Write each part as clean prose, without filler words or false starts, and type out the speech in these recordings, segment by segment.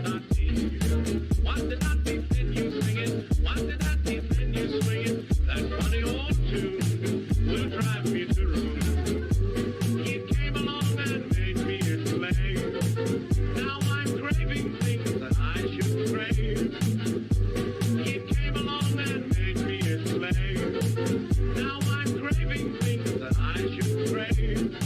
did I see? What did I see? Then you sing it. What did I see? Then you swing it. That funny old tune will drive me to ruin. It came along and made me a slave. Now I'm craving things that I should crave. It came along and made me a slave. Now I'm craving things that I should crave.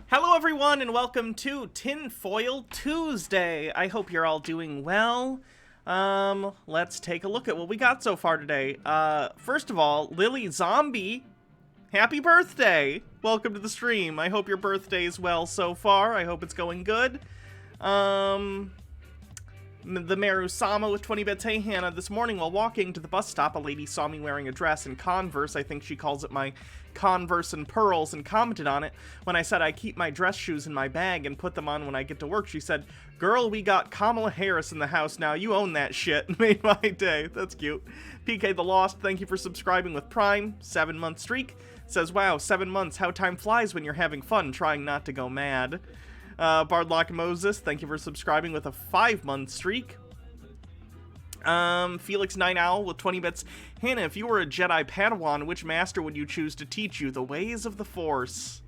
Hello everyone and welcome to Tinfoil Tuesday. I hope you're all doing well. Let's take a look at what we got so far today. First of all, Lily Zombie, happy birthday! Welcome to the stream. I hope your birthday is well so far. I hope it's going good. The Maru-sama with 20 bits. Hey Hannah, this morning while walking to the bus stop, a lady saw me wearing a dress and Converse. I think she calls it my Converse and Pearls, and commented on it. When I said I keep my dress shoes in my bag and put them on when I get to work, she said, "Girl, we got Kamala Harris in the house now. You own that shit." Made my day. That's cute. PK the Lost, thank you for subscribing with Prime. 7-month streak. Says, wow, 7 months. How time flies when you're having fun, trying not to go mad. Bardlock Moses, thank you for subscribing with a 5-month streak. Felix Night Owl with 20 bits. Hannah, if you were a Jedi Padawan, which master would you choose to teach you the ways of the Force?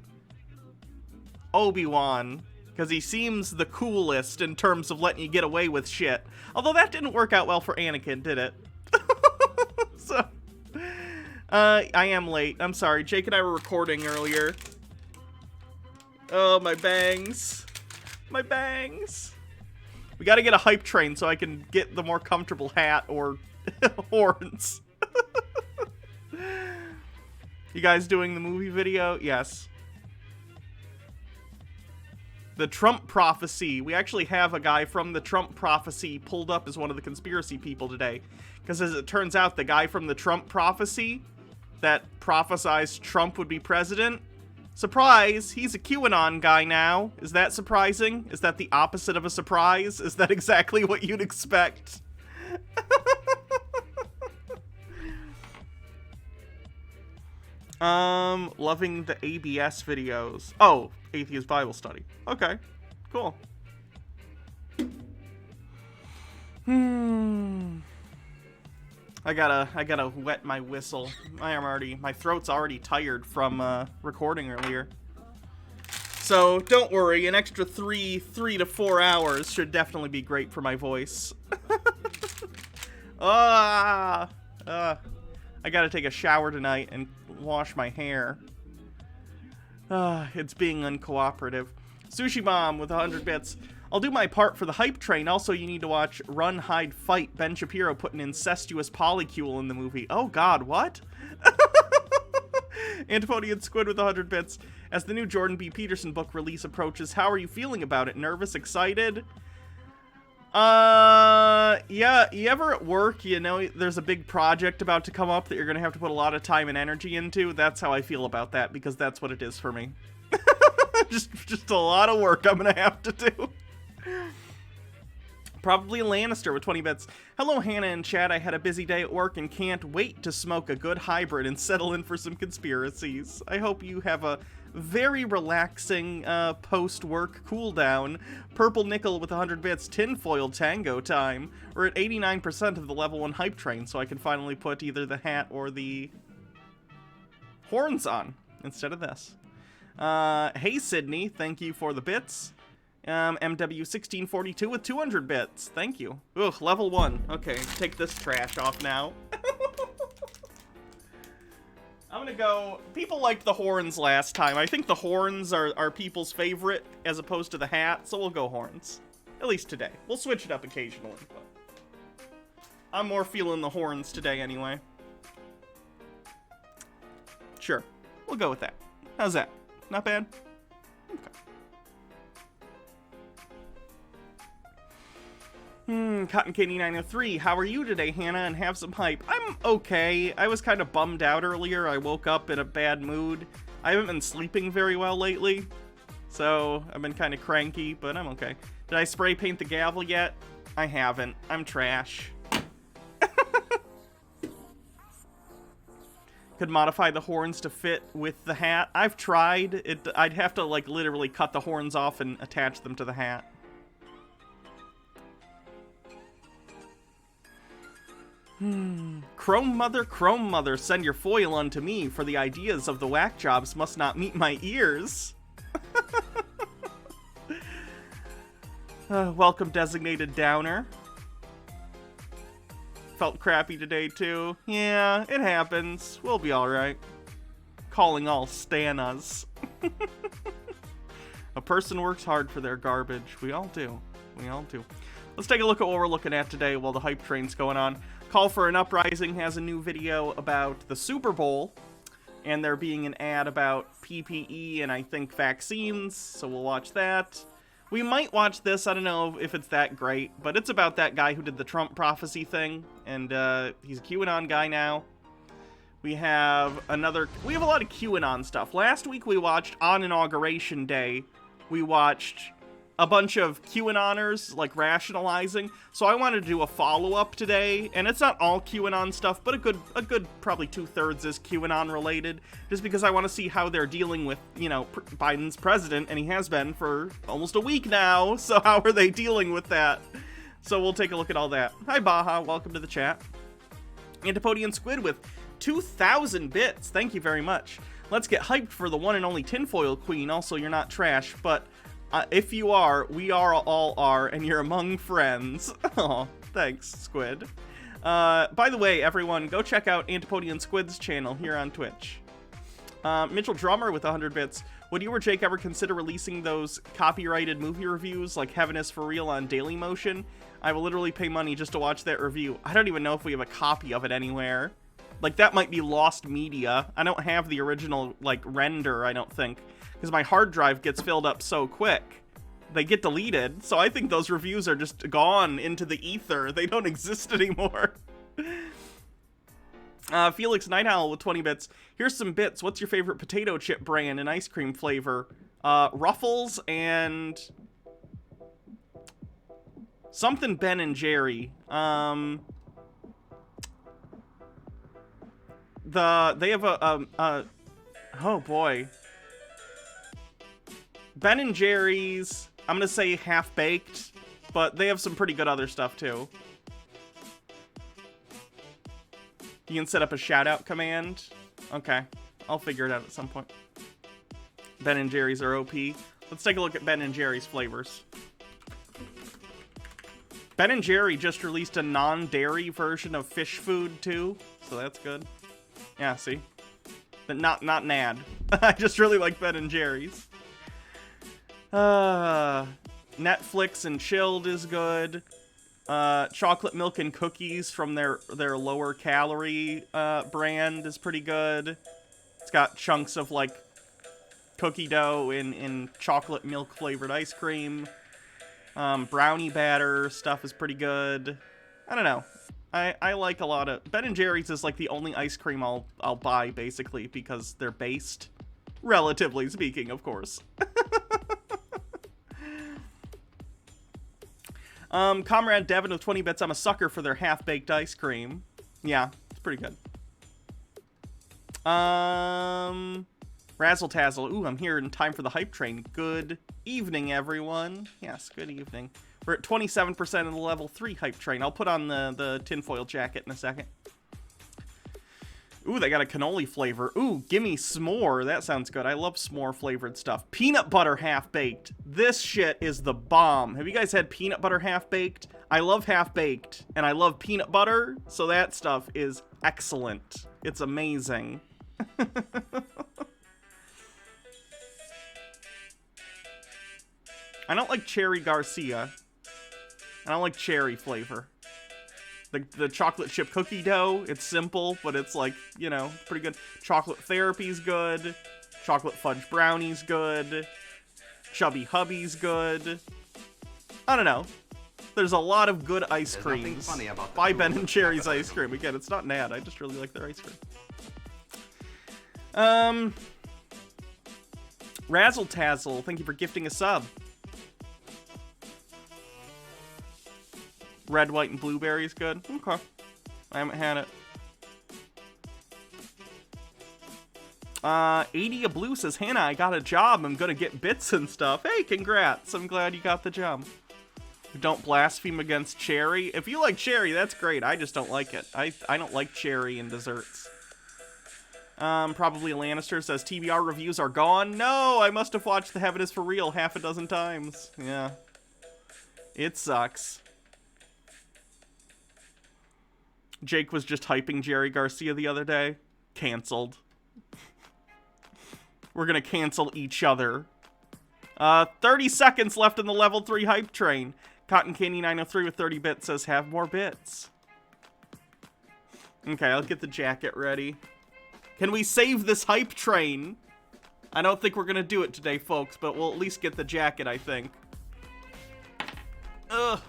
Obi-Wan, because he seems the coolest in terms of letting you get away with shit. Although that didn't work out well for Anakin, did it? So, I am late. I'm sorry. Jake and I were recording earlier. Oh, my bangs. My bangs. We gotta get a hype train so I can get the more comfortable hat or horns. You guys doing the movie video? Yes. The Trump prophecy. We actually have a guy from the Trump prophecy pulled up as one of the conspiracy people today. Because as it turns out, the guy from the Trump prophecy that prophesized Trump would be president, surprise, he's a QAnon guy now. Is that surprising? Is that the opposite of a surprise? Is that exactly what you'd expect? Loving the ABS videos. Oh, Atheist Bible Study. Okay, cool. I gotta wet my whistle. My throat's already tired from recording earlier. So don't worry, an extra 3 to 4 hours should definitely be great for my voice. I gotta take a shower tonight and wash my hair. It's being uncooperative. Sushi Bomb with 100 bits. I'll do my part for the hype train. Also, you need to watch Run, Hide, Fight. Ben Shapiro put an incestuous polycule in the movie. Oh god, what? Antipodian Squid with 100 bits. As the new Jordan B. Peterson book release approaches, how are you feeling about it? Nervous? Excited? Yeah, you ever at work, you know, there's a big project about to come up that you're gonna have to put a lot of time and energy into? That's how I feel about that, because that's what it is for me. just a lot of work I'm gonna have to do. Probably Lannister with 20 bits. Hello, Hannah and Chad. I had a busy day at work and can't wait to smoke a good hybrid and settle in for some conspiracies. I hope you have a very relaxing post-work cool down. Purple Nickel with 100 bits. Tinfoil Tango time. We're at 89% of the level 1 hype train, so I can finally put either the hat or the horns on instead of this. Hey, Sydney. Thank you for the bits. MW1642 with 200 bits. Thank you. Ugh, level 1. Okay, take this trash off now. I'm gonna go... People liked the horns last time. I think the horns are people's favorite as opposed to the hat, so we'll go horns. At least today. We'll switch it up occasionally, but... I'm more feeling the horns today anyway. Sure. We'll go with that. How's that? Not bad? Okay. Cotton Candy 903, how are you today, Hannah? And have some hype. I'm okay. I was kind of bummed out earlier. I woke up in a bad mood. I haven't been sleeping very well lately, so I've been kind of cranky, but I'm okay. Did I spray paint the gavel yet? I haven't. I'm trash. Could modify the horns to fit with the hat. I've tried. I'd have to, like, literally cut the horns off and attach them to the hat. Chrome Mother, send your foil unto me, for the ideas of the whack jobs must not meet my ears. Welcome, Designated Downer. Felt crappy today, too. Yeah, it happens. We'll be alright. Calling all Stanas. A person works hard for their garbage. We all do. We all do. Let's take a look at what we're looking at today while the hype train's going on. Call for an Uprising has a new video about the Super Bowl, and there being an ad about PPE and I think vaccines, so we'll watch that. We might watch this, I don't know if it's that great, but it's about that guy who did the Trump prophecy thing, and he's a QAnon guy now. We have a lot of QAnon stuff. Last week we watched, on Inauguration Day, we watched a bunch of QAnoners, like, rationalizing, so I wanted to do a follow-up today, and it's not all QAnon stuff, but a good probably 2/3 is QAnon related, just because I want to see how they're dealing with, you know, Biden's president, and he has been for almost a week now, so how are they dealing with that? So we'll take a look at all that. Hi Baja, welcome to the chat. Antipodian Squid with 2,000 bits, thank you very much. Let's get hyped for the one and only Tinfoil Queen, also you're not trash, but... if you are, we all are, and you're among friends. Oh, thanks, Squid. By the way, everyone, go check out Antipodian Squid's channel here on Twitch. Mitchell Drummer with 100 bits. Would you or Jake ever consider releasing those copyrighted movie reviews like Heaven is for Real on Dailymotion? I will literally pay money just to watch that review. I don't even know if we have a copy of it anywhere. Like, that might be lost media. I don't have the original, like, render, I don't think. Because my hard drive gets filled up so quick. They get deleted, so I think those reviews are just gone into the ether. They don't exist anymore. Felix Nightowl with 20 bits. Here's some bits. What's your favorite potato chip brand and ice cream flavor? Ruffles and... something Ben and Jerry. They have oh boy. Ben and Jerry's, I'm gonna say half-baked, but they have some pretty good other stuff too. You can set up a shout-out command. Okay, I'll figure it out at some point. Ben and Jerry's are OP. Let's take a look at Ben and Jerry's flavors. Ben and Jerry just released a non-dairy version of fish food too, so that's good. Yeah, see? But not NAD. I just really like Ben and Jerry's. Netflix and Chilled is good. Chocolate milk and cookies from their lower calorie brand is pretty good. It's got chunks of like cookie dough in chocolate milk flavored ice cream. Brownie batter stuff is pretty good. I don't know. I like a lot of... Ben & Jerry's is like the only ice cream I'll buy basically because they're based. Relatively speaking, of course. Comrade Devin with 20 bits. I'm a sucker for their half-baked ice cream. Yeah, it's pretty good. Razzle Tazzle. Ooh, I'm here in time for the hype train. Good evening, everyone. Yes, good evening. We're at 27% of the level 3 hype train. I'll put on the tinfoil jacket in a second. Ooh, they got a cannoli flavor. Ooh, gimme s'more. That sounds good. I love s'more flavored stuff. Peanut butter half-baked. This shit is the bomb. Have you guys had peanut butter half-baked? I love half-baked, and I love peanut butter, so that stuff is excellent. It's amazing. I don't like Cherry Garcia. I don't like cherry flavor. The chocolate chip cookie dough, it's simple, but it's like, you know, pretty good. Chocolate therapy's good. Chocolate fudge brownie's good. Chubby hubby's good. I don't know. There's a lot of good ice creams. Buy Ben and Cherry's ice cream. Again, it's not an ad. I just really like their ice cream. Razzle Tazzle, thank you for gifting a sub. Red, white, and blueberry's good. Okay. I haven't had it. 80 a Blue says, Hannah, I got a job. I'm gonna get bits and stuff. Hey, congrats. I'm glad you got the job. Don't blaspheme against cherry. If you like cherry, that's great. I just don't like it. I don't like cherry in desserts. Probably Lannister says, TBR reviews are gone. No, I must have watched The Heaven is for Real half a dozen times. Yeah. It sucks. Jake was just hyping Jerry Garcia the other day. Cancelled. We're gonna cancel each other. 30 seconds left in the level 3 hype train. Cotton Candy 903 with 30 bits says, have more bits. Okay, I'll get the jacket ready. Can we save this hype train? I don't think we're gonna do it today, folks, but we'll at least get the jacket, I think. Ugh.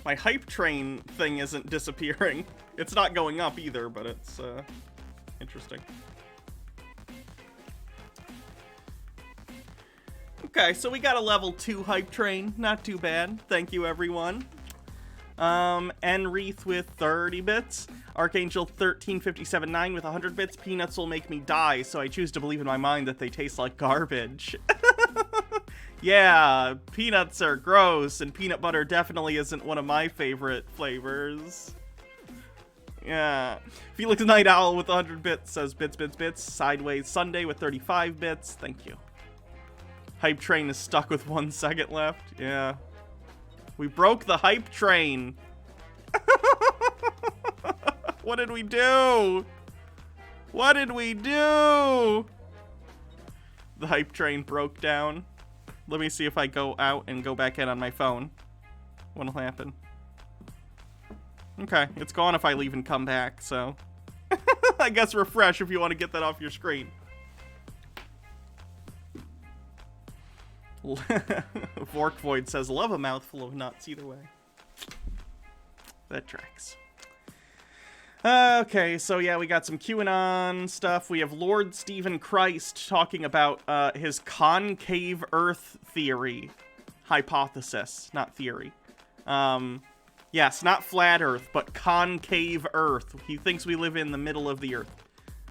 My hype train thing isn't disappearing. It's not going up either, but it's interesting. Okay, so we got a level 2 hype train. Not too bad. Thank you, everyone. Enreath with 30 bits. Archangel 13579 with 100 bits. Peanuts will make me die, so I choose to believe in my mind that they taste like garbage. Yeah, peanuts are gross, and peanut butter definitely isn't one of my favorite flavors. Yeah. Felix Night Owl with 100 bits says, bits, bits, bits. Sideways Sunday with 35 bits. Thank you. Hype train is stuck with 1 second left. Yeah. We broke the hype train. What did we do? What did we do? The hype train broke down. Let me see if I go out and go back in on my phone. What'll happen? Okay, it's gone if I leave and come back, so... I guess refresh if you want to get that off your screen. Vork Void says, love a mouthful of nuts either way. That tracks. Okay, so yeah, we got some QAnon stuff. We have Lord Stephen Christ talking about his concave Earth theory. Hypothesis, not theory. Yes, not flat Earth, but concave Earth. He thinks we live in the middle of the Earth.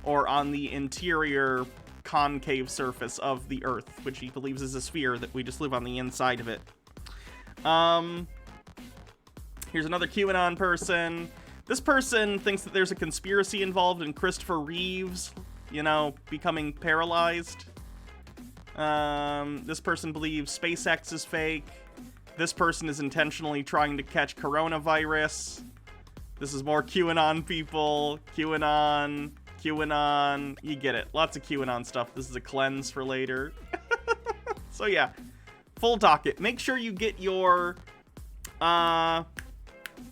Or on the interior concave surface of the Earth, which he believes is a sphere that we just live on the inside of it. Here's another QAnon person. This person thinks that there's a conspiracy involved in Christopher Reeves, you know, becoming paralyzed. This person believes SpaceX is fake. This person is intentionally trying to catch coronavirus. This is more QAnon people. QAnon. You get it. Lots of QAnon stuff. This is a cleanse for later. So yeah, full docket. Make sure you get your, why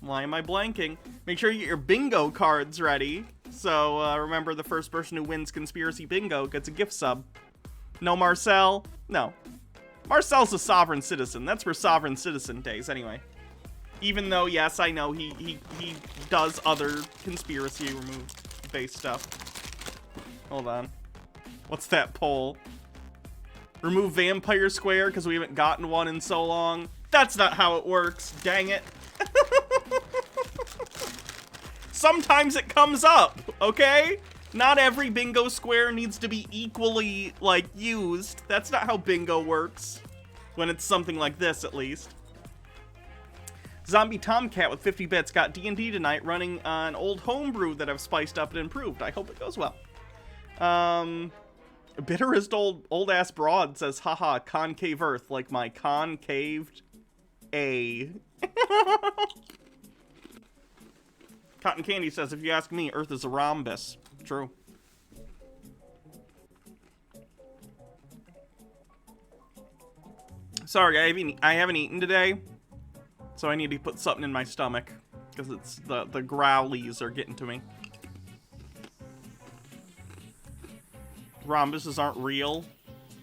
am I blanking? Make sure you get your bingo cards ready. So remember, the first person who wins Conspiracy Bingo gets a gift sub. No Marcel? No. Marcel's a sovereign citizen. That's for sovereign citizen days anyway. Even though, yes, I know he does other conspiracy remove-based stuff. Hold on. What's that poll? Remove Vampire Square because we haven't gotten one in so long. That's not how it works, dang it. Sometimes it comes up, okay? Not every bingo square needs to be equally, like, used. That's not how bingo works. When it's something like this, at least. Zombie Tomcat with 50 bits got D&D tonight running an old homebrew that I've spiced up and improved. I hope it goes well. Bitterest old-ass broad says, haha, concave earth, like my concaved A. Cotton Candy says, if you ask me, Earth is a rhombus. True. Sorry, I haven't eaten today, so I need to put something in my stomach, because it's the growlies are getting to me. Rhombuses aren't real?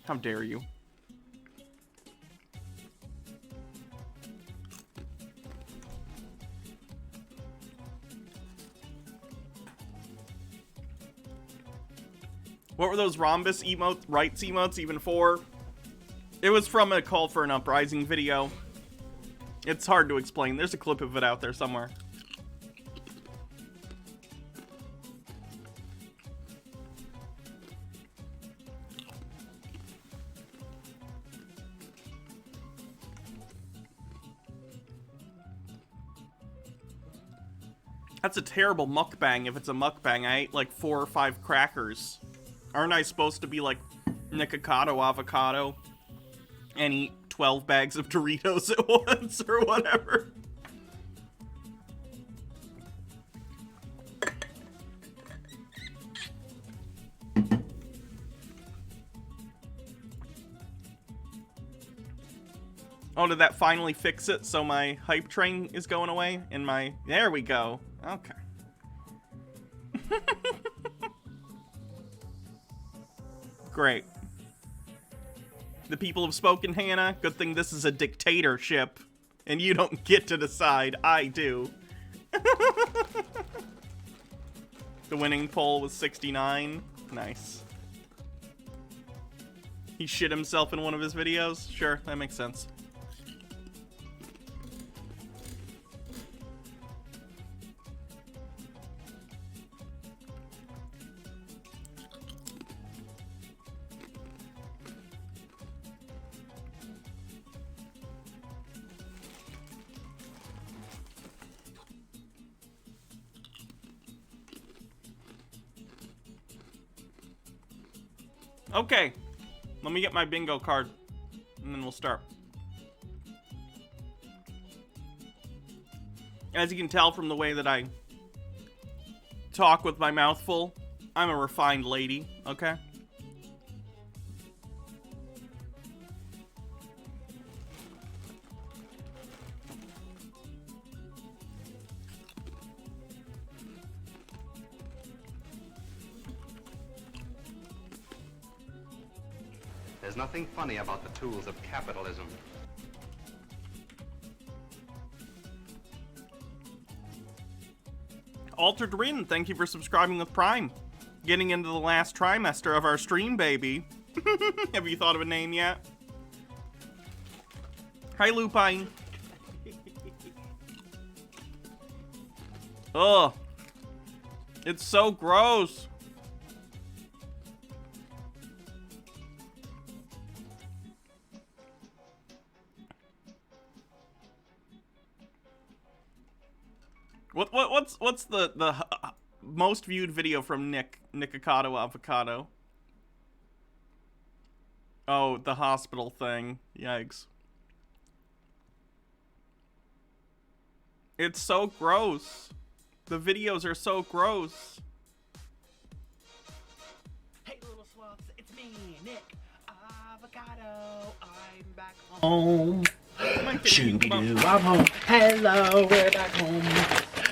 How dare you? What were those rhombus rights emotes even for? It was from a Call for an Uprising video. It's hard to explain. There's a clip of it out there somewhere. That's a terrible mukbang if it's a mukbang. I ate like 4 or 5 crackers. Aren't I supposed to be like Nikocado avocado and eat 12 bags of Doritos at once or whatever? Oh, did that finally fix it so my hype train is going away? There we go. Okay. Great. The people have spoken, Hannah. Good thing this is a dictatorship. And you don't get to decide. I do. The winning poll was 69. Nice. He shit himself in one of his videos? Sure, that makes sense. Okay, let me get my bingo card, and then we'll start. As you can tell from the way that I talk with my mouth full, I'm a refined lady, okay? There's nothing funny about the tools of capitalism. Altered Rin, thank you for subscribing with Prime. Getting into the last trimester of our stream, baby. Have you thought of a name yet? Hi, Lupine. Ugh. It's so gross. What's the most viewed video from Nikocado avocado? Oh, the hospital thing. Yikes. It's so gross. The videos are so gross. Hey little swabs, it's me, Nick Avocado. I'm back home. Shooby-doo, I'm home. Hello, we're back home.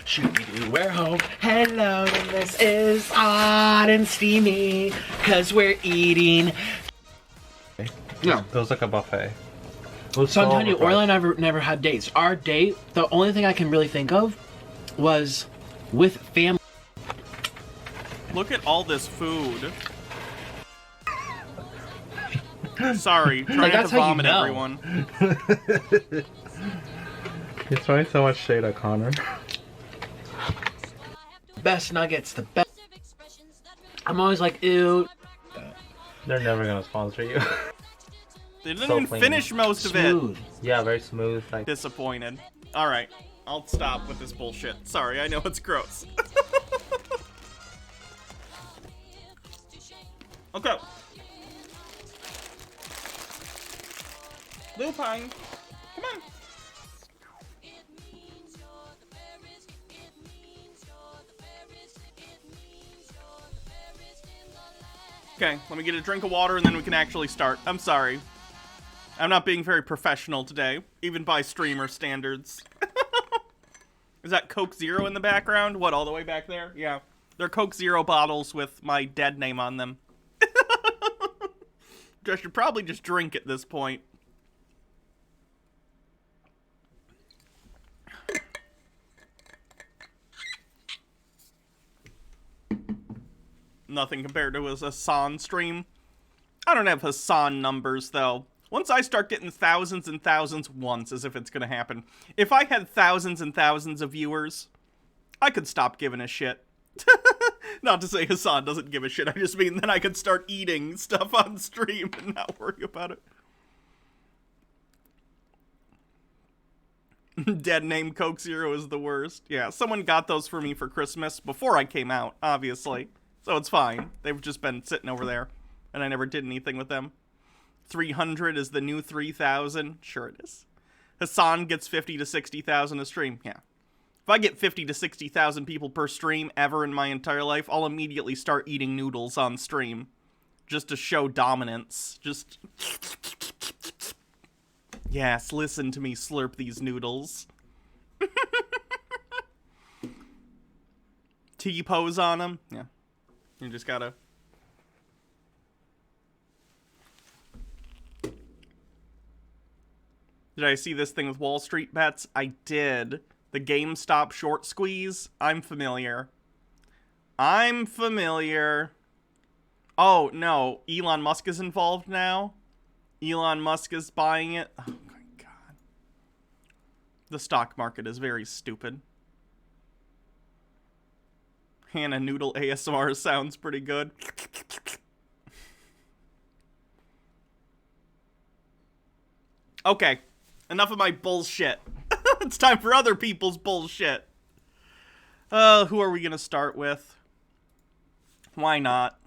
Shooby-doo, we're home. Hello, and this is hot and steamy, cause we're eating. No. It was like a buffet. So I'm telling you, Orla and I never had dates. Our date, the only thing I can really think of was with family. Look at all this food. Sorry, trying that's to how you vomit know. everyone. He's throwing so much shade at Connor. Best nuggets, the best. I'm always like, ew. They're never gonna sponsor you. They didn't So even clean. finish most of it. Smooth. Yeah, very smooth. Like, Disappointed. Alright, I'll stop with this bullshit. Sorry, I know it's gross. Okay. Lupine, come on. Okay, let me get a drink of water and then we can actually start. I'm sorry. I'm not being very professional today, even by streamer standards. Is that Coke Zero in the background? What, all the way back there? Yeah. They're Coke Zero bottles with my dead name on them. I should probably just drink at this point. Nothing compared to his Hassan stream. I don't have Hassan numbers, though. Once I start getting thousands and thousands, once, as if it's gonna happen. If I had thousands and thousands of viewers, I could stop giving a shit. Not to say Hassan doesn't give a shit, I just mean then I could start eating stuff on stream and not worry about it. Dead name Coke Zero is the worst. Yeah, someone got those for me for Christmas before I came out, obviously. So it's fine. They've just been sitting over there, and I never did anything with them. 300 is the new 3,000. Sure it is. Hassan gets 50 to 60,000 a stream. Yeah. If I get 50 to 60,000 people per stream ever in my entire life, I'll immediately start eating noodles on stream. Just to show dominance. Just... Yes, listen to me slurp these noodles. T-pose on them. Yeah. You just gotta... Did I see this thing with Wall Street bets? I did. The GameStop short squeeze? I'm familiar. I'm familiar. Oh, no. Elon Musk is involved now? Elon Musk is buying it? Oh, my God. The stock market is very stupid. Hannah Noodle ASMR sounds pretty good. Okay. Enough of my bullshit. It's time for other people's bullshit. Who are we gonna start with? Why not?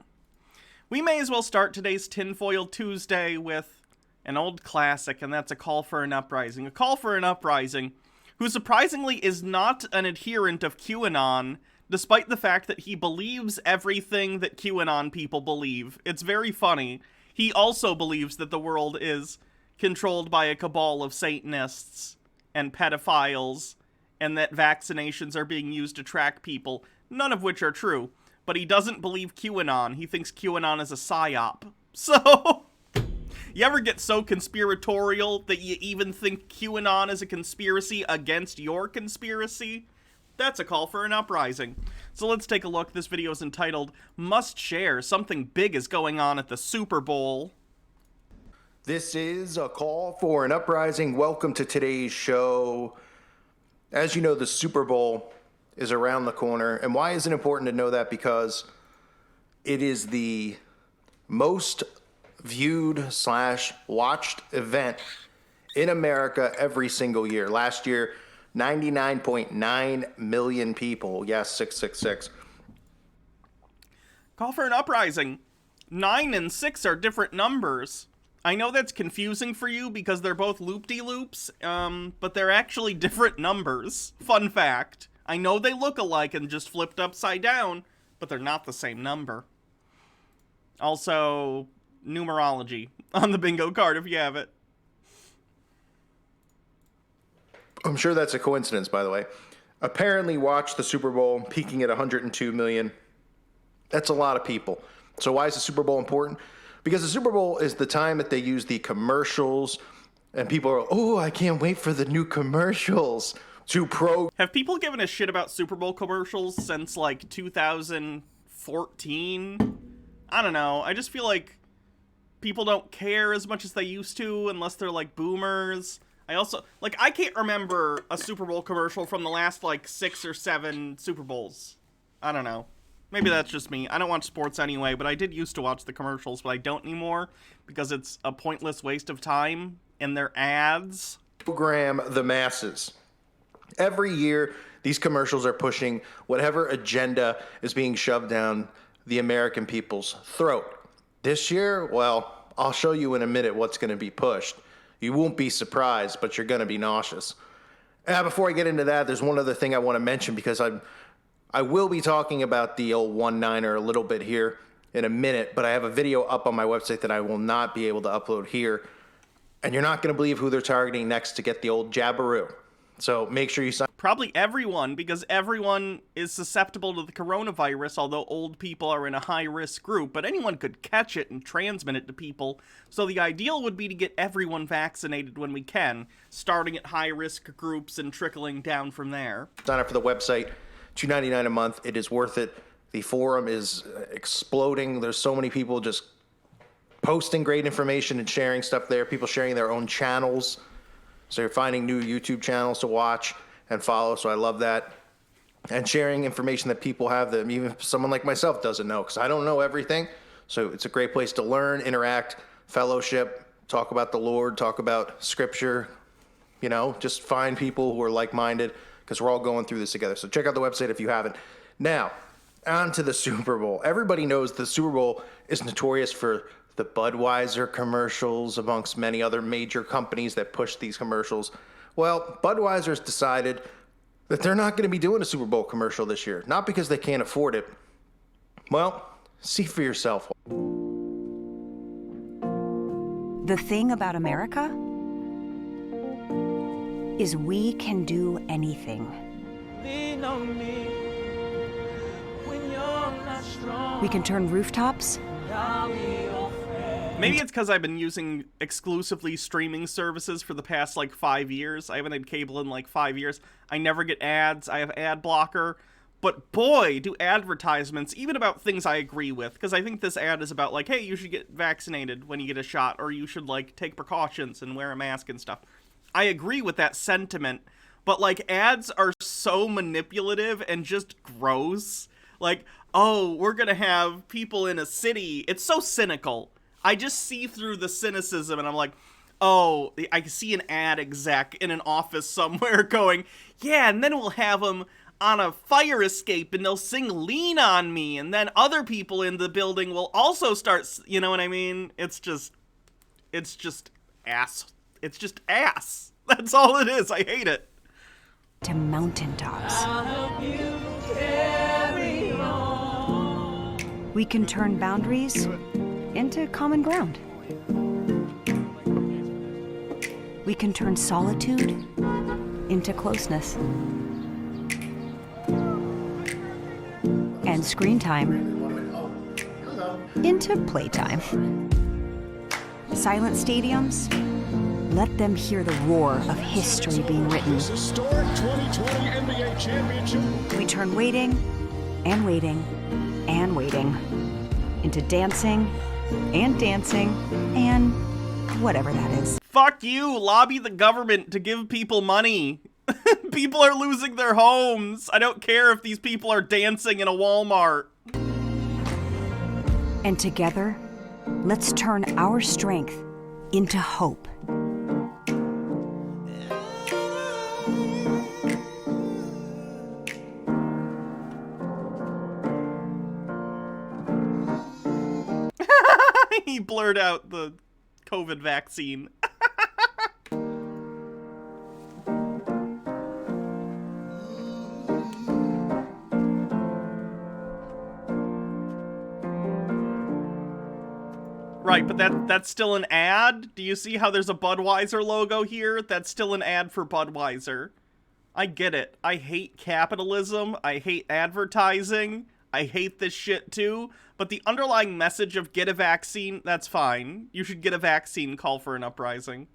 We may as well start today's Tinfoil Tuesday with an old classic, and that's A Call for an Uprising. A Call for an Uprising, who surprisingly is not an adherent of QAnon, despite the fact that he believes everything that QAnon people believe. It's very funny. He also believes that the world is controlled by a cabal of Satanists and pedophiles, and that vaccinations are being used to track people, none of which are true. But he doesn't believe QAnon. He thinks QAnon is a psyop. So, you ever get so conspiratorial that you even think QAnon is a conspiracy against your conspiracy? That's a call for an uprising. So let's take a look. This video is entitled, Must Share, Something Big is Going On at the Super Bowl. This is a call for an uprising. Welcome to today's show. As you know, the Super Bowl is around the corner. And why is it important to know that? Because it is the most viewed / watched event in America every single year. Last year, 99.9 million people. Yes, 666. Call for an uprising. 9 and 6 are different numbers. I know that's confusing for you because they're both loop-de-loops, but they're actually different numbers. Fun fact. I know they look alike and just flipped upside down, but they're not the same number. Also, numerology on the bingo card if you have it. I'm sure that's a coincidence, by the way. Apparently watched the Super Bowl, peaking at 102 million. That's a lot of people. So why is the Super Bowl important? Because the Super Bowl is the time that they use the commercials, and people are, oh, I can't wait for the new commercials to Have people given a shit about Super Bowl commercials since, like, 2014? I don't know. I just feel like people don't care as much as they used to unless they're like boomers. I also, like, I can't remember a Super Bowl commercial from the last, like, 6 or 7 Super Bowls. I don't know. Maybe that's just me. I don't watch sports anyway, but I did used to watch the commercials, but I don't anymore because it's a pointless waste of time and they're ads. Program the masses. Every year, these commercials are pushing whatever agenda is being shoved down the American people's throat. This year, well, I'll show you in a minute what's going to be pushed. You won't be surprised, but you're going to be nauseous. Before I get into that, there's one other thing I want to mention because I will be talking about the old one-niner a little bit here in a minute, but I have a video up on my website that I will not be able to upload here. And you're not going to believe who they're targeting next to get the old jabberoo. So make sure you sign. Probably everyone, because everyone is susceptible to the coronavirus, although old people are in a high-risk group, but anyone could catch it and transmit it to people. So the ideal would be to get everyone vaccinated when we can, starting at high-risk groups and trickling down from there. Sign up for the website, $2.99 a month. It is worth it. The forum is exploding. There's so many people just posting great information and sharing stuff there, people sharing their own channels. So you're finding new YouTube channels to watch and follow, so I love that. And sharing information that people have that even someone like myself doesn't know, because I don't know everything. So it's a great place to learn, interact, fellowship, talk about the Lord, talk about Scripture, you know, just find people who are like-minded, because we're all going through this together. So check out the website if you haven't. Now, on to the Super Bowl. Everybody knows the Super Bowl is notorious for the Budweiser commercials, amongst many other major companies that push these commercials. Well, Budweiser's decided that they're not going to be doing a Super Bowl commercial this year. Not because they can't afford it. Well, see for yourself. The thing about America is we can do anything. Lean on me when you're not strong. We can turn rooftops I'll be your friend. Maybe it's because I've been using exclusively streaming services for the past, like, 5 years. I haven't had cable in, like, 5 years. I never get ads. I have ad blocker. But boy, do advertisements, even about things I agree with, because I think this ad is about, like, hey, you should get vaccinated when you get a shot, or you should, like, take precautions and wear a mask and stuff. I agree with that sentiment, but, like, ads are so manipulative and just gross. Like, oh, we're gonna have people in a city. It's so cynical. I just see through the cynicism, and I'm like, oh, I can see an ad exec in an office somewhere going, yeah, and then we'll have them on a fire escape, and they'll sing Lean on Me, and then other people in the building will also start, you know what I mean? It's just ass. It's just ass. That's all it is. I hate it. to mountaintops. I'll help you carry on. We can turn boundaries into common ground. We can turn solitude into closeness. And screen time into playtime. Silent stadiums, let them hear the roar of history being written. Historic 2020 NBA championship. We turn waiting and waiting and waiting into dancing and dancing and whatever that is. Fuck you, lobby the government to give people money. People are losing their homes. I don't care if these people are dancing in a Walmart. And together, let's turn our strength into hope. He blurred out the COVID vaccine. Right, but that's still an ad? Do you see how there's a Budweiser logo here? That's still an ad for Budweiser. I get it. I hate capitalism. I hate advertising. I hate this shit too. But the underlying message of get a vaccine, that's fine. You should get a vaccine, call for an uprising.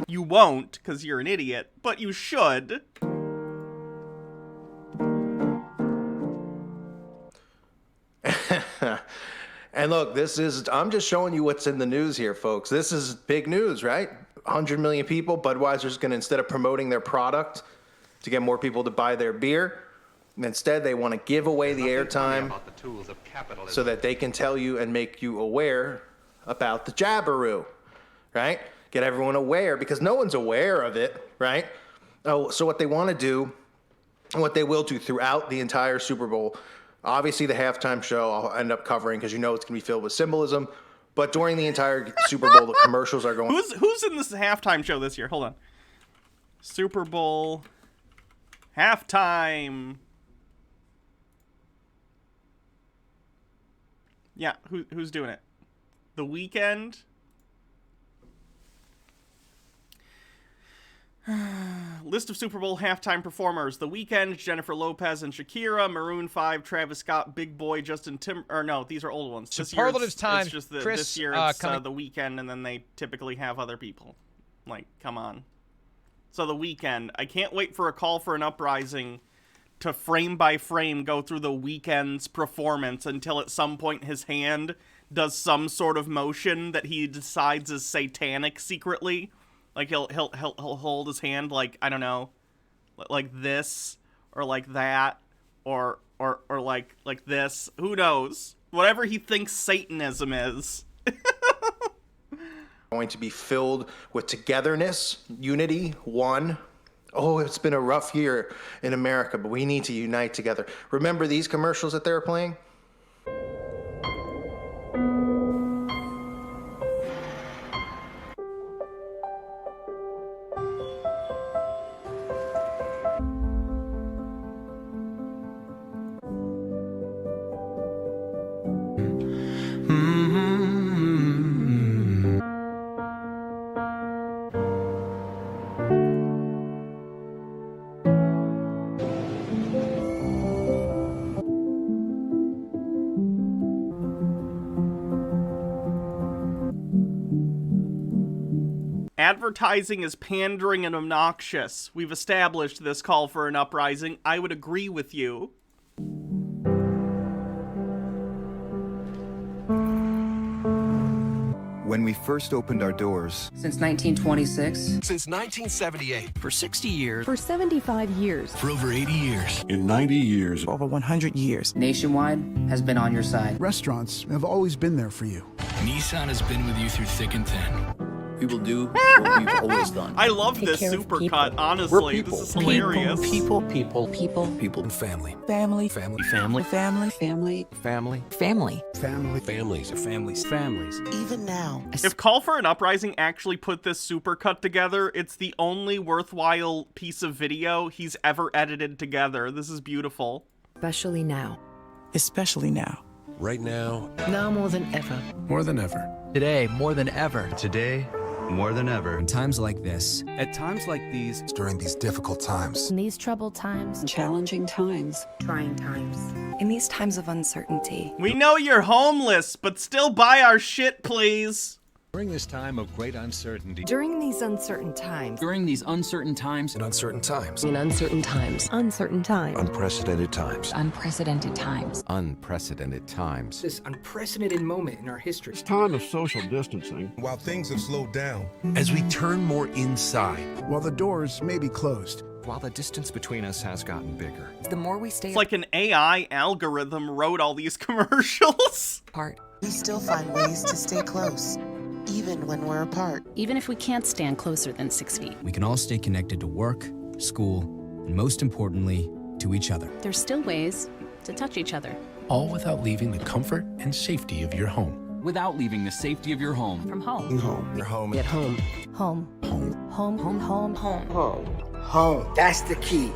You won't, because you're an idiot, but you should. And look, I'm just showing you what's in the news here, folks. This is big news, right? 100 million people. Budweiser's going to, instead of promoting their product to get more people to buy their beer, instead they want to give away the airtime so that they can tell you and make you aware about the jabberoo, right? Get everyone aware, because no one's aware of it, right? Oh, so what they want to do, and what they will do throughout the entire Super Bowl, obviously the halftime show I'll end up covering because you know it's going to be filled with symbolism, but during the entire Super Bowl, the commercials are going... Who's in this halftime show this year? Hold on. Super Bowl halftime. Yeah, who's doing it? The Weeknd? List of Super Bowl halftime performers: The Weeknd, Jennifer Lopez and Shakira, Maroon 5, Travis Scott, Big Boy, Justin no, these are old ones. Superlative time. It's just Chris, this year it's The Weeknd, and then they typically have other people. Like, come on. So The Weeknd. I can't wait for a call for an uprising to frame by frame go through The Weeknd's performance until at some point his hand does some sort of motion that he decides is satanic secretly. Like he'll hold his hand like, I don't know, like this or like that or like this. Who knows? Whatever he thinks Satanism is. Going to be filled with togetherness, unity, one. Oh, it's been a rough year in America, but we need to unite together. Remember these commercials that they were playing? Advertising is pandering and obnoxious. We've established this call for an uprising. I would agree with you. When we first opened our doors. Since 1926. Since 1978. For 60 years. For 75 years. For over 80 years. In 90 years. Over 100 years. Nationwide has been on your side. Restaurants have always been there for you. Nissan has been with you through thick and thin. We will do what we've always done. I love this supercut, honestly. This is hilarious. People. And family. Family. Family. Family. Family. Family. Family. Family. Family. Families. Families. Families. Even now. If Call for an Uprising actually put this supercut together, it's the only worthwhile piece of video he's ever edited together. This is beautiful. Especially now. Especially now. Right now. Now more than ever. More than ever. Today, more than ever. Today, more than ever. In times like this. At times like these. During these difficult times. In these troubled times. Challenging times. Trying times. In these times of uncertainty. We know you're homeless, but still buy our shit, please. During this time of great uncertainty. During these uncertain times. During these uncertain times. In uncertain times. In uncertain times. Uncertain times. Unprecedented times. Unprecedented times. Unprecedented times. This unprecedented moment in our history. It's time of social distancing. While things have slowed down. As we turn more inside. While the doors may be closed. While the distance between us has gotten bigger. The more we stay It's like an AI algorithm wrote all these commercials. apart. We still find ways to stay close. Even when we're apart. Even if we can't stand closer than 6 feet. We can all stay connected to work, school, and most importantly, to each other. There's still ways to touch each other. All without leaving the comfort and safety of your home. Without leaving the safety of your home. From home. Home. Your home. At home. Home. Home. Home. Home. Home. Home. Home. Home. That's the key.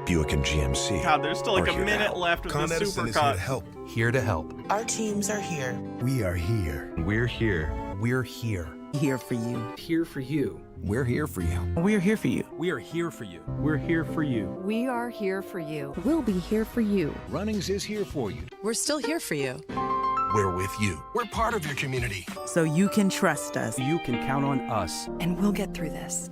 Buick and GMC. God, there's still like a minute left of Con this Edison is here to supercut. help. Here to help. Our teams are here. We are here. We're here. We're here. Here for you. Here for you. We're here for you. We're here for you. We are here for you. We're here for you. We are here for you. We'll be here for you. Runnings is here for you. We're still here for you. We're with you. We're part of your community. So you can trust us. You can count on us. And we'll get through this.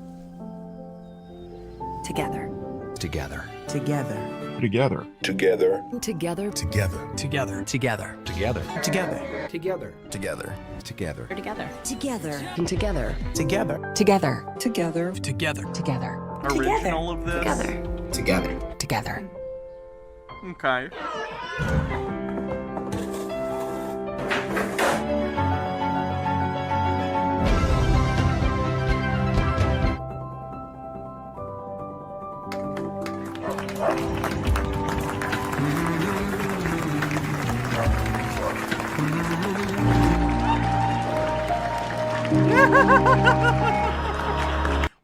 Together. Together. Together. Together. Together. Together. Together. Together. Together. Together. Together. Together. Together. Together. Together. We're together. Together. And together. Together. Together. Together. Together. Together. Original of this? Together. Together. Together. Okay.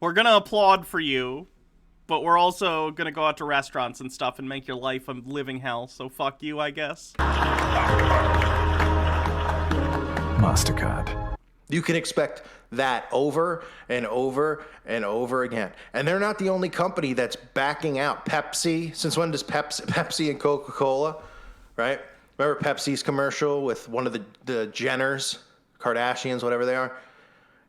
We're gonna applaud for you, but we're also gonna go out to restaurants and stuff and make your life a living hell, so fuck you, I guess. MasterCard. You can expect that over and over and over again. And they're not the only company that's backing out. Pepsi, since when does Pepsi and Coca-Cola, right? Remember Pepsi's commercial with one of the Jenners, Kardashians, whatever they are,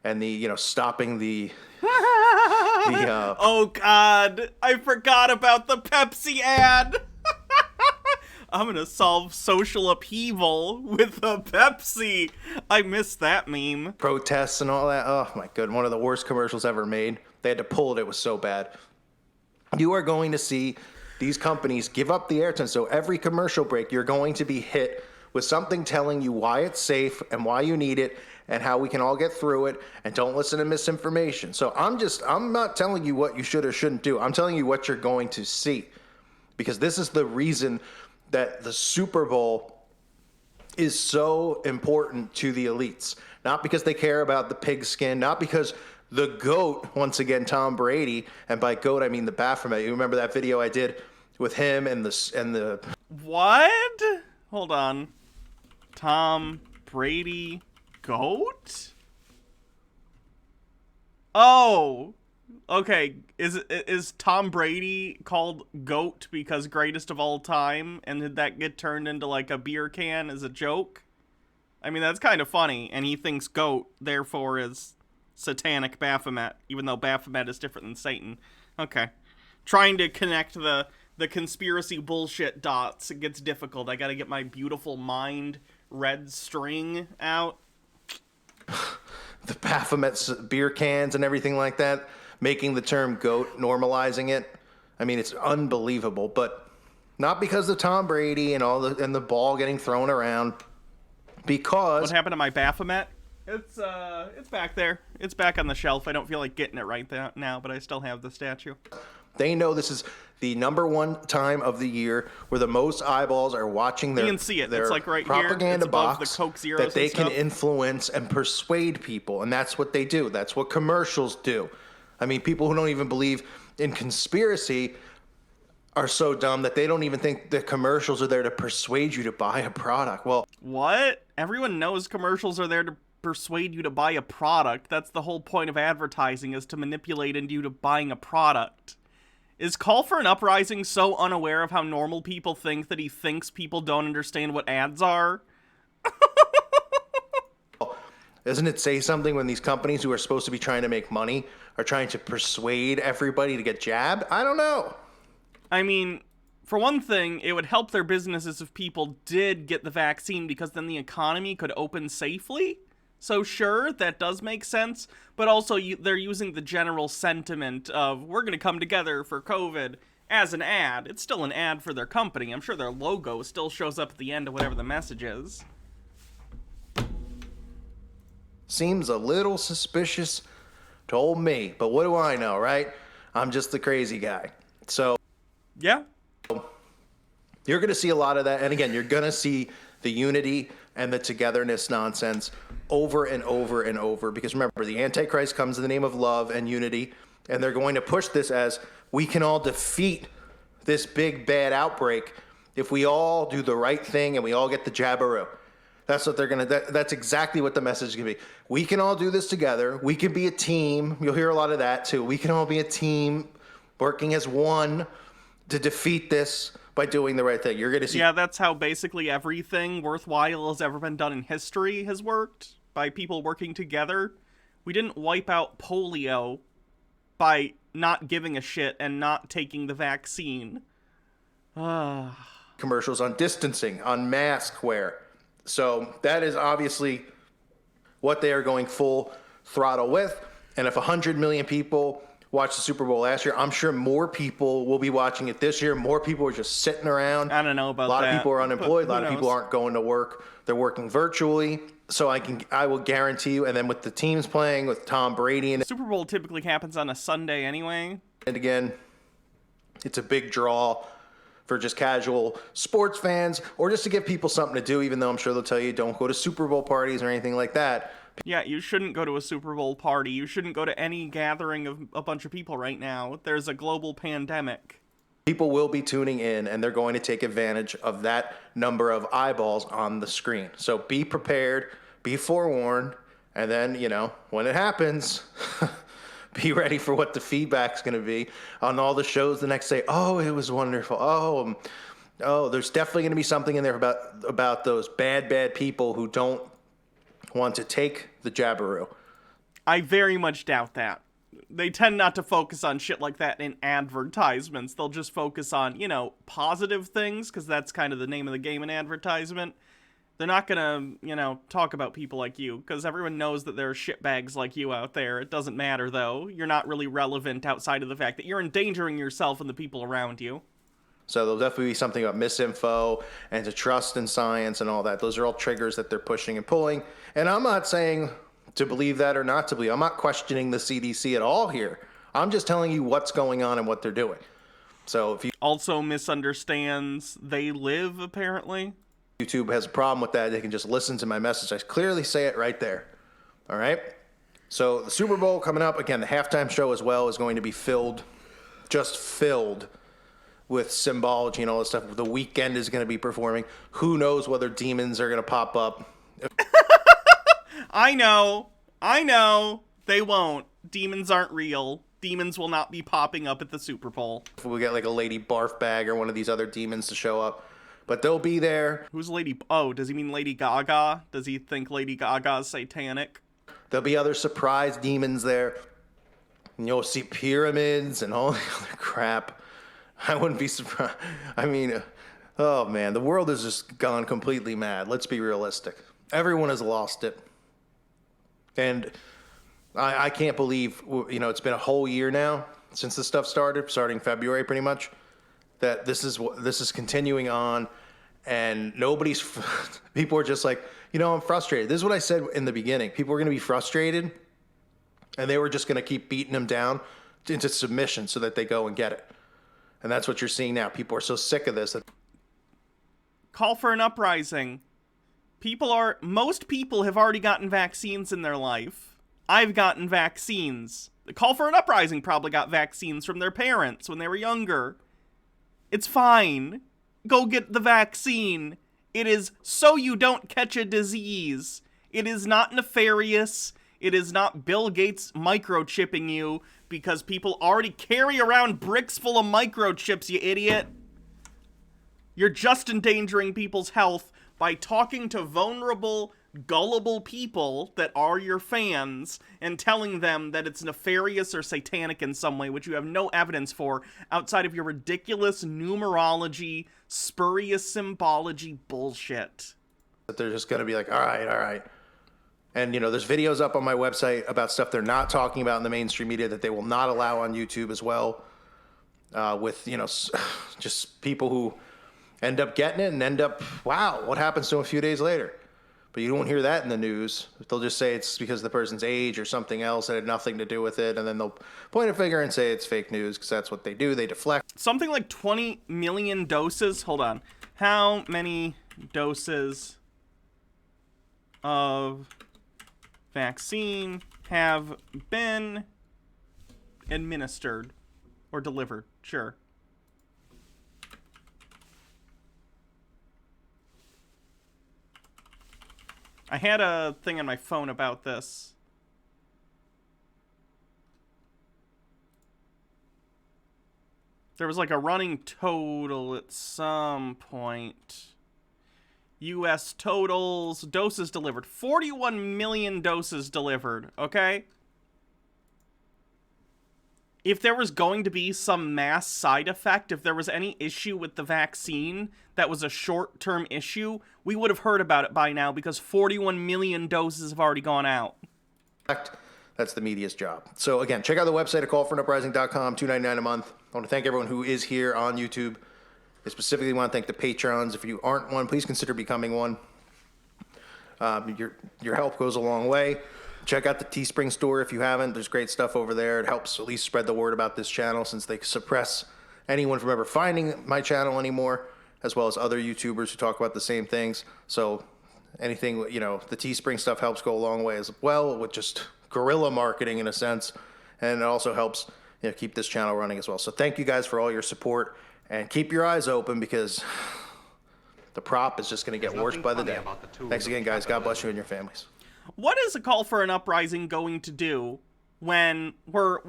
and the, stopping the oh God, I forgot about the Pepsi ad. I'm gonna solve social upheaval with a Pepsi. I missed that meme. Protests and all that. Oh my God, one of the worst commercials ever made. They had to pull it. It was so bad. You are going to see these companies give up the airtime. So every commercial break, you're going to be hit with something telling you why it's safe and why you need it and how we can all get through it, and don't listen to misinformation. So I'm not telling you what you should or shouldn't do. I'm telling you what you're going to see, because this is the reason that the Super Bowl is so important to the elites. Not because they care about the pigskin, not because the GOAT, once again, Tom Brady, and by GOAT I mean the Baphomet. You remember that video I did with him and the What? Hold on. Tom Brady GOAT? Oh, okay. Is Tom Brady called GOAT because greatest of all time, and did that get turned into like a beer can as a joke? I mean, that's kind of funny, and he thinks GOAT therefore is satanic Baphomet, even though Baphomet is different than Satan. Okay. Trying to connect the conspiracy bullshit dots, it gets difficult. I gotta get my beautiful mind red string out. The Baphomet's beer cans and everything like that, making the term GOAT, normalizing it. I mean, it's unbelievable, but not because of Tom Brady and the ball getting thrown around. Because what happened to my Baphomet? It's back there. It's back on the shelf. I don't feel like getting it right now, but I still have the statue. They know this is the number one time of the year where the most eyeballs are watching their, you can see it. their It's like right propaganda here. It's above box the Coke Zeros that they and can stuff. influence and persuade people. And that's what they do. That's what commercials do. I mean, people who don't even believe in conspiracy are so dumb that they don't even think the commercials are there to persuade you to buy a product. Well, what? Everyone knows commercials are there to persuade you to buy a product. That's the whole point of advertising, is to manipulate you to buying a product. Is Call for an Uprising so unaware of how normal people think that he thinks people don't understand what ads are? Doesn't it say something when these companies who are supposed to be trying to make money are trying to persuade everybody to get jabbed? I don't know. I mean, for one thing, it would help their businesses if people did get the vaccine, because then the economy could open safely. So sure, that does make sense, but also they're using the general sentiment of, we're going to come together for COVID as an ad. It's still an ad for their company. I'm sure their logo still shows up at the end of whatever the message is. Seems a little suspicious to old me, but what do I know, right? I'm just the crazy guy. So, yeah. You're going to see a lot of that. And again, you're going to see the unity and the togetherness nonsense over and over and over. Because remember, the Antichrist comes in the name of love and unity, and they're going to push this as we can all defeat this big bad outbreak if we all do the right thing and we all get the jabberoo. That's what they're going to, that's exactly what the message is going to be. We can all do this together. We can be a team. You'll hear a lot of that too. We can all be a team working as one to defeat this by doing the right thing. You're going to see. Yeah, that's how basically everything worthwhile has ever been done in history has worked, by people working together. We didn't wipe out polio by not giving a shit and not taking the vaccine. Commercials on distancing, on mask wear. So that is obviously what they are going full throttle with. And if 100 million people watched the Super Bowl last year, I'm sure more people will be watching it this year. More people are just sitting around. I don't know about that. A lot of people are unemployed. A lot of people knows? aren't going to work. They're working virtually. So I will guarantee you. And then with the teams playing, with Tom Brady, and Super Bowl typically happens on a Sunday anyway. And again, it's a big draw for just casual sports fans, or just to give people something to do, even though I'm sure they'll tell you don't go to Super Bowl parties or anything like that. Yeah, you shouldn't go to a Super Bowl party. You shouldn't go to any gathering of a bunch of people right now. There's a global pandemic. People will be tuning in, and they're going to take advantage of that number of eyeballs on the screen. So be prepared, be forewarned, and then, you know, when it happens, be ready for what the feedback's going to be on all the shows the next day. Oh, it was wonderful. Oh, there's definitely going to be something in there about those bad people who don't want to take the jabberoo. I very much doubt that. They tend not to focus on shit like that in advertisements. They'll just focus on, you know, positive things, because that's kind of the name of the game in advertisement. They're not gonna, you know, talk about people like you, because everyone knows that there are shitbags like you out there. It doesn't matter, though. You're not really relevant outside of the fact that you're endangering yourself and the people around you. So there'll definitely be something about misinfo and to trust in science and all that. Those are all triggers that they're pushing and pulling. And I'm not saying to believe that or not to believe. I'm not questioning the CDC at all here. I'm just telling you what's going on and what they're doing. So if you also misunderstands They Live, apparently. YouTube has a problem with that, they can just listen to my message. I clearly say it right there. All right? So the Super Bowl coming up, again, the halftime show as well is going to be filled with symbology and all this stuff. The Weeknd is going to be performing. Who knows whether demons are going to pop up. I know. They won't. Demons aren't real. Demons will not be popping up at the Super Bowl. If we get like a Lady Barf Bag or one of these other demons to show up. But they'll be there. Who's Lady... Oh, does he mean Lady Gaga? Does he think Lady Gaga's satanic? There'll be other surprise demons there. And you'll see pyramids and all the other crap. I wouldn't be surprised. I mean, oh man, the world has just gone completely mad. Let's be realistic. Everyone has lost it. And I can't believe, you know, it's been a whole year now since this stuff started, starting February pretty much, that this is continuing on, and people are just like, you know, I'm frustrated. This is what I said in the beginning. People are going to be frustrated, and they were just going to keep beating them down into submission so that they go and get it. And that's what you're seeing now. People are so sick of this. Call for an uprising. Most people have already gotten vaccines in their life. I've gotten vaccines. The Call for an Uprising probably got vaccines from their parents when they were younger. It's fine. Go get the vaccine. It is so you don't catch a disease. It is not nefarious. It is not Bill Gates microchipping you, because people already carry around bricks full of microchips, you idiot. You're just endangering people's health by talking to vulnerable, gullible people that are your fans and telling them that it's nefarious or satanic in some way, which you have no evidence for outside of your ridiculous numerology, spurious symbology bullshit. That they're just going to be like, all right. And, you know, there's videos up on my website about stuff they're not talking about in the mainstream media that they will not allow on YouTube as well, with, you know, just people who end up getting it and end up, wow, what happens to them a few days later? But you won't hear that in the news. They'll just say it's because of the person's age or something else that had nothing to do with it, and then they'll point a finger and say it's fake news, because that's what they do. They deflect. Something like 20 million doses. Hold on. How many doses of vaccine have been administered or delivered? Sure. I had a thing on my phone about this. There was like a running total at some point. U.S. totals, doses delivered. 41 million doses delivered, okay? if there was going to be some mass side effect, if there was any issue with the vaccine that was a short-term issue, we would have heard about it by now because 41 million doses have already gone out. That's the media's job. So again, check out the website at callforunuprising.com, $2.99 a month. I want to thank everyone who is here on YouTube. I specifically want to thank the patrons. If you aren't one, please consider becoming one. Your help goes a long way. Check out the Teespring store if you haven't. There's great stuff over there. It helps at least spread the word about this channel since they suppress anyone from ever finding my channel anymore, as well as other YouTubers who talk about the same things. So anything, the Teespring stuff helps go a long way as well with just guerrilla marketing in a sense. And it also helps keep this channel running as well. So thank you guys for all your support and keep your eyes open because the prop is just going to get worse by the day. Thanks again, guys. God bless you and your families. What is a call for an uprising going to do when we're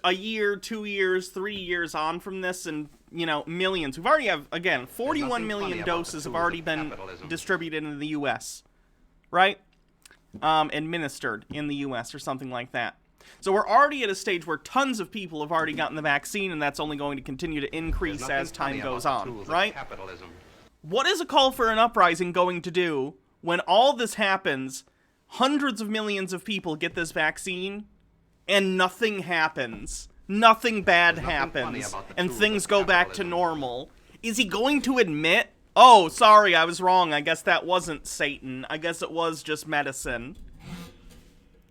a year, 2 years, 3 years on from this and, millions? We've already have, again, 41 million doses have already been distributed in the U.S., right? Administered in the U.S. or something like that. So we're already at a stage where tons of people have already gotten the vaccine and that's only going to continue to increase as time goes on, right? What is a call for an uprising going to do when all this happens? Hundreds of millions of people get this vaccine, and nothing happens. Nothing bad happens, and things go back to normal. Is he going to admit, oh, sorry, I was wrong, I guess that wasn't Satan, I guess it was just medicine?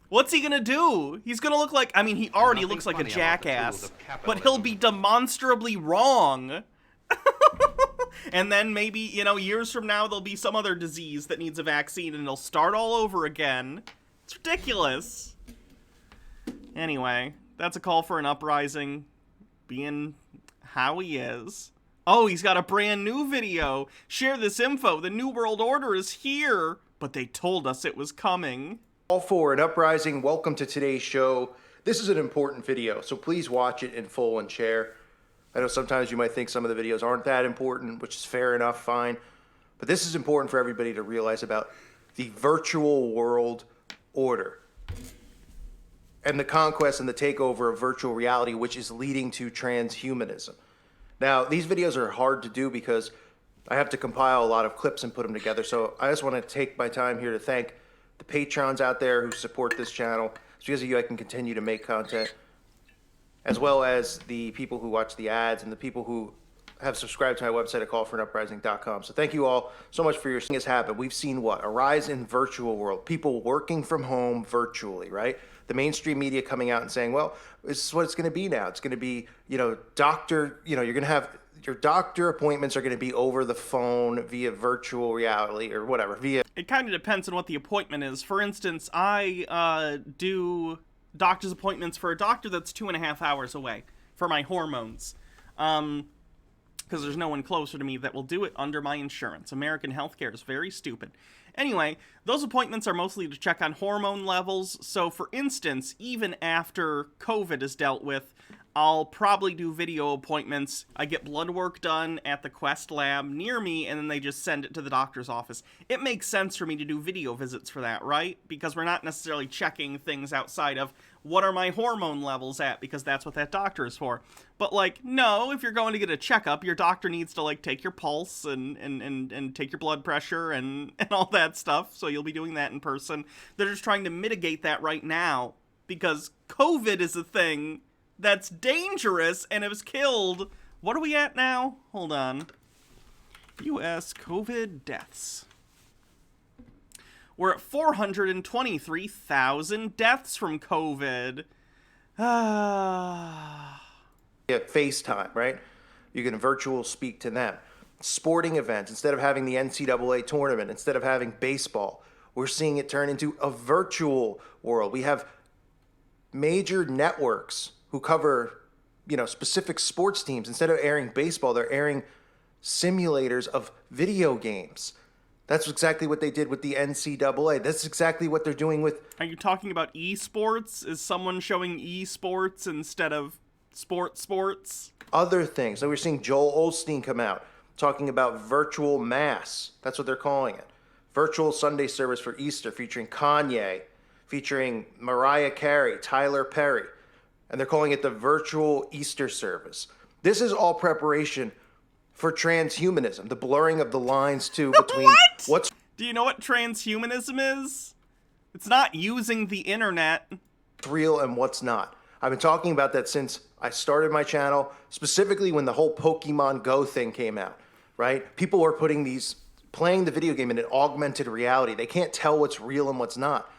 What's he gonna do? He's gonna look like, he already looks like a jackass, but he'll be demonstrably wrong. And then maybe, years from now, there'll be some other disease that needs a vaccine and it'll start all over again. It's ridiculous. Anyway, that's a call for an uprising, being how he is. Oh, he's got a brand new video. Share this info. The New World Order is here, but they told us it was coming. Call for an uprising. Welcome to today's show. This is an important video, so please watch it in full and share. I know sometimes you might think some of the videos aren't that important, which is fair enough, fine. But this is important for everybody to realize about the virtual world order and the conquest and the takeover of virtual reality, which is leading to transhumanism. Now, these videos are hard to do because I have to compile a lot of clips and put them together. So I just want to take my time here to thank the patrons out there who support this channel. It's because of you I can continue to make content, as well as the people who watch the ads and the people who have subscribed to my website at callforunuprising.com. So thank you all so much for your seeing this happen. We've seen what? A rise in virtual world. People working from home virtually, right? The mainstream media coming out and saying, well, this is what it's going to be now. It's going to be, you're going to have your doctor appointments are going to be over the phone via virtual reality or whatever. It kind of depends on what the appointment is. For instance, I do doctor's appointments for a doctor that's 2.5 hours away for my hormones. Because there's no one closer to me that will do it under my insurance. American healthcare is very stupid. Anyway, those appointments are mostly to check on hormone levels. So for instance, even after COVID is dealt with, I'll probably do video appointments. I get blood work done at the Quest lab near me, and then they just send it to the doctor's office. It makes sense for me to do video visits for that, right? Because we're not necessarily checking things outside of what are my hormone levels at, because that's what that doctor is for. But, no, if you're going to get a checkup, your doctor needs to, take your pulse and take your blood pressure and all that stuff, so you'll be doing that in person. They're just trying to mitigate that right now, because COVID is a thing that's dangerous and has killed... What are we at now? Hold on. U.S. COVID deaths. We're at 423,000 deaths from COVID. Yeah, FaceTime, right? You can virtual speak to them. Sporting events, instead of having the NCAA tournament, instead of having baseball, we're seeing it turn into a virtual world. We have major networks who cover, specific sports teams. Instead of airing baseball, they're airing simulators of video games. That's exactly what they did with the NCAA. That's exactly what they're doing with... Are you talking about esports? Is someone showing esports instead of sports? Other things. So we're seeing Joel Osteen come out talking about virtual mass. That's what they're calling it. Virtual Sunday service for Easter featuring Kanye, featuring Mariah Carey, Tyler Perry. and they're calling it the virtual Easter service. This is all preparation for transhumanism, the blurring of the lines too between what's Do you know what transhumanism is? It's not using the internet. real and what's not. I've been talking about that since I started my channel, specifically when the whole Pokemon Go thing came out, right? People were playing the video game in an augmented reality. They can't tell what's real and what's not.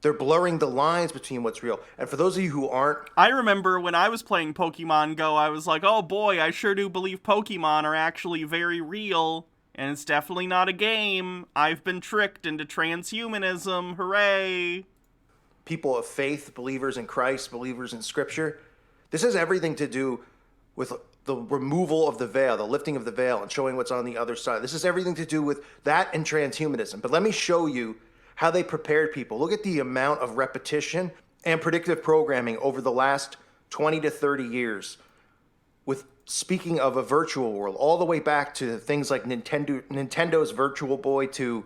They're blurring the lines between what's real. And for those of you who aren't... I remember when I was playing Pokemon Go, I was like, oh boy, I sure do believe Pokemon are actually very real. And it's definitely not a game. I've been tricked into transhumanism. Hooray. People of faith, believers in Christ, believers in Scripture. This has everything to do with the removal of the veil, the lifting of the veil, and showing what's on the other side. This has everything to do with that and transhumanism. But let me show you how they prepared people. Look at the amount of repetition and predictive programming over the last 20 to 30 years. With speaking of a virtual world, all the way back to things like Nintendo's Virtual Boy to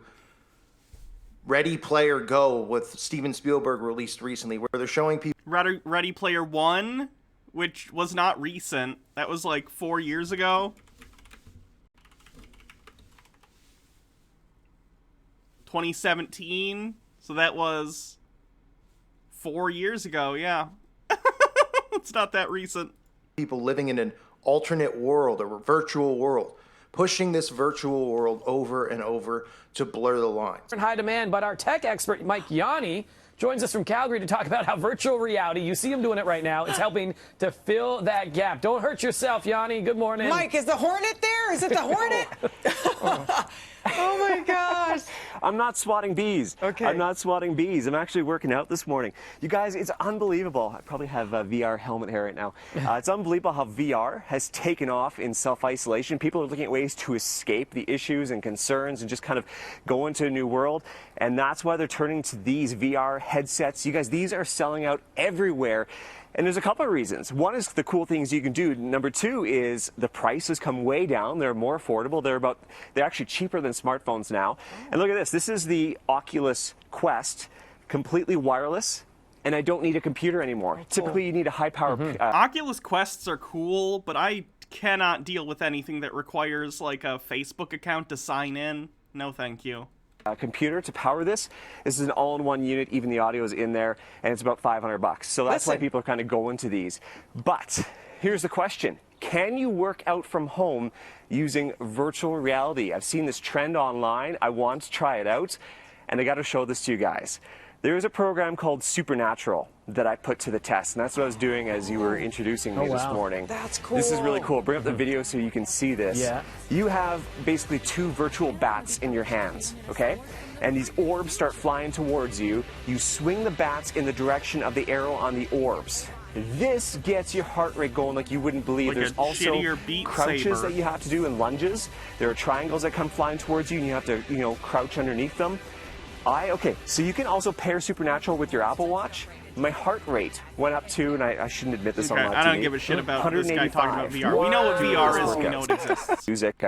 Ready Player Go with Steven Spielberg released recently, where they're showing people... Ready Player One, which was not recent. That was like 4 years ago. 2017. So that was 4 years ago, yeah. It's not that recent. People living in an alternate world, a virtual world, pushing this virtual world over and over to blur the lines. In high demand, but our tech expert, Mike Yanni, joins us from Calgary to talk about how virtual reality, you see him doing it right now, is helping to fill that gap. Don't hurt yourself, Yanni. Good morning. Mike, is the Hornet there? Is it the Hornet? Oh my gosh. I'm not swatting bees. Okay. I'm not swatting bees. I'm actually working out this morning. You guys, it's unbelievable. I probably have a VR helmet hair right now. It's unbelievable how VR has taken off in self-isolation. People are looking at ways to escape the issues and concerns and just kind of go into a new world. And that's why they're turning to these VR headsets. You guys, these are selling out everywhere. And there's a couple of reasons. One is the cool things you can do. Number two is the price has come way down. They're more affordable. They're actually cheaper than smartphones now. And look at this. This is the Oculus Quest, completely wireless. And I don't need a computer anymore. Typically, you need a high-power... Oculus Quests are cool, but I cannot deal with anything that requires, like, a Facebook account to sign in. No, thank you. Computer to power this. This is an all-in-one unit. Even the audio is in there, and it's about $500. So that's why people are kind of going to these. But here's the question. Can you work out from home using virtual reality? I've seen this trend online. I want to try it out, and I got to show this to you guys. There is a program called Supernatural that I put to the test, and that's what I was doing as you were introducing me this morning. That's cool. This is really cool. Bring up the video so you can see this. Yeah. You have basically two virtual bats in your hands, okay? And these orbs start flying towards you. You swing the bats in the direction of the arrow on the orbs. This gets your heart rate going like you wouldn't believe. Like There's a also shittier Beat crouches Saber. that you have to do in lunges. There are triangles that come flying towards you, and you have to, crouch underneath them. Okay, so you can also pair Supernatural with your Apple Watch. My heart rate went up to, and I shouldn't admit this on live TV. I don't give a shit about this guy talking about VR. We know what VR is, we know it exists. Music,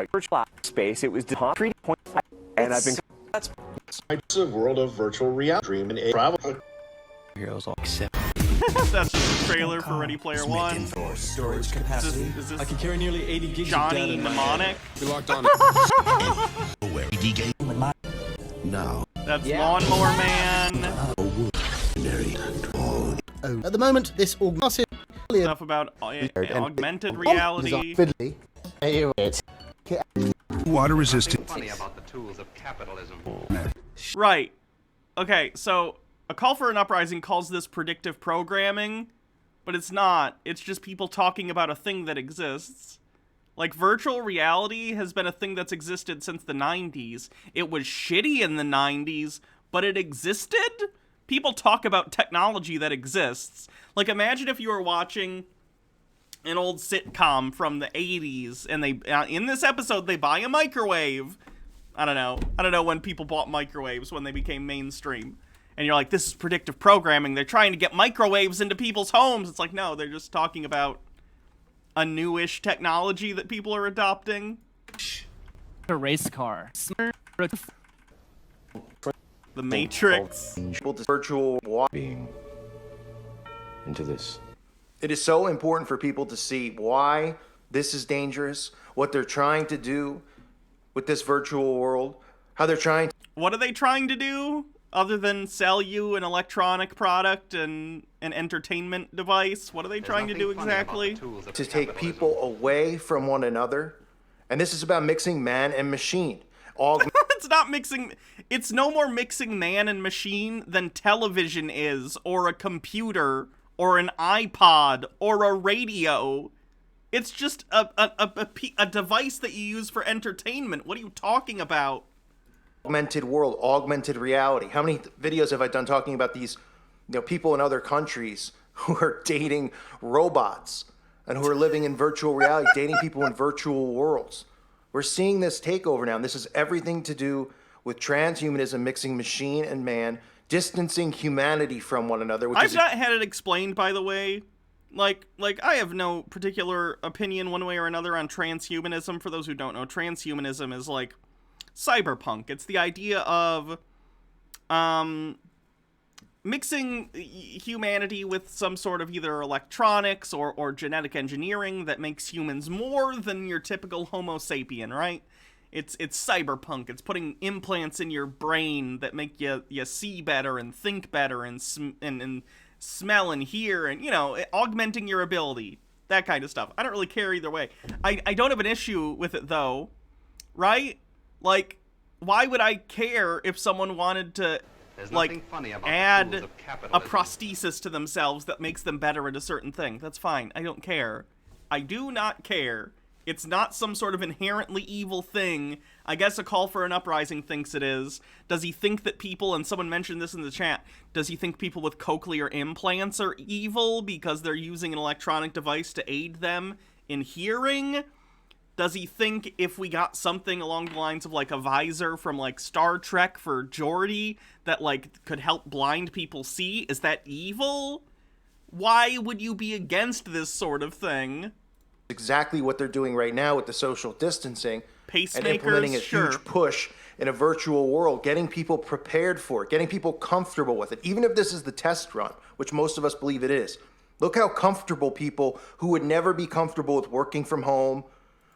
space, it was 3.5, and I've been... It's a world of virtual reality, dream and travel. Heroes all accept. That's just a trailer for Ready Player One. Storage capacity. Is this I can carry nearly 80 gigs Johnny of data. Mnemonic? We locked on. Now. That's Lawnmower Man. At the moment, this augmented Stuff about augmented reality. Water resistant. Funny about the tools of capitalism. Right. Okay, so a call for an uprising calls this predictive programming, but it's not. It's just people talking about a thing that exists. Like, virtual reality has been a thing that's existed since the 90s. It was shitty in the 90s, but it existed? People talk about technology that exists. Like, imagine if you were watching an old sitcom from the 80s, and they in this episode, they buy a microwave. I don't know when people bought microwaves, when they became mainstream. And you're like, this is predictive programming. They're trying to get microwaves into people's homes. It's like, no, they're just talking about a newish technology that people are adopting. A race car. The Matrix. Virtual walking. into this. It is so important for people to see why this is dangerous, what they're trying to do with this virtual world, how they're trying to... What are they trying to do other than sell you an electronic product and an entertainment device? What are they trying to do exactly? To take people away from one another. And this is about mixing man and machine. It's not mixing... It's no more mixing man and machine than television is, or a computer, or an iPod, or a radio. It's just a device that you use for entertainment. What are you talking about? Augmented world, augmented reality. How many videos have I done talking about these, people in other countries who are dating robots and who are living in virtual reality, dating people in virtual worlds? We're seeing this takeover now, and this is everything to do with transhumanism, mixing machine and man, distancing humanity from one another. I've not had it explained, by the way. Like, I have no particular opinion one way or another on transhumanism. For those who don't know, transhumanism is like cyberpunk. It's the idea of mixing humanity with some sort of either electronics or genetic engineering that makes humans more than your typical Homo sapien, right? It's cyberpunk. It's putting implants in your brain that make you see better and think better and smell and hear and, augmenting your ability. That kind of stuff. I don't really care either way. I don't have an issue with it, though, right? Like, why would I care if someone wanted to, add a prosthesis to themselves that makes them better at a certain thing? That's fine. I don't care. I do not care. It's not some sort of inherently evil thing. I guess a call for an uprising thinks it is. Does he think that people, and someone mentioned this in the chat, does he think people with cochlear implants are evil because they're using an electronic device to aid them in hearing? Does he think if we got something along the lines of like a visor from like Star Trek for Geordi that like could help blind people see, is that evil? Why would you be against this sort of thing? Exactly what they're doing right now with the social distancing and implementing a sure. huge push in a virtual world, getting people prepared for it, getting people comfortable with it. Even if this is the test run, which most of us believe it is. Look how comfortable people who would never be comfortable with working from home,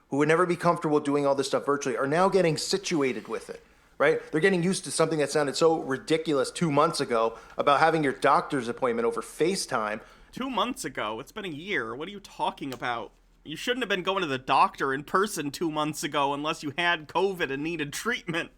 who would never be comfortable doing all this stuff virtually, are now getting situated with it, right? They're getting used to something that sounded so ridiculous 2 months ago about having your doctor's appointment over FaceTime. 2 months ago? It's been a year. What are you talking about? You shouldn't have been going to the doctor in person 2 months ago unless you had COVID and needed treatment.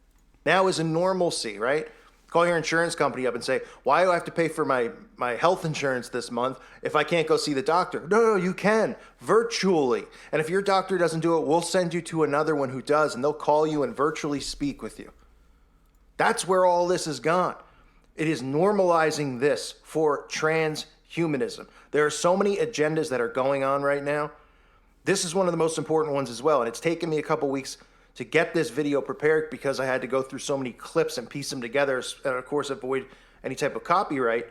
Now is a normalcy, right? Call your insurance company up and say, why do I have to pay for my health insurance this month if I can't go see the doctor? No, you can, virtually. And if your doctor doesn't do it, we'll send you to another one who does, and they'll call you and virtually speak with you. That's where all this has gone. It is normalizing this for transhumanism. There are so many agendas that are going on right now. This is one of the most important ones as well, and it's taken me a couple weeks to get this video prepared because I had to go through so many clips and piece them together and, of course, avoid any type of copyright.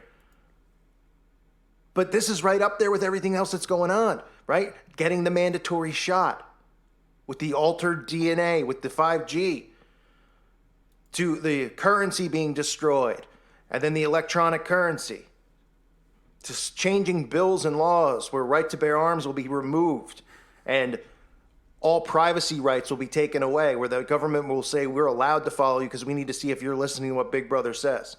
But this is right up there with everything else that's going on, right? Getting the mandatory shot with the altered DNA, with the 5G, to the currency being destroyed, and then the electronic currency, to changing bills and laws where right to bear arms will be removed, and all privacy rights will be taken away, where the government will say we're allowed to follow you because we need to see if you're listening to what Big Brother says.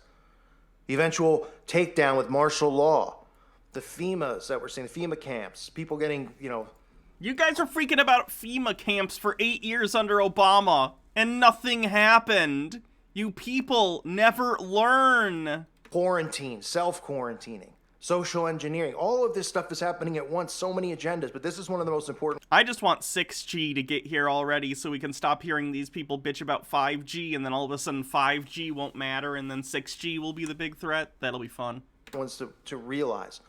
The eventual takedown with martial law, the FEMAs that we're seeing, the FEMA camps, people getting, You guys are freaking about FEMA camps for 8 years under Obama, and nothing happened. You people never learn. Quarantine, self-quarantining. Social engineering, all of this stuff is happening at once, so many agendas, but this is one of the most important. I just want 6G to get here already so we can stop hearing these people bitch about 5G, and then all of a sudden 5G won't matter, and then 6G will be the big threat. That'll be fun. Ones to realize.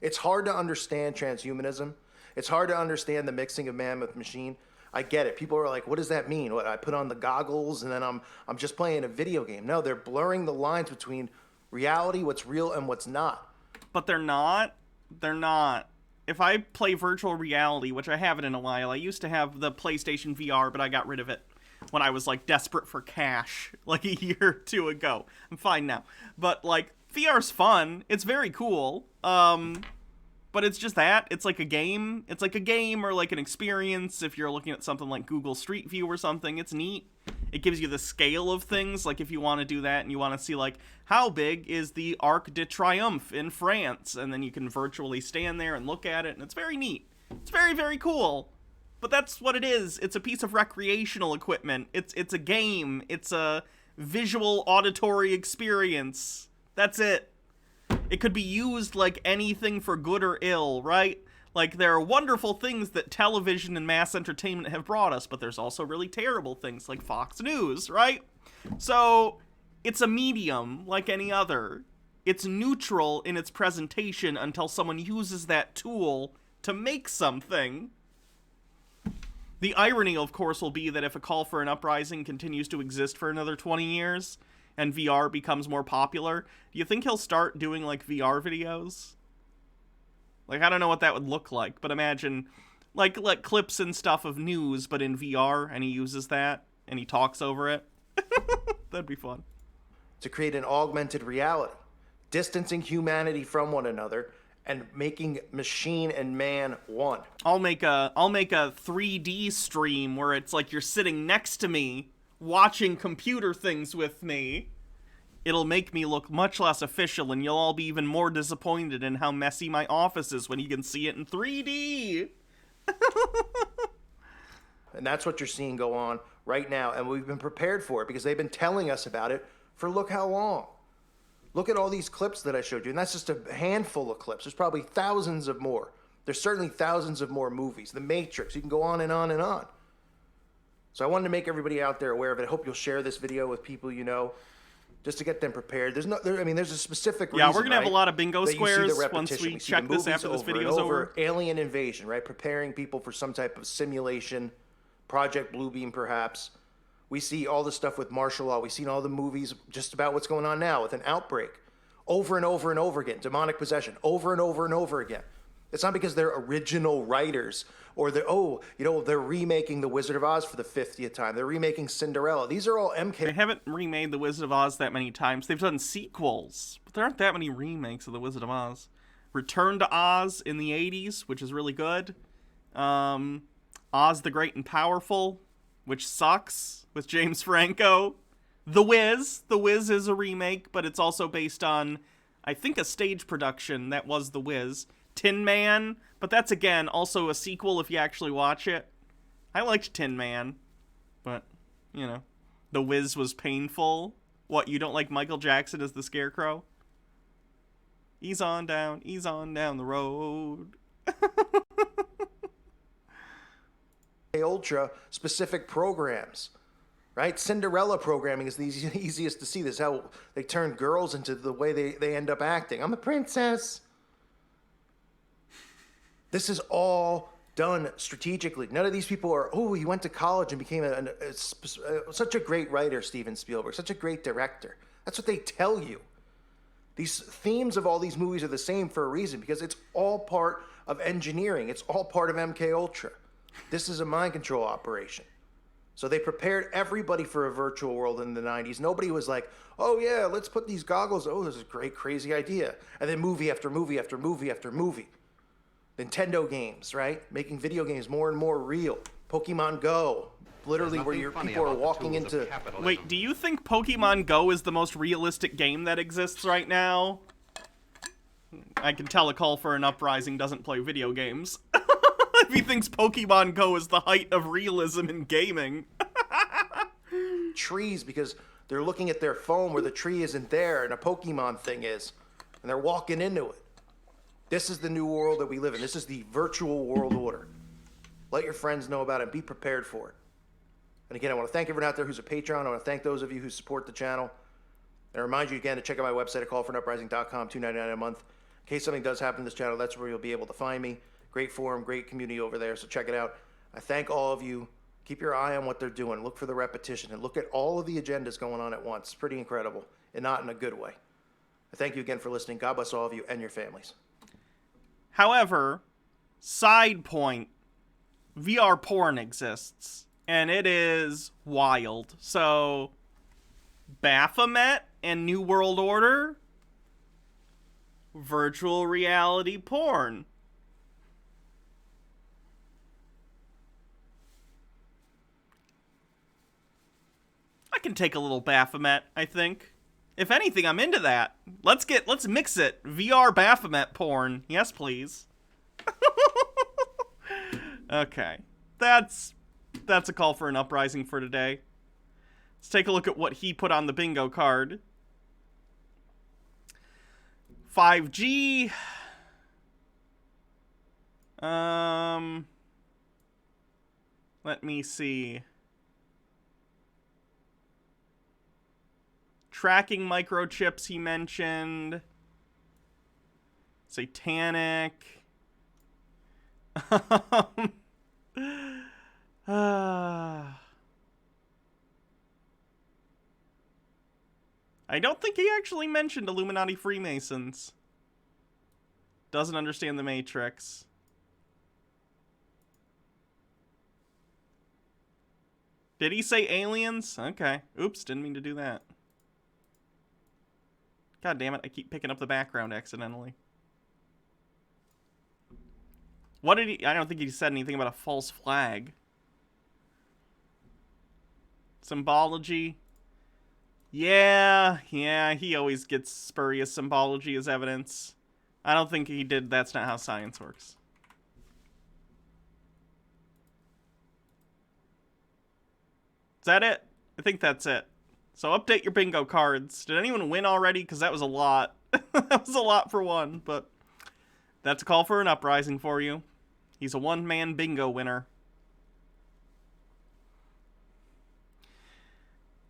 It's hard to understand transhumanism. It's hard to understand the mixing of man with machine. I get it. People are like, what does that mean? What, I put on the goggles and then I'm just playing a video game. No, they're blurring the lines between reality, what's real, and what's not. But they're not. They're not. If I play virtual reality, which I haven't in a while, I used to have the PlayStation VR, but I got rid of it when I was, like, desperate for cash, like a year or two ago. I'm fine now. But, like, VR's fun. It's very cool. But it's just that. It's like a game. It's like a game or like an experience. If you're looking at something like Google Street View or something, it's neat. It gives you the scale of things. Like if you want to do that and you want to see like how big is the Arc de Triomphe in France, and then you can virtually stand there and look at it, and it's very neat. It's very, very cool. But that's what it is. It's a piece of recreational equipment. It's a game. It's a visual auditory experience. That's it. It could be used like anything for good or ill, right? Like, there are wonderful things that television and mass entertainment have brought us, but there's also really terrible things like Fox News, right? So, it's a medium like any other. It's neutral in its presentation until someone uses that tool to make something. The irony, of course, will be that if a call for an uprising continues to exist for another 20 years, and VR becomes more popular, do you think he'll start doing, like, VR videos? Like, I don't know what that would look like, but imagine, like clips and stuff of news, but in VR, and he uses that, and he talks over it. That'd be fun. To create an augmented reality, distancing humanity from one another, and making machine and man one. I'll make a 3D stream where it's like you're sitting next to me, watching computer things with me. It'll make me look much less official, and you'll all be even more disappointed in how messy my office is when you can see it in 3D. And that's what you're seeing go on right now, and we've been prepared for it because they've been telling us about it for look how long. Look at all these clips that I showed you, and that's just a handful of clips. There's probably thousands of more. There's certainly thousands of more movies. The Matrix, you can go on and on and on. So I wanted to make everybody out there aware of it. I hope you'll share this video with people you know, just to get them prepared. There's a specific reason. Yeah, we're gonna have a lot of bingo that squares once we check this after this video's over. Alien invasion, right? Preparing people for some type of simulation, Project Bluebeam, perhaps. We see all the stuff with martial law. We've seen all the movies just about what's going on now with an outbreak, over and over and over again. Demonic possession, over and over and over again. It's not because they're original writers or they're remaking The Wizard of Oz for the 50th time. They're remaking Cinderella. These are all MK. They haven't remade The Wizard of Oz that many times. They've done sequels, but there aren't that many remakes of The Wizard of Oz. Return to Oz in the 80s, which is really good. Oz the Great and Powerful, which sucks, with James Franco. The Wiz. The Wiz is a remake, but it's also based on, I think, a stage production that was The Wiz. Tin Man, but that's, again, also a sequel if you actually watch it. I liked Tin Man, but, you know, The Wiz was painful. What, you don't like Michael Jackson as the Scarecrow? Ease on down the road. Ultra specific programs, right? Cinderella programming is the easiest to see. This is how they turn girls into the way they end up acting. I'm a princess. This is all done strategically. None of these people are, he went to college and became such a great writer, Steven Spielberg, such a great director. That's what they tell you. These themes of all these movies are the same for a reason, because it's all part of engineering. It's all part of MK Ultra. This is a mind control operation. So they prepared everybody for a virtual world in the 90s. Nobody was like, oh yeah, let's put these goggles. Oh, this is a great, crazy idea. And then movie after movie after movie after movie. Nintendo games, right? Making video games more and more real. Pokemon Go, literally where people are walking into... Wait, do you think Pokemon Go is the most realistic game that exists right now? I can tell a call for an uprising doesn't play video games. If he thinks Pokemon Go is the height of realism in gaming. Trees, because they're looking at their phone where the tree isn't there and a Pokemon thing is, and they're walking into it. This is the new world that we live in. This is the virtual world order. Let your friends know about it. Be prepared for it. And again, I want to thank everyone out there who's a Patreon. I want to thank those of you who support the channel. And I remind you again to check out my website at callforanuprising.com, $2.99 a month. In case something does happen to this channel, that's where you'll be able to find me. Great forum, great community over there, so check it out. I thank all of you. Keep your eye on what they're doing. Look for the repetition and look at all of the agendas going on at once. It's pretty incredible, and not in a good way. I thank you again for listening. God bless all of you and your families. However, side point, VR porn exists, and it is wild. So, Baphomet and New World Order? virtual reality porn. I can take a little Baphomet, I think. If anything, I'm into that. Let's mix it. VR Baphomet porn. Yes, please. Okay. That's a call for an uprising for today. Let's take a look at what he put on the bingo card. 5G. Let me see. Tracking microchips he mentioned. Satanic. I don't think he actually mentioned Illuminati Freemasons. Doesn't understand the Matrix. Did he say aliens? Okay. Oops, didn't mean to do that. God damn it, I keep picking up the background accidentally. What did he... I don't think he said anything about a false flag. Symbology. Yeah, he always gets spurious symbology as evidence. I don't think he did That's Not How Science Works. Is that it? I think that's it. So update your bingo cards. Did anyone win already? Because that was a lot. That was a lot for one, but that's a call for an uprising for you. He's a one-man bingo winner.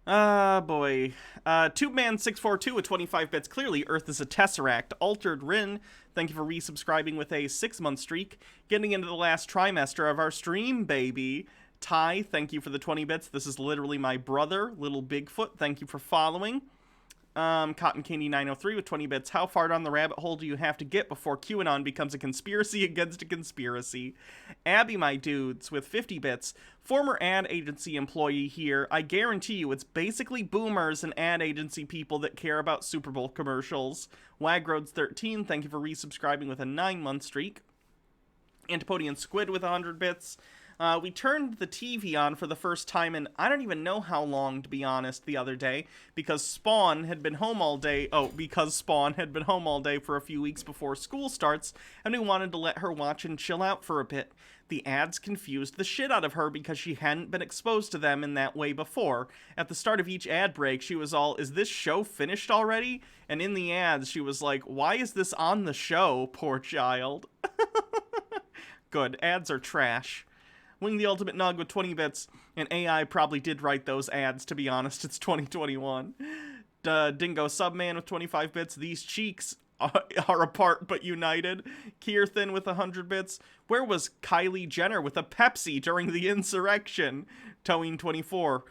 Boy. TubeMan642 with 25 bits. Clearly, Earth is a tesseract. Altered Rin, thank you for resubscribing with a 6-month streak. Getting into the last trimester of our stream, baby. Ty, thank you for the 20 bits. This is literally my brother, Little Bigfoot. Thank you for following. Cotton Candy 903 with 20 bits. How far down the rabbit hole do you have to get before QAnon becomes a conspiracy against a conspiracy? Abby, my dudes, with 50 bits. Former ad agency employee here. I guarantee you it's basically boomers and ad agency people that care about Super Bowl commercials. Wagroads13, thank you for resubscribing with a 9-month streak. Antipodian Squid with 100 bits. We turned the TV on for the first time in I don't even know how long, to be honest, the other day, because Spawn had been home all day. Because Spawn had been home all day for a few weeks before school starts, and we wanted to let her watch and chill out for a bit. The ads confused the shit out of her because she hadn't been exposed to them in that way before. At the start of each ad break, she was all, "Is this show finished already?" And in the ads, she was like, "Why is this on the show, poor child?" Good, ads are trash. Wing the Ultimate Nug with 20 bits, and AI probably did write those ads, to be honest, it's 2021. Dingo Subman with 25 bits, these cheeks are apart but united. Keirthin with 100 bits, where was Kylie Jenner with a Pepsi during the insurrection? Towing 24.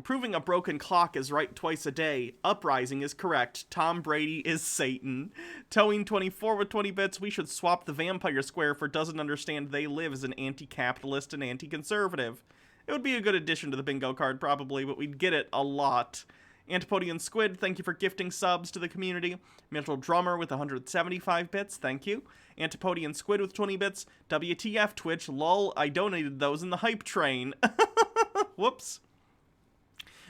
Proving a broken clock is right twice a day. Uprising is correct. Tom Brady is Satan. Towing 24 with 20 bits. We should swap the vampire square for doesn't understand they live as an anti-capitalist and anti-conservative. It would be a good addition to the bingo card, probably, but we'd get it a lot. Antipodian Squid, thank you for gifting subs to the community. Mental Drummer with 175 bits, thank you. Antipodian Squid with 20 bits. WTF Twitch, lol, I donated those in the hype train. Whoops.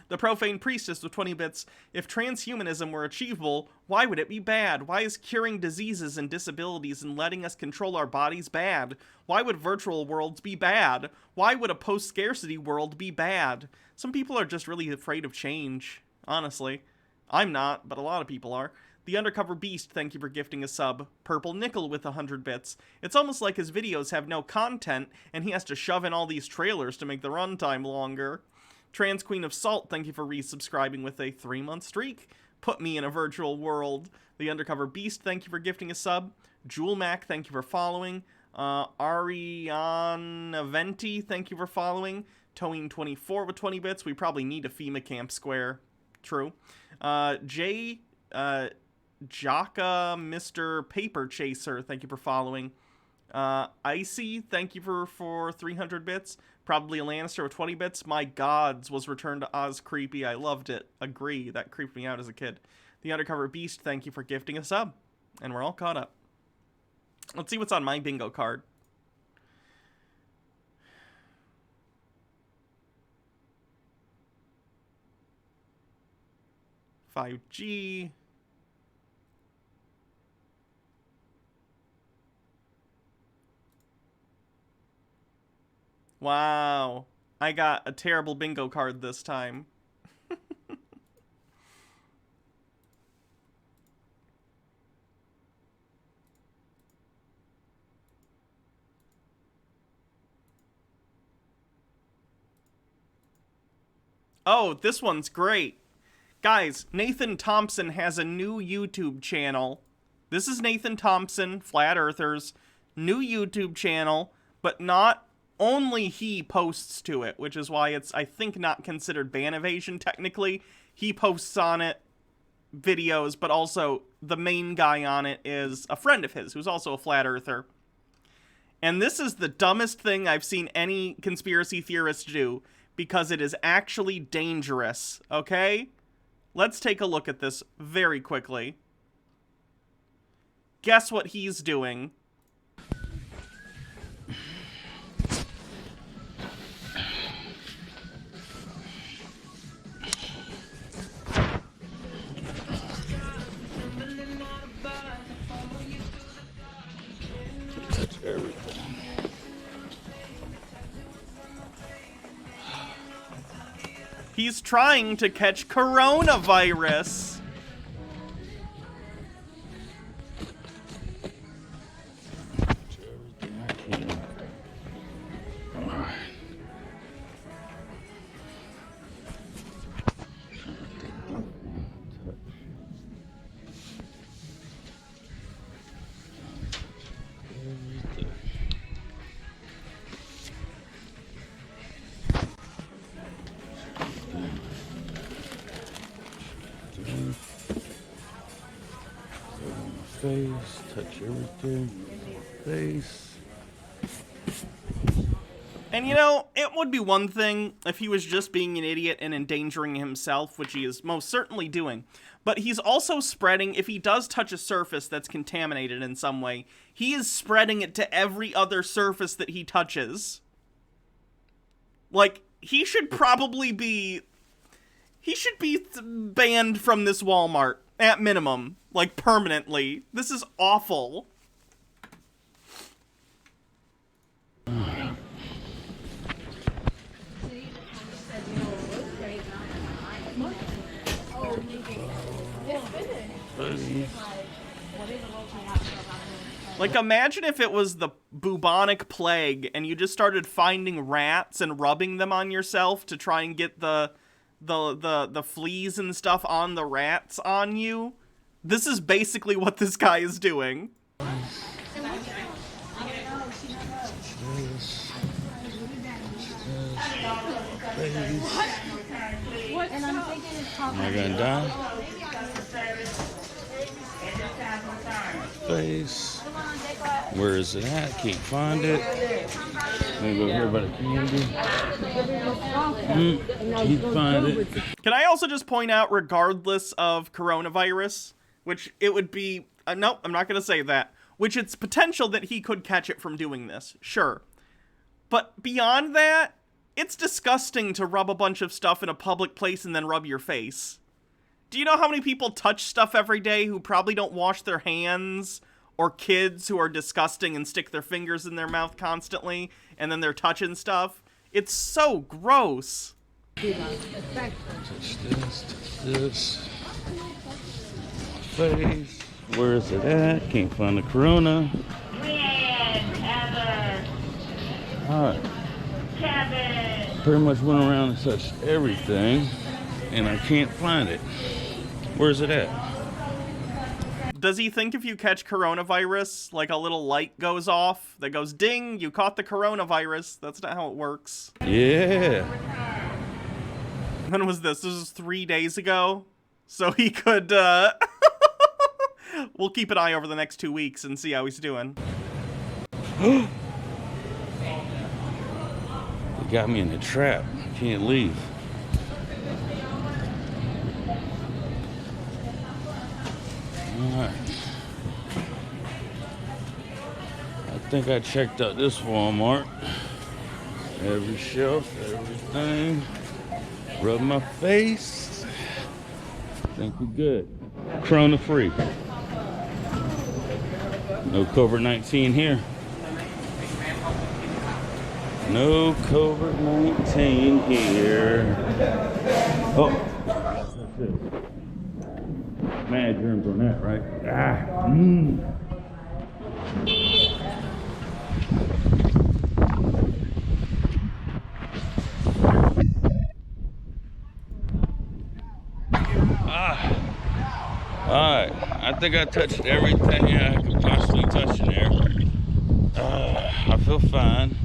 The Profane Priestess with 20 bits. If transhumanism were achievable, why would it be bad? Why is curing diseases and disabilities and letting us control our bodies bad? Why would virtual worlds be bad? Why would a post-scarcity world be bad? Some people are just really afraid of change, honestly. I'm not, but a lot of people are. The Undercover Beast, thank you for gifting a sub. Purple Nickel with 100 bits. It's almost like his videos have no content, and he has to shove in all these trailers to make the runtime longer. Trans Queen of Salt, thank you for resubscribing with a 3-month streak. Put me in a virtual world. The Undercover Beast, thank you for gifting a sub. Jewel Mac, thank you for following. Ariana Venti, thank you for following. Towing 24 with 20 bits. We probably need a FEMA camp square. True. Jay Jaka Mr. Paper Chaser, thank you for following. Icy, thank you for 300 bits. Probably a Lannister with 20 bits. My Gods was Return to Oz creepy. I loved it. Agree. That creeped me out as a kid. The Undercover Beast, thank you for gifting a sub. And we're all caught up. Let's see what's on my bingo card. $5G. Wow. I got a terrible bingo card this time. Oh, this one's great. Guys, Nathan Thompson has a new YouTube channel. This is Nathan Thompson, Flat Earthers, new YouTube channel, but not only he posts to it, which is why it's, I think, not considered ban evasion technically. He posts on it videos, but also the main guy on it is a friend of his who's also a Flat Earther. And this is the dumbest thing I've seen any conspiracy theorist do, because it is actually dangerous, okay? Let's take a look at this very quickly. Guess what he's doing? Touch everything. He's trying to catch coronavirus. Face, touch everything. Face. And you know, it would be one thing if he was just being an idiot and endangering himself, which he is most certainly doing. But he's also spreading, if he does touch a surface that's contaminated in some way, he is spreading it to every other surface that he touches. Like, he should probably be... He should be banned from this Walmart, at minimum. Like, permanently. This is awful. Like, imagine if it was the bubonic plague and you just started finding rats and rubbing them on yourself to try and get the fleas and stuff on the rats on you. This is basically what this guy is doing. I Am I gonna die? Face. Where is it at? Can't find it. I'm gonna go here by the candy. Can't find it. Can I also just point out, regardless of coronavirus, which it would be... nope, I'm not going to say that. Which it's potential that he could catch it from doing this. Sure. But beyond that, it's disgusting to rub a bunch of stuff in a public place and then rub your face. Do you know how many people touch stuff every day who probably don't wash their hands? Or kids who are disgusting and stick their fingers in their mouth constantly and then they're touching stuff? It's so gross. Touch this. Face. Where is it at? Can't find the corona. Alright. Pretty much went around and touched everything and I can't find it. Where's it at? Does he think if you catch coronavirus, like a little light goes off that goes ding, you caught the coronavirus? That's not how it works. Yeah. When was this? This was 3 days ago. So he could, we'll keep an eye over the next 2 weeks and see how he's doing. They got me in a trap. Can't leave. Alright. think I checked out this Walmart. Every shelf, everything. Rub my face. Think we're good. Corona free. No COVID-19 here. No COVID-19 here. Oh, that's it. Mad germs on that, right? Alright, I think I touched everything I could possibly touch in there. I feel fine.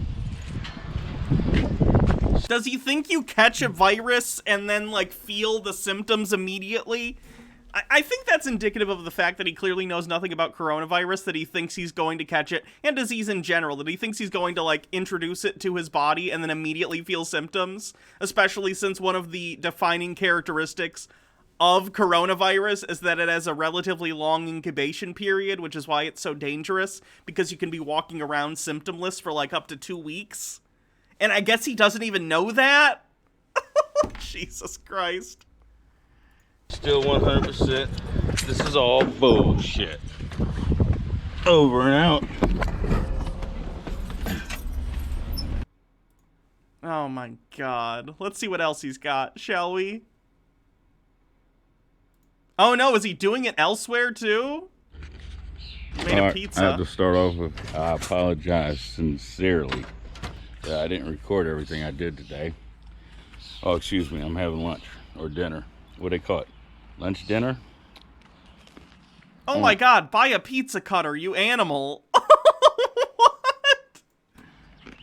Does he think you catch a virus and then, like, feel the symptoms immediately? I think that's indicative of the fact that he clearly knows nothing about coronavirus, that he thinks he's going to catch it, and disease in general, that he thinks he's going to, like, introduce it to his body and then immediately feel symptoms, especially since one of the defining characteristics of coronavirus is that it has a relatively long incubation period, which is why it's so dangerous, because you can be walking around symptomless for, like, up to 2 weeks. And I guess he doesn't even know that? Jesus Christ. Still 100%. This is all bullshit. Over and out. Oh my god. Let's see what else he's got, shall we? Oh no, is he doing it elsewhere too? He made a pizza. I have to start off with, I apologize sincerely that I didn't record everything I did today. Oh, excuse me, I'm having lunch or dinner. What do they call it? Lunch, dinner? Oh my god, buy a pizza cutter, you animal.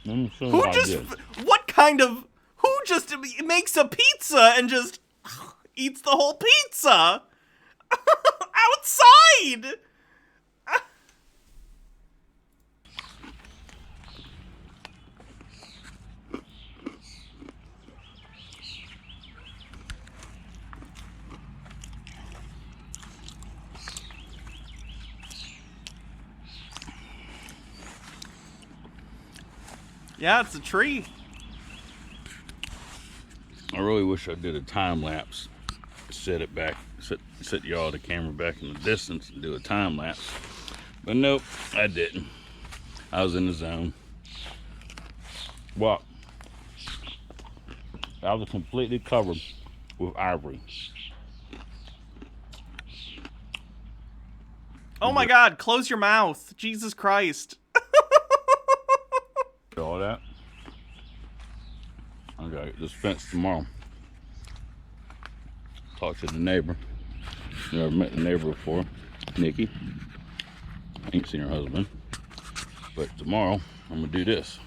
What kind of, who just makes a pizza and just eats the whole pizza? Outside! Yeah, it's a tree. I really wish I did a time lapse. Set it back, set y'all the camera back in the distance and do a time lapse. But nope, I didn't. I was in the zone. Well, I was completely covered with ivory. Oh my god, close your mouth. Jesus Christ. All that. I gotta get this fence tomorrow. Talk to the neighbor. Never met the neighbor before, Nikki. Ain't seen her husband. But tomorrow, I'm gonna do this.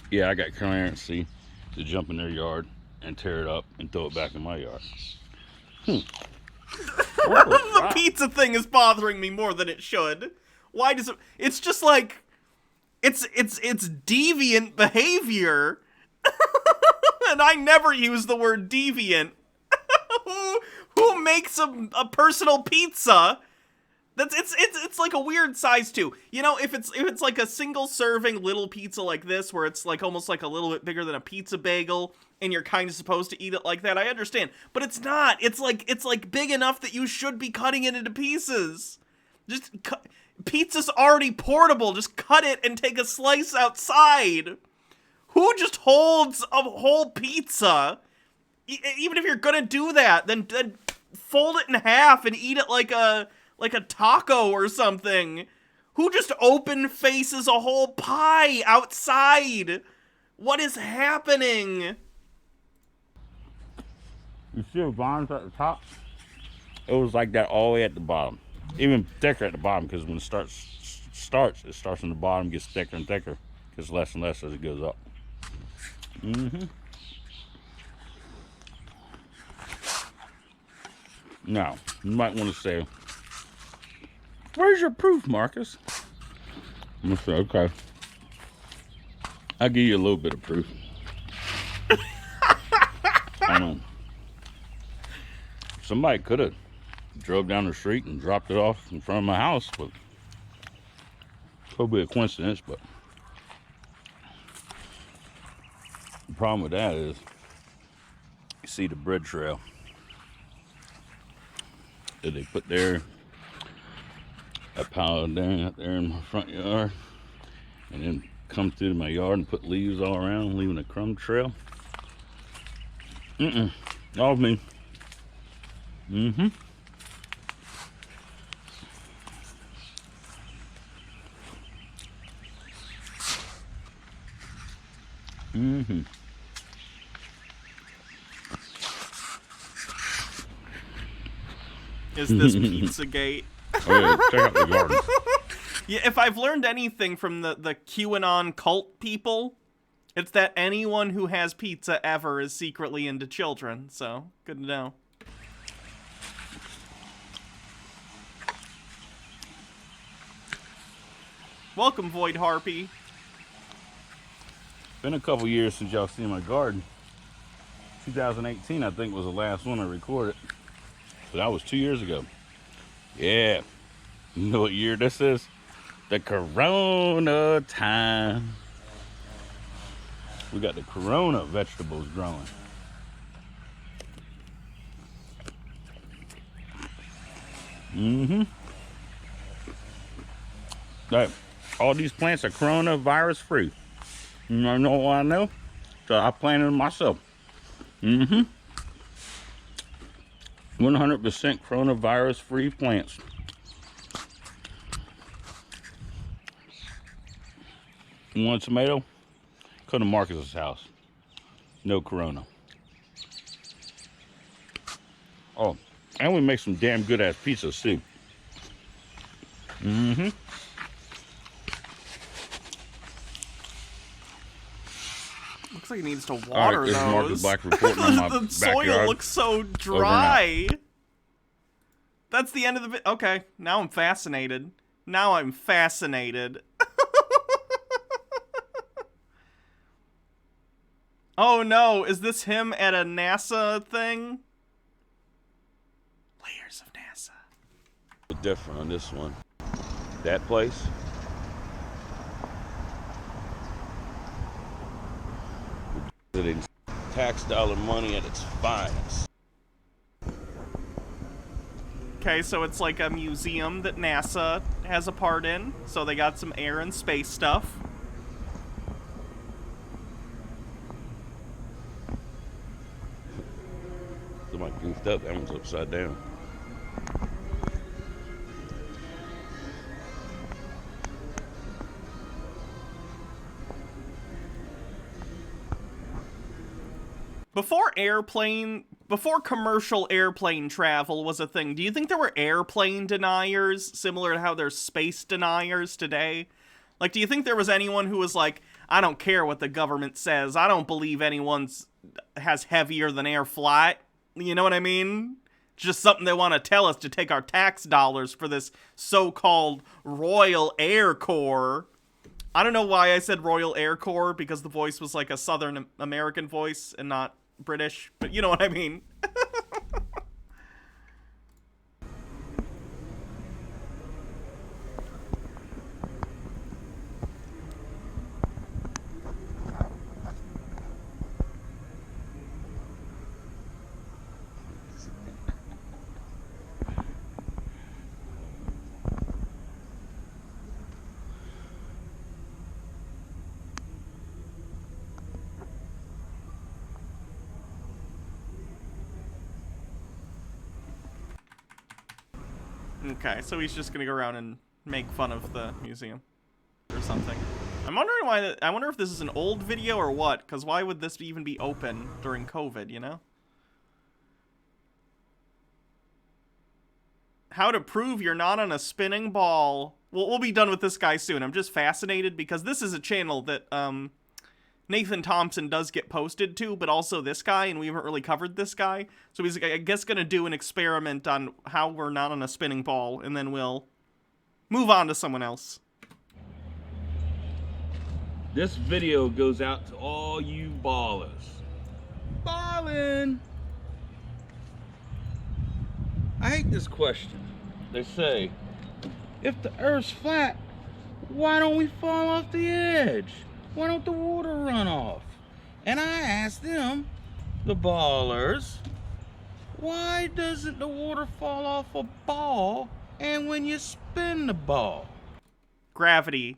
Yeah, I got clearance to jump in their yard and tear it up and throw it back in my yard. The pizza thing is bothering me more than it should. Why does it? It's just like, it's deviant behavior. And I never use the word deviant. Who makes a personal pizza? It's like a weird size too. You know, if it's like a single serving little pizza like this, where it's like almost like a little bit bigger than a pizza bagel, and you're kind of supposed to eat it like that, I understand. But it's not. It's like big enough that you should be cutting it into pieces. Just pizza's already portable. Just cut it and take a slice outside. Who just holds a whole pizza? Even if you're gonna do that, then fold it in half and eat it like a taco or something. Who just open faces a whole pie outside? What is happening? You see the vines at the top? It was like that all the way at the bottom. Even thicker at the bottom, because when it starts on the bottom, gets thicker and thicker. Gets less and less as it goes up. Now, you might want to say, where's your proof, Marcus? I'm going to say, okay. I'll give you a little bit of proof. I know. Somebody could have drove down the street and dropped it off in front of my house, but could be a coincidence, but the problem with that is you see the bread trail that they put there. I piled down out there in my front yard and then come through my yard and put leaves all around, leaving a crumb trail. All me. Is this Pizzagate? Oh yeah, check out the garden. Yeah, if I've learned anything from the QAnon cult people, it's that anyone who has pizza ever is secretly into children, so good to know. Welcome, Void Harpy. Been a couple years since y'all seen my garden. 2018, I think, was the last one I recorded. So that was 2 years ago. Yeah. You know what year this is? The Corona time. We got the Corona vegetables growing. Right. All these plants are coronavirus free. You know what I know? So I planted them myself. 100% coronavirus free plants. You want a tomato? Come to Marcus's house. No corona. Oh, and we make some damn good ass pizzas too. Looks like it needs to water All right, those. Marcus Black reporting on my The soil backyard. looks so dry. That's the end of the video. Okay, now I'm fascinated. Oh no, is this him at a NASA thing? Layers of NASA. Different on this one. That place. It tax dollar money at its finest. Okay, so it's like a museum that NASA has a part in, so they got some air and space stuff. Somebody goofed up. That one's upside down. Before commercial airplane travel was a thing, do you think there were airplane deniers similar to how there's space deniers today? Like, do you think there was anyone who was like, I don't care what the government says, I don't believe anyone's has heavier than air flight? You know what I mean? Just something they want to tell us to take our tax dollars for this so-called Royal Air Corps. I don't know why I said Royal Air Corps, because the voice was like a Southern American voice and not British, but you know what I mean. Okay, so he's just gonna go around and make fun of the museum or something. I'm wondering why. I wonder if this is an old video or what, because why would this even be open during COVID, you know? How to prove you're not on a spinning ball. We'll be done with this guy soon. I'm just fascinated because this is a channel that Nathan Thompson does get posted to, but also this guy, and we haven't really covered this guy. So he's, I guess, going to do an experiment on how we're not on a spinning ball, and then we'll move on to someone else. This video goes out to all you ballers. Ballin'! I hate this question. They say, if the Earth's flat, why don't we fall off the edge? Why don't the water run off? And I ask them, the ballers, why doesn't the water fall off a ball and when you spin the ball? Gravity.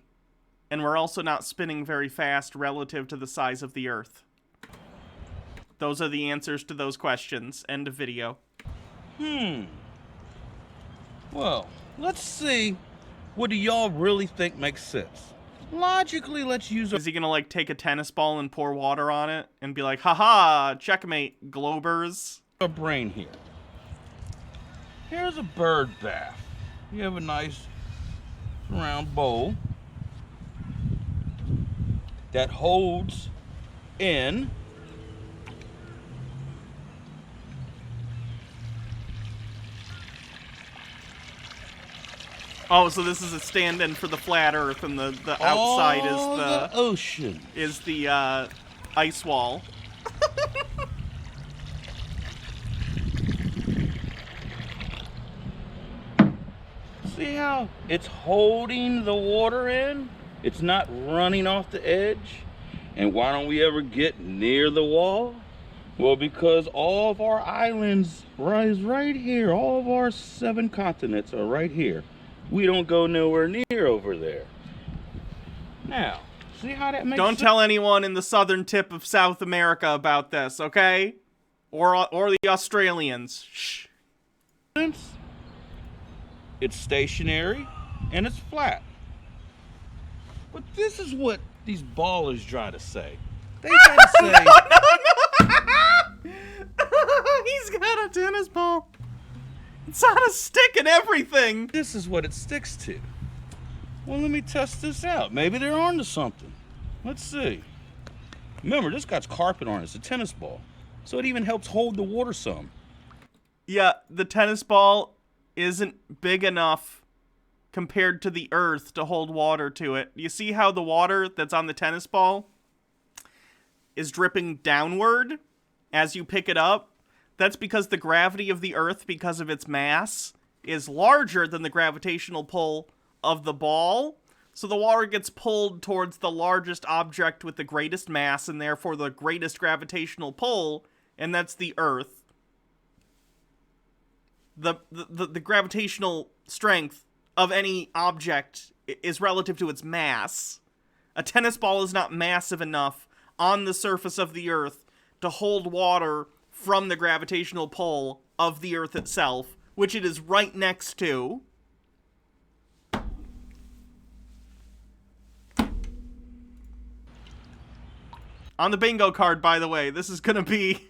And we're also not spinning very fast relative to the size of the Earth. Those are the answers to those questions. End of video. Well, let's see. What do y'all really think makes sense? Logically, let's use Is he gonna, like, take a tennis ball and pour water on it and be like, haha, checkmate, globers? a brain here. Here's a bird bath. You have a nice round bowl that holds in Oh, so this is a stand-in for the flat Earth, and the outside is the ocean. Is the ice wall. See how it's holding the water in? It's not running off the edge. And why don't we ever get near the wall? Well, because all of our islands rise right here. All of our 7 continents are right here. We don't go nowhere near over there. Now, see how that makes Don't tell anyone in the southern tip of South America about this, okay? Or the Australians. Shh. It's stationary and it's flat. But this is what these ballers try to say. They try to say... He's got a tennis ball. It's on a stick and everything. This is what it sticks to. Well, let me test this out. Maybe they're onto something. Let's see. Remember, this got carpet on it. It's a tennis ball. So it even helps hold the water some. Yeah, the tennis ball isn't big enough compared to the Earth to hold water to it. You see how the water that's on the tennis ball is dripping downward as you pick it up? That's because the gravity of the Earth, because of its mass, is larger than the gravitational pull of the ball. So the water gets pulled towards the largest object with the greatest mass, and therefore the greatest gravitational pull, and that's the Earth. The gravitational strength of any object is relative to its mass. A tennis ball is not massive enough on the surface of the Earth to hold water from the gravitational pull of the Earth itself, which it is right next to. On the bingo card, by the way, this is gonna be...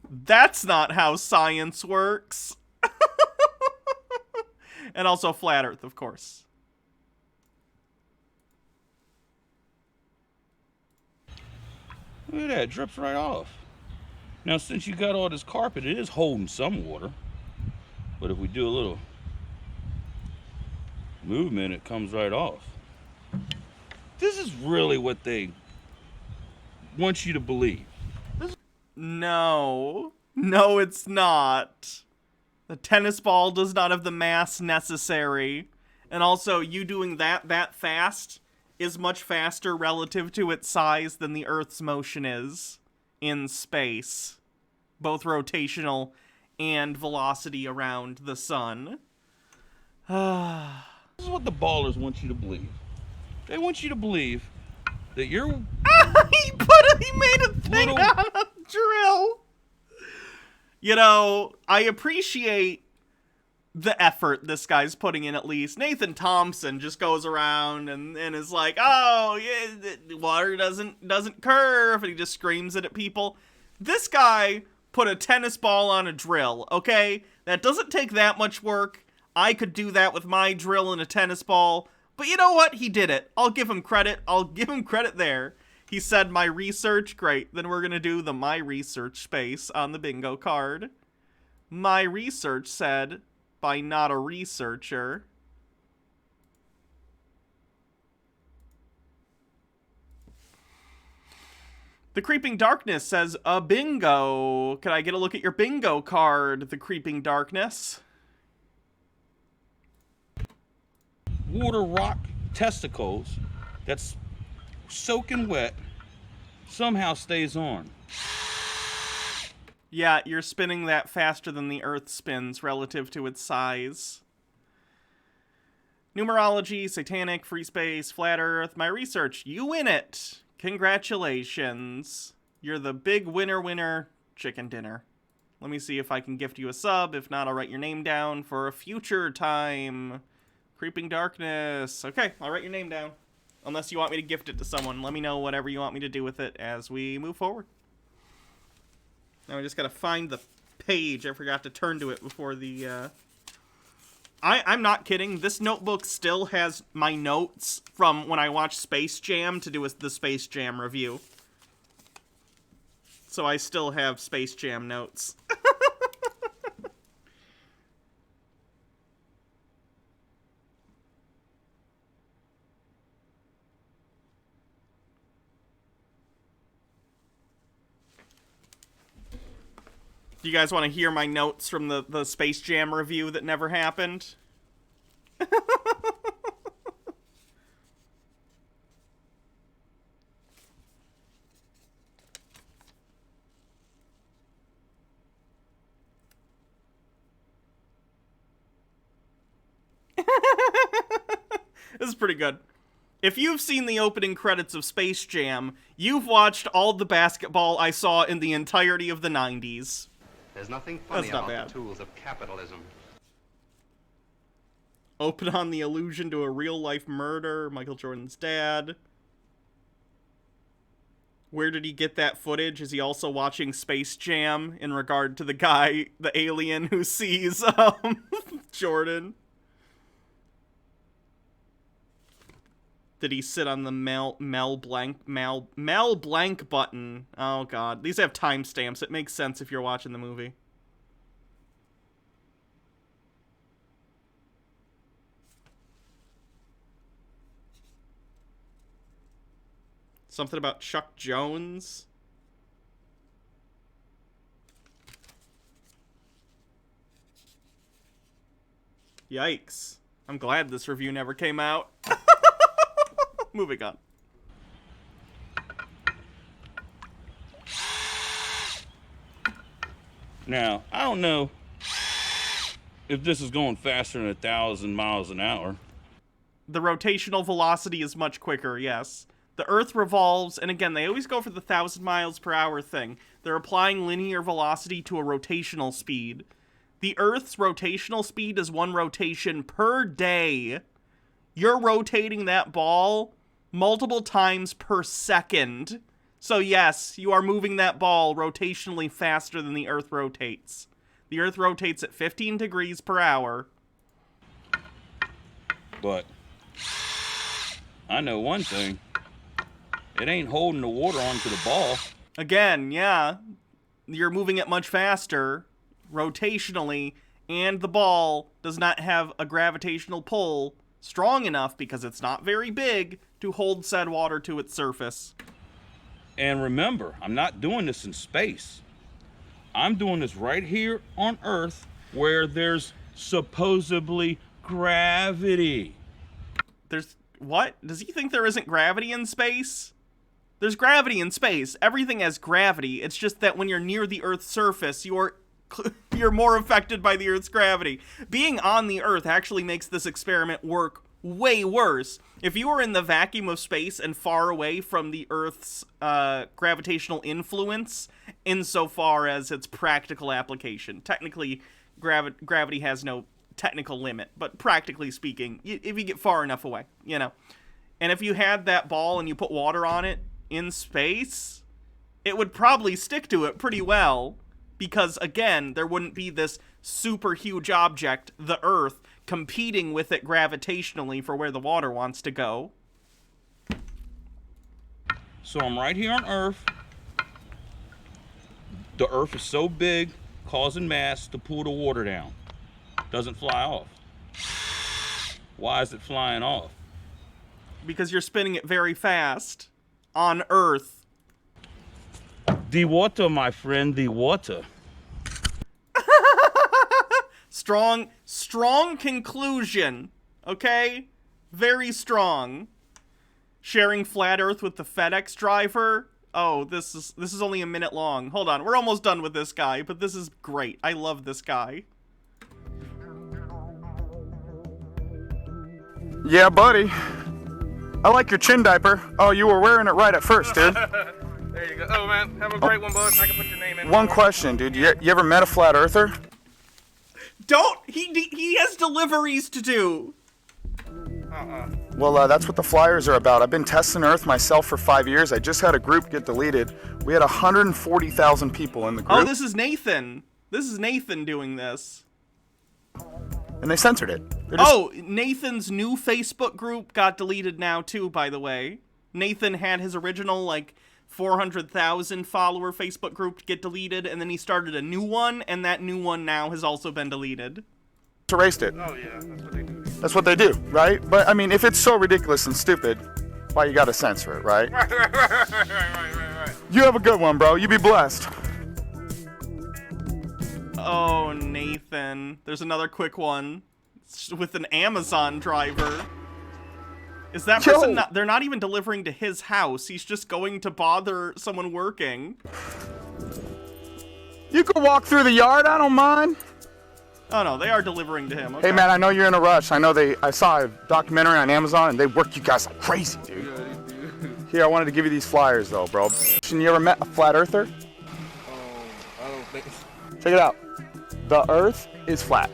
That's not how science works. And also flat Earth, of course. Look at that, it drips right off. Now, since you got all this carpet, it is holding some water. But if we do a little movement, it comes right off. This is really what they want you to believe. No. No, it's not. The tennis ball does not have the mass necessary. And also, you doing that fast is much faster relative to its size than the Earth's motion is in space. Both rotational and velocity around the sun. This is what the ballers want you to believe. They want you to believe that you're... He made a thing out of drill! You know, I appreciate the effort this guy's putting in, at least. Nathan Thompson just goes around and is like, oh, yeah, the water doesn't curve, and he just screams it at people. This guy put a tennis ball on a drill, okay? That doesn't take that much work. I could do that with my drill and a tennis ball, but you know what? He did it. I'll give him credit. I'll give him credit there. He said, my research, great. Then we're gonna do the my research space on the bingo card. My research said... by not a researcher. The Creeping Darkness says, a bingo. Could I get a look at your bingo card, The Creeping Darkness? Water rock testicles that's soaking wet somehow stays on. Yeah, you're spinning that faster than the Earth spins relative to its size. Numerology, satanic, free space, flat Earth. My research, you win it. Congratulations. You're the big winner, chicken dinner. Let me see if I can gift you a sub. If not, I'll write your name down for a future time. Creeping Darkness. Okay, I'll write your name down. Unless you want me to gift it to someone. Let me know whatever you want me to do with it as we move forward. Now I just gotta find the page. I forgot to turn to it before the, I'm not kidding. This notebook still has my notes from when I watched Space Jam to do the Space Jam review. So I still have Space Jam notes. Do you guys want to hear my notes from the Space Jam review that never happened? This is pretty good. If you've seen the opening credits of Space Jam, you've watched all the basketball I saw in the entirety of the 90s. There's nothing funny not about bad. the tools of capitalism. Open on the allusion to a real-life murder, Michael Jordan's dad. Where did he get that footage? Is he also watching Space Jam in regard to the guy, the alien who sees Jordan? Did he sit on the Mel blank button? Oh god, these have timestamps. It makes sense if you're watching the movie. Something about Chuck Jones. Yikes. I'm glad this review never came out. Moving on. Now, I don't know if this is going faster than 1,000 miles an hour. The rotational velocity is much quicker, yes. The Earth revolves, and again, they always go for the 1,000 miles per hour thing. They're applying linear velocity to a rotational speed. The Earth's rotational speed is 1 rotation per day. You're rotating that ball multiple times per second. So yes, you are moving that ball rotationally faster than the Earth rotates. The Earth rotates at 15 degrees per hour. But I know one thing. It ain't holding the water onto the ball. Again, yeah. You're moving it much faster, rotationally, and the ball does not have a gravitational pull strong enough, because it's not very big, to hold said water to its surface. And remember, I'm not doing this in space. I'm doing this right here on Earth, where there's supposedly gravity. There's... what? Does he think there isn't gravity in space? There's gravity in space. Everything has gravity. It's just that when you're near the Earth's surface, you're more affected by the Earth's gravity. Being on the Earth actually makes this experiment work way worse. If you were in the vacuum of space and far away from the Earth's gravitational influence, insofar as its practical application. Technically, gravity has no technical limit, but practically speaking, if you get far enough away, you know. And if you had that ball and you put water on it in space, it would probably stick to it pretty well, because again, there wouldn't be this super huge object, the Earth, competing with it gravitationally for where the water wants to go. So I'm right here on Earth. The Earth is so big, causing mass to pull the water down. Doesn't fly off. Why is it flying off? Because you're spinning it very fast on Earth. The water, my friend, the water. Strong conclusion. Okay? Very strong. Sharing flat earth with the FedEx driver. Oh, this is only a minute long. Hold on, we're almost done with this guy, but this is great. I love this guy. Yeah, buddy. I like your chin diaper. Oh, you were wearing it right at first, dude. There you go. Oh, man. Have a great one, bud. I can put your name in. One question, dude. You ever met a flat earther? Don't! He has deliveries to do! Well, that's what the flyers are about. I've been testing Earth myself for 5 years. I just had a group get deleted. We had 140,000 people in the group. Oh, this is Nathan. This is Nathan doing this. And they censored it. Oh, Nathan's new Facebook group got deleted now, too, by the way. Nathan had his original, like, 400,000 follower Facebook group get deleted, and then he started a new one, and that new one now has also been deleted. Erased it. Oh, yeah. That's what they do. That's what they do, right? But, I mean, if it's so ridiculous and stupid, why you gotta censor it, right? Right. You have a good one, bro. You be blessed. Oh, Nathan. There's another quick one. It's with an Amazon driver. Is that person not... They're not even delivering to his house. He's just going to bother someone working. You can walk through the yard. I don't mind. Oh, no. They are delivering to him. Okay. Hey, man, I know you're in a rush. I saw a documentary on Amazon, and they work you guys like crazy, dude. Here, I wanted to give you these flyers, though, bro. You ever met a flat earther? I don't think so. Check it out. The Earth is flat.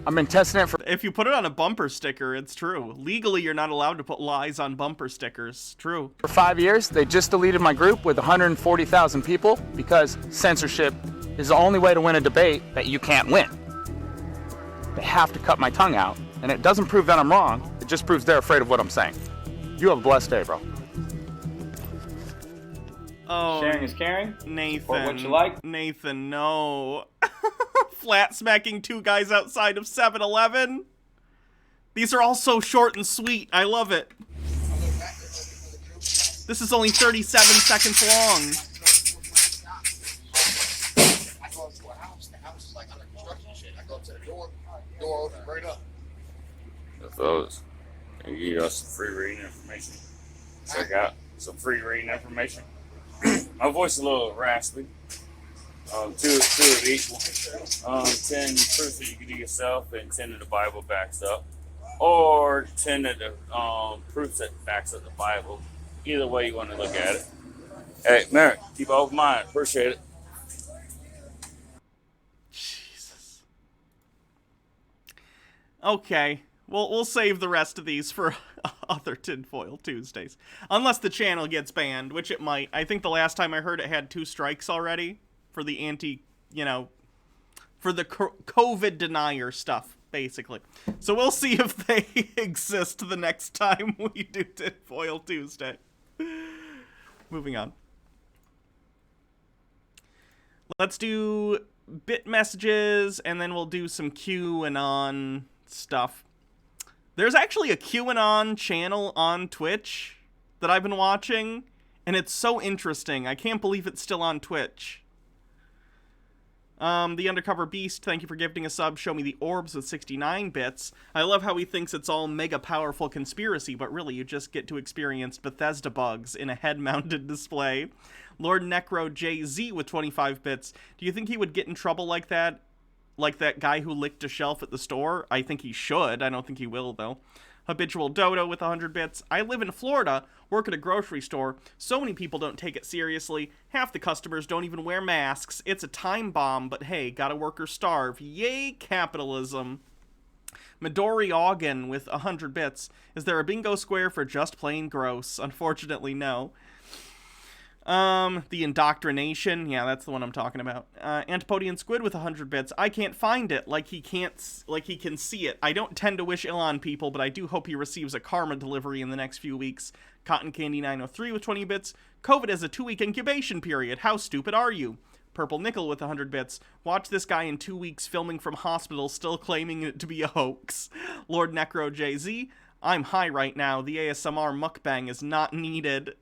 I've been testing it for... If you put it on a bumper sticker, it's true. Legally, you're not allowed to put lies on bumper stickers. True. For 5 years, they just deleted my group with 140,000 people because censorship is the only way to win a debate that you can't win. They have to cut my tongue out, and it doesn't prove that I'm wrong. It just proves they're afraid of what I'm saying. You have a blessed day, bro. Oh, sharing is caring. Nathan. Or what you like. Nathan, no. Flat smacking two guys outside of 7-Eleven. These are all so short and sweet. I love it. This is only 37 seconds long. I go up to a house. The house is like under construction shit. I go up to the door opens right up. Those. Can you give us some free reading information? Check out some free reading information. My voice is a little raspy. Two of each. 10 proofs that you can do yourself, and 10 that the Bible backs up, or 10 of the proofs that backs up the Bible. Either way you want to look at it. Hey, Merrick, keep an open mind. Appreciate it. Jesus. Okay. We'll save the rest of these for other Tinfoil Tuesdays. Unless the channel gets banned, which it might. I think the last time I heard it had 2 strikes already for the for the COVID denier stuff, basically. So we'll see if they exist the next time we do Tinfoil Tuesday. Moving on. Let's do bit messages, and then we'll do some QAnon stuff. There's actually a QAnon channel on Twitch that I've been watching, and it's so interesting. I can't believe it's still on Twitch. The Undercover Beast, thank you for gifting a sub. Show me the orbs with 69 bits. I love how he thinks it's all mega powerful conspiracy, but really you just get to experience Bethesda bugs in a head-mounted display. Lord Necro JZ with 25 bits. Do you think he would get in trouble like that? Like that guy who licked a shelf at the store? I think he should. I don't think he will, though. Habitual Dodo with 100 bits. I live in Florida, work at a grocery store. So many people don't take it seriously. Half the customers don't even wear masks. It's a time bomb, but hey, gotta work or starve. Yay, capitalism. Midori Ogden with 100 bits. Is there a bingo square for just plain gross? Unfortunately, no. The Indoctrination. Yeah, that's the one I'm talking about. Antipodian Squid with 100 bits. I can't find it. Like he can see it. I don't tend to wish ill on people, but I do hope he receives a karma delivery in the next few weeks. Cotton Candy 903 with 20 bits. COVID has a 2-week incubation period. How stupid are you? Purple Nickel with 100 bits. Watch this guy in 2 weeks filming from hospital, still claiming it to be a hoax. Lord Necro JZ. I'm high right now. The ASMR mukbang is not needed.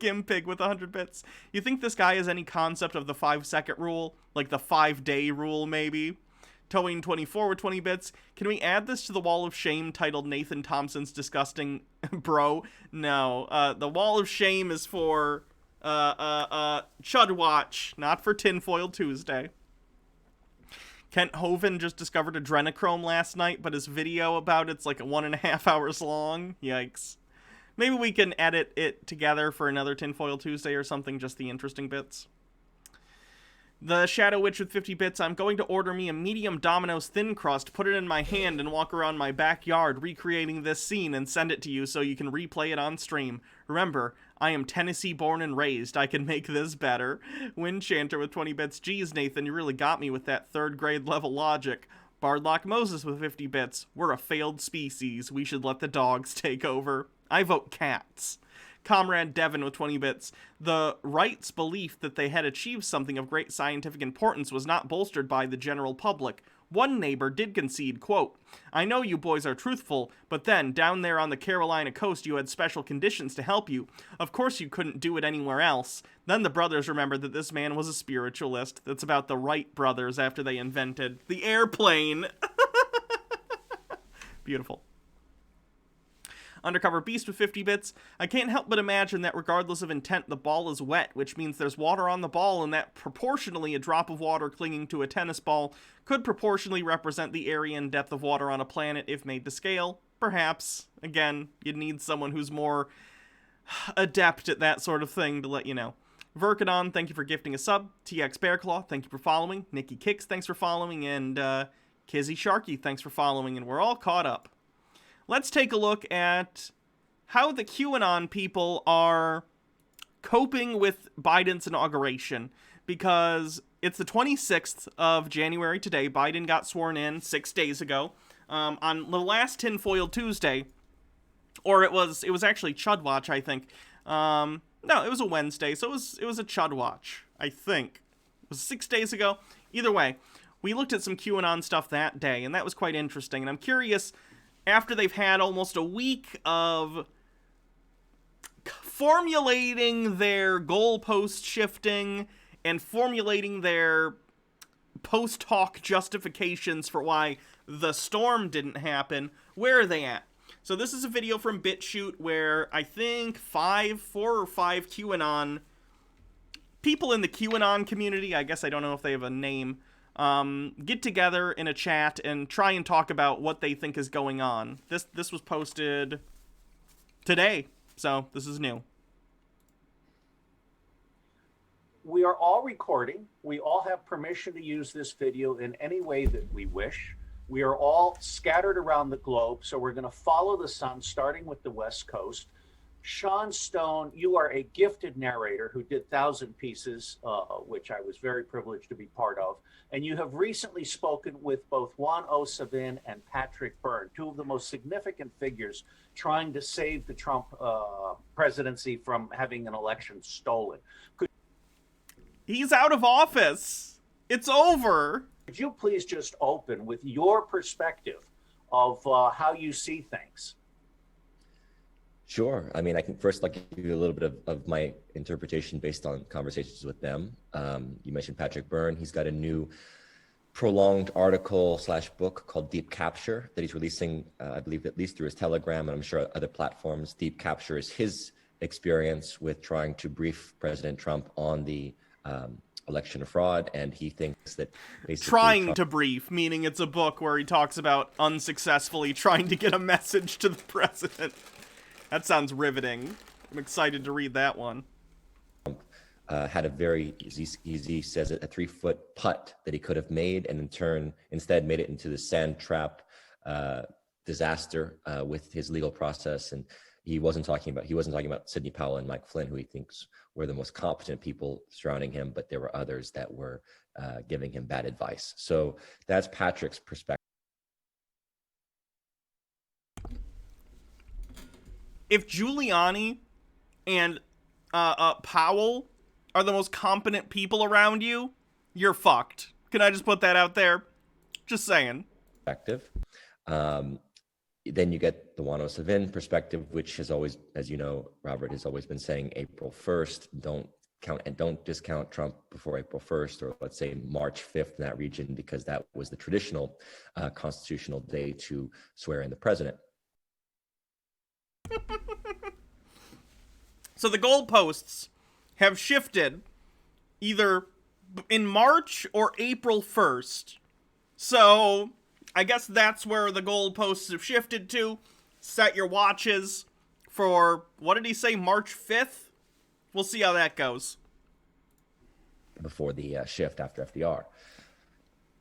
Gimpig with 100 bits. You think this guy has any concept of the 5-second rule? Like the 5-day rule, maybe? Towing24 with 20 bits. Can we add this to the wall of shame titled Nathan Thompson's Disgusting Bro? No. The wall of shame is for Chud Watch, not for Tinfoil Tuesday. Kent Hovind just discovered adrenochrome last night, but his video about it's like 1.5 hours long. Yikes. Maybe we can edit it together for another Tinfoil Tuesday or something, just the interesting bits. The Shadow Witch with 50 bits. I'm going to order me a medium Domino's thin crust, put it in my hand, and walk around my backyard recreating this scene and send it to you so you can replay it on stream. Remember, I am Tennessee born and raised. I can make this better. Winchanter with 20 bits. Geez, Nathan, you really got me with that 3rd grade level logic. Bardlock Moses with 50 bits. We're a failed species. We should let the dogs take over. I vote cats. Comrade Devin with 20 bits. The right's belief that they had achieved something of great scientific importance was not bolstered by the general public. One neighbor did concede, quote, I know you boys are truthful, but then, down there on the Carolina coast you had special conditions to help you. Of course you couldn't do it anywhere else. Then the brothers remembered that this man was a spiritualist. That's about the Wright brothers after they invented the airplane. Beautiful. Undercover Beast with 50 bits. I can't help but imagine that regardless of intent, the ball is wet, which means there's water on the ball, and that proportionally a drop of water clinging to a tennis ball could proportionally represent the area and depth of water on a planet if made to scale. Perhaps. Again, you'd need someone who's more adept at that sort of thing to let you know. Verkadon, thank you for gifting a sub. TX Bearclaw, thank you for following. Nikki Kicks, thanks for following. And Kizzy Sharky, thanks for following. And we're all caught up. Let's take a look at how the QAnon people are coping with Biden's inauguration, because it's the 26th of January today. Biden got sworn in 6 days ago. On the last Tinfoil Tuesday, or it was actually Chud Watch, I think. No, it was a Wednesday, so it was a Chud Watch, I think. It was 6 days ago. Either way, we looked at some QAnon stuff that day, and that was quite interesting. And I'm curious, after they've had almost a week of formulating their goalpost shifting and formulating their post-hoc justifications for why the storm didn't happen, where are they at? So this is a video from BitChute where I think 4 or 5 QAnon people in the QAnon community, I guess I don't know if they have a name, get together in a chat and try and talk about what they think is going on. This was posted today, so this is new. We are all recording. We all have permission to use this video in any way that we wish. We are all scattered around the globe, so we're going to follow the sun, starting with the West Coast. Sean Stone, you are a gifted narrator who did 1,000 Pieces, which I was very privileged to be part of. And you have recently spoken with both Juan O. Savin and Patrick Byrne, two of the most significant figures trying to save the Trump presidency from having an election stolen. He's out of office. It's over. Could you please just open with your perspective of how you see things? Sure. I mean, I can first give you a little bit of my interpretation based on conversations with them. You mentioned Patrick Byrne. He's got a new prolonged article / book called Deep Capture that he's releasing, I believe, at least through his Telegram, and I'm sure other platforms. Deep Capture is his experience with trying to brief President Trump on the election fraud, and he thinks that basically trying to brief, meaning it's a book where he talks about unsuccessfully trying to get a message to the president. That sounds riveting. I'm excited to read that one. Had a very easy says it, a 3-foot putt that he could have made, and in turn, instead made it into the sand trap disaster with his legal process. And he wasn't talking about Sidney Powell and Mike Flynn, who he thinks were the most competent people surrounding him, but there were others that were giving him bad advice. So that's Patrick's perspective. If Giuliani and Powell are the most competent people around you, you're fucked. Can I just put that out there? Just saying. Perspective. then you get the Juan Savin perspective, which has always, as you know, Robert has always been saying April 1st, don't discount Trump before April 1st, or let's say March 5th in that region, because that was the traditional constitutional day to swear in the president. So the goalposts have shifted either in March or April 1st. So I guess that's where the goalposts have shifted to. Set your watches for, what did he say, March 5th? We'll see how that goes. Before the shift after FDR.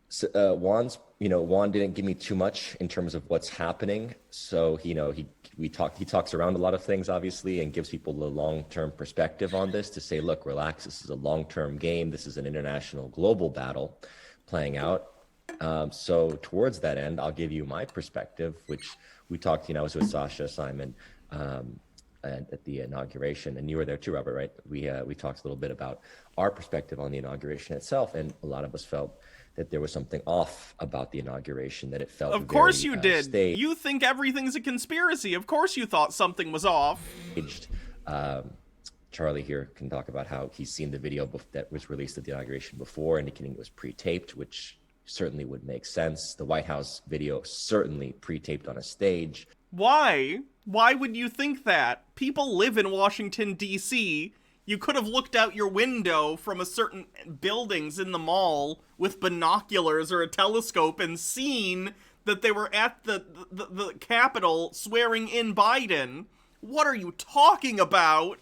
So, Juan didn't give me too much in terms of what's happening. So, he talks around a lot of things, obviously, and gives people the long-term perspective on this to say, look, relax, this is a long-term game. This is an international global battle playing out. So towards that end, I'll give you my perspective, which we talked, I was with Sasha, Simon, at the inauguration, and you were there too, Robert, right? We talked a little bit about our perspective on the inauguration itself, and a lot of us felt that there was something off about the inauguration, that it felt Of course very, you did. staged. You think everything's a conspiracy. Of course you thought something was off. Charlie here can talk about how he's seen the video that was released at the inauguration before, indicating it was pre-taped, which certainly would make sense. The White House video certainly pre-taped on a stage. Why? Why would you think that? People live in Washington, D.C. You could have looked out your window from a certain buildings in the mall with binoculars or a telescope and seen that they were at the Capitol swearing in Biden. What are you talking about?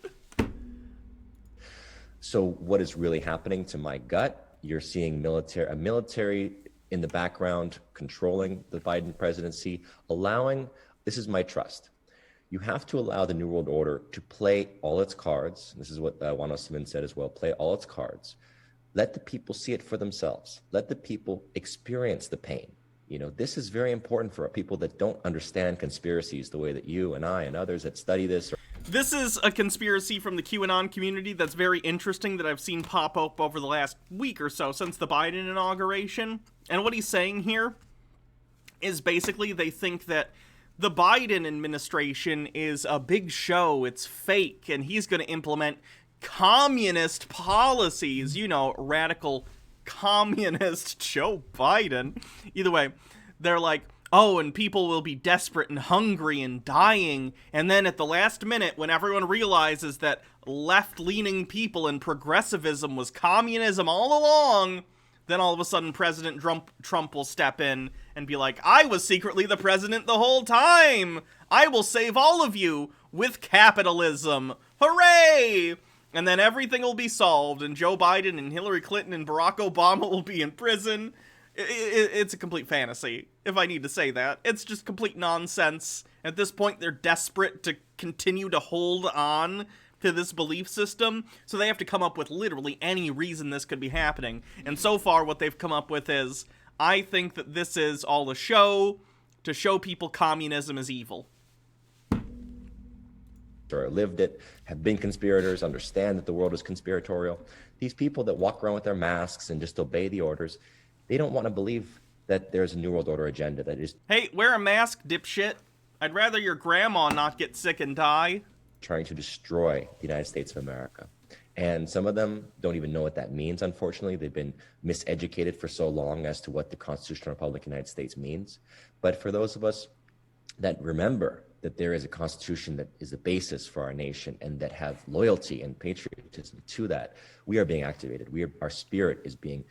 So what is really happening to my gut? You're seeing a military in the background controlling the Biden presidency, this is my trust. You have to allow the New World Order to play all its cards. This is what Juan Osman said as well, play all its cards. Let the people see it for themselves. Let the people experience the pain. This is very important for people that don't understand conspiracies the way that you and I and others that study this. This is a conspiracy from the QAnon community that's very interesting that I've seen pop up over the last week or so since the Biden inauguration. And what he's saying here is basically they think that the Biden administration is a big show, it's fake, and he's going to implement communist policies, radical communist Joe Biden. Either way, they're like, oh, and people will be desperate and hungry and dying, and then at the last minute, when everyone realizes that left-leaning people and progressivism was communism all along, then all of a sudden President Trump will step in and be like, I was secretly the president the whole time! I will save all of you with capitalism! Hooray! And then everything will be solved, and Joe Biden and Hillary Clinton and Barack Obama will be in prison. It's a complete fantasy, if I need to say that. It's just complete nonsense. At this point, they're desperate to continue to hold on to this belief system, so they have to come up with literally any reason this could be happening. And so far, what they've come up with is, I think that this is all a show to show people communism is evil. Or lived it, have been conspirators, understand that the world is conspiratorial. These people that walk around with their masks and just obey the orders, they don't want to believe that there's a New World Order agenda that is... Hey, wear a mask, dipshit. I'd rather your grandma not get sick and die. Trying to destroy the United States of America. And some of them don't even know what that means, unfortunately. They've been miseducated for so long as to what the Constitutional Republic of the United States means. But for those of us that remember that there is a constitution that is the basis for our nation and that have loyalty and patriotism to that, we are being activated. Our spirit is being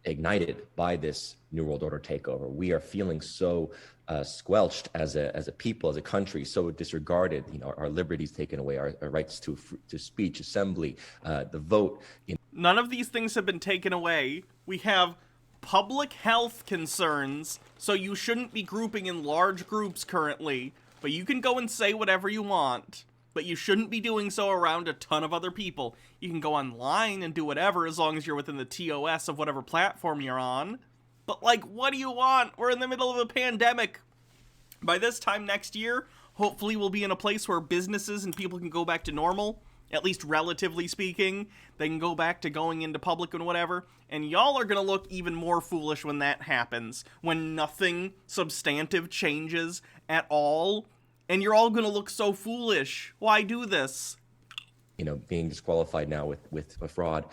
ignited by this New World Order takeover. We are feeling so squelched as a people, as a country, so disregarded. Our liberties taken away, our rights to speech, assembly, the vote. None of these things have been taken away. We have public health concerns, so you shouldn't be grouping in large groups currently, but you can go and say whatever you want. But you shouldn't be doing so around a ton of other people. You can go online and do whatever as long as you're within the TOS of whatever platform you're on. But, what do you want? We're in the middle of a pandemic. By this time next year, hopefully we'll be in a place where businesses and people can go back to normal. At least relatively speaking. They can go back to going into public and whatever. And y'all are going to look even more foolish when that happens. When nothing substantive changes at all, and you're all gonna look so foolish. Why do this? Being disqualified now with fraud,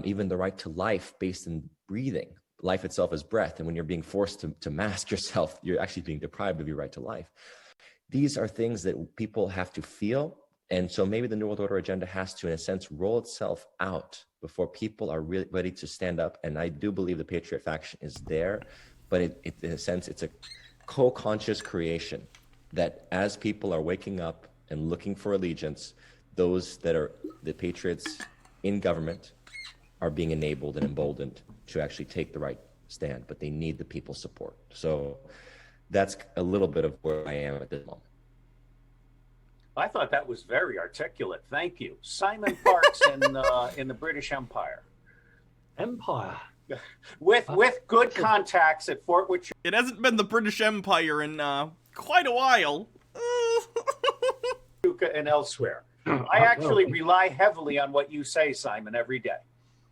even the right to life based in breathing. Life itself is breath, and when you're being forced to mask yourself, you're actually being deprived of your right to life. These are things that people have to feel, and so maybe the New World Order agenda has to, in a sense, roll itself out before people are really ready to stand up. And I do believe the Patriot faction is there, but in a sense, it's a co-conscious creation that as people are waking up and looking for allegiance, those that are the patriots in government are being enabled and emboldened to actually take the right stand, but they need the people's support. So that's a little bit of where I am at this moment. I thought that was very articulate. Thank you. Simon Parks in the British Empire. Empire. With good contacts at Fort Which. It hasn't been the British Empire in quite a while. And elsewhere. I actually rely heavily on what you say, Simon, every day.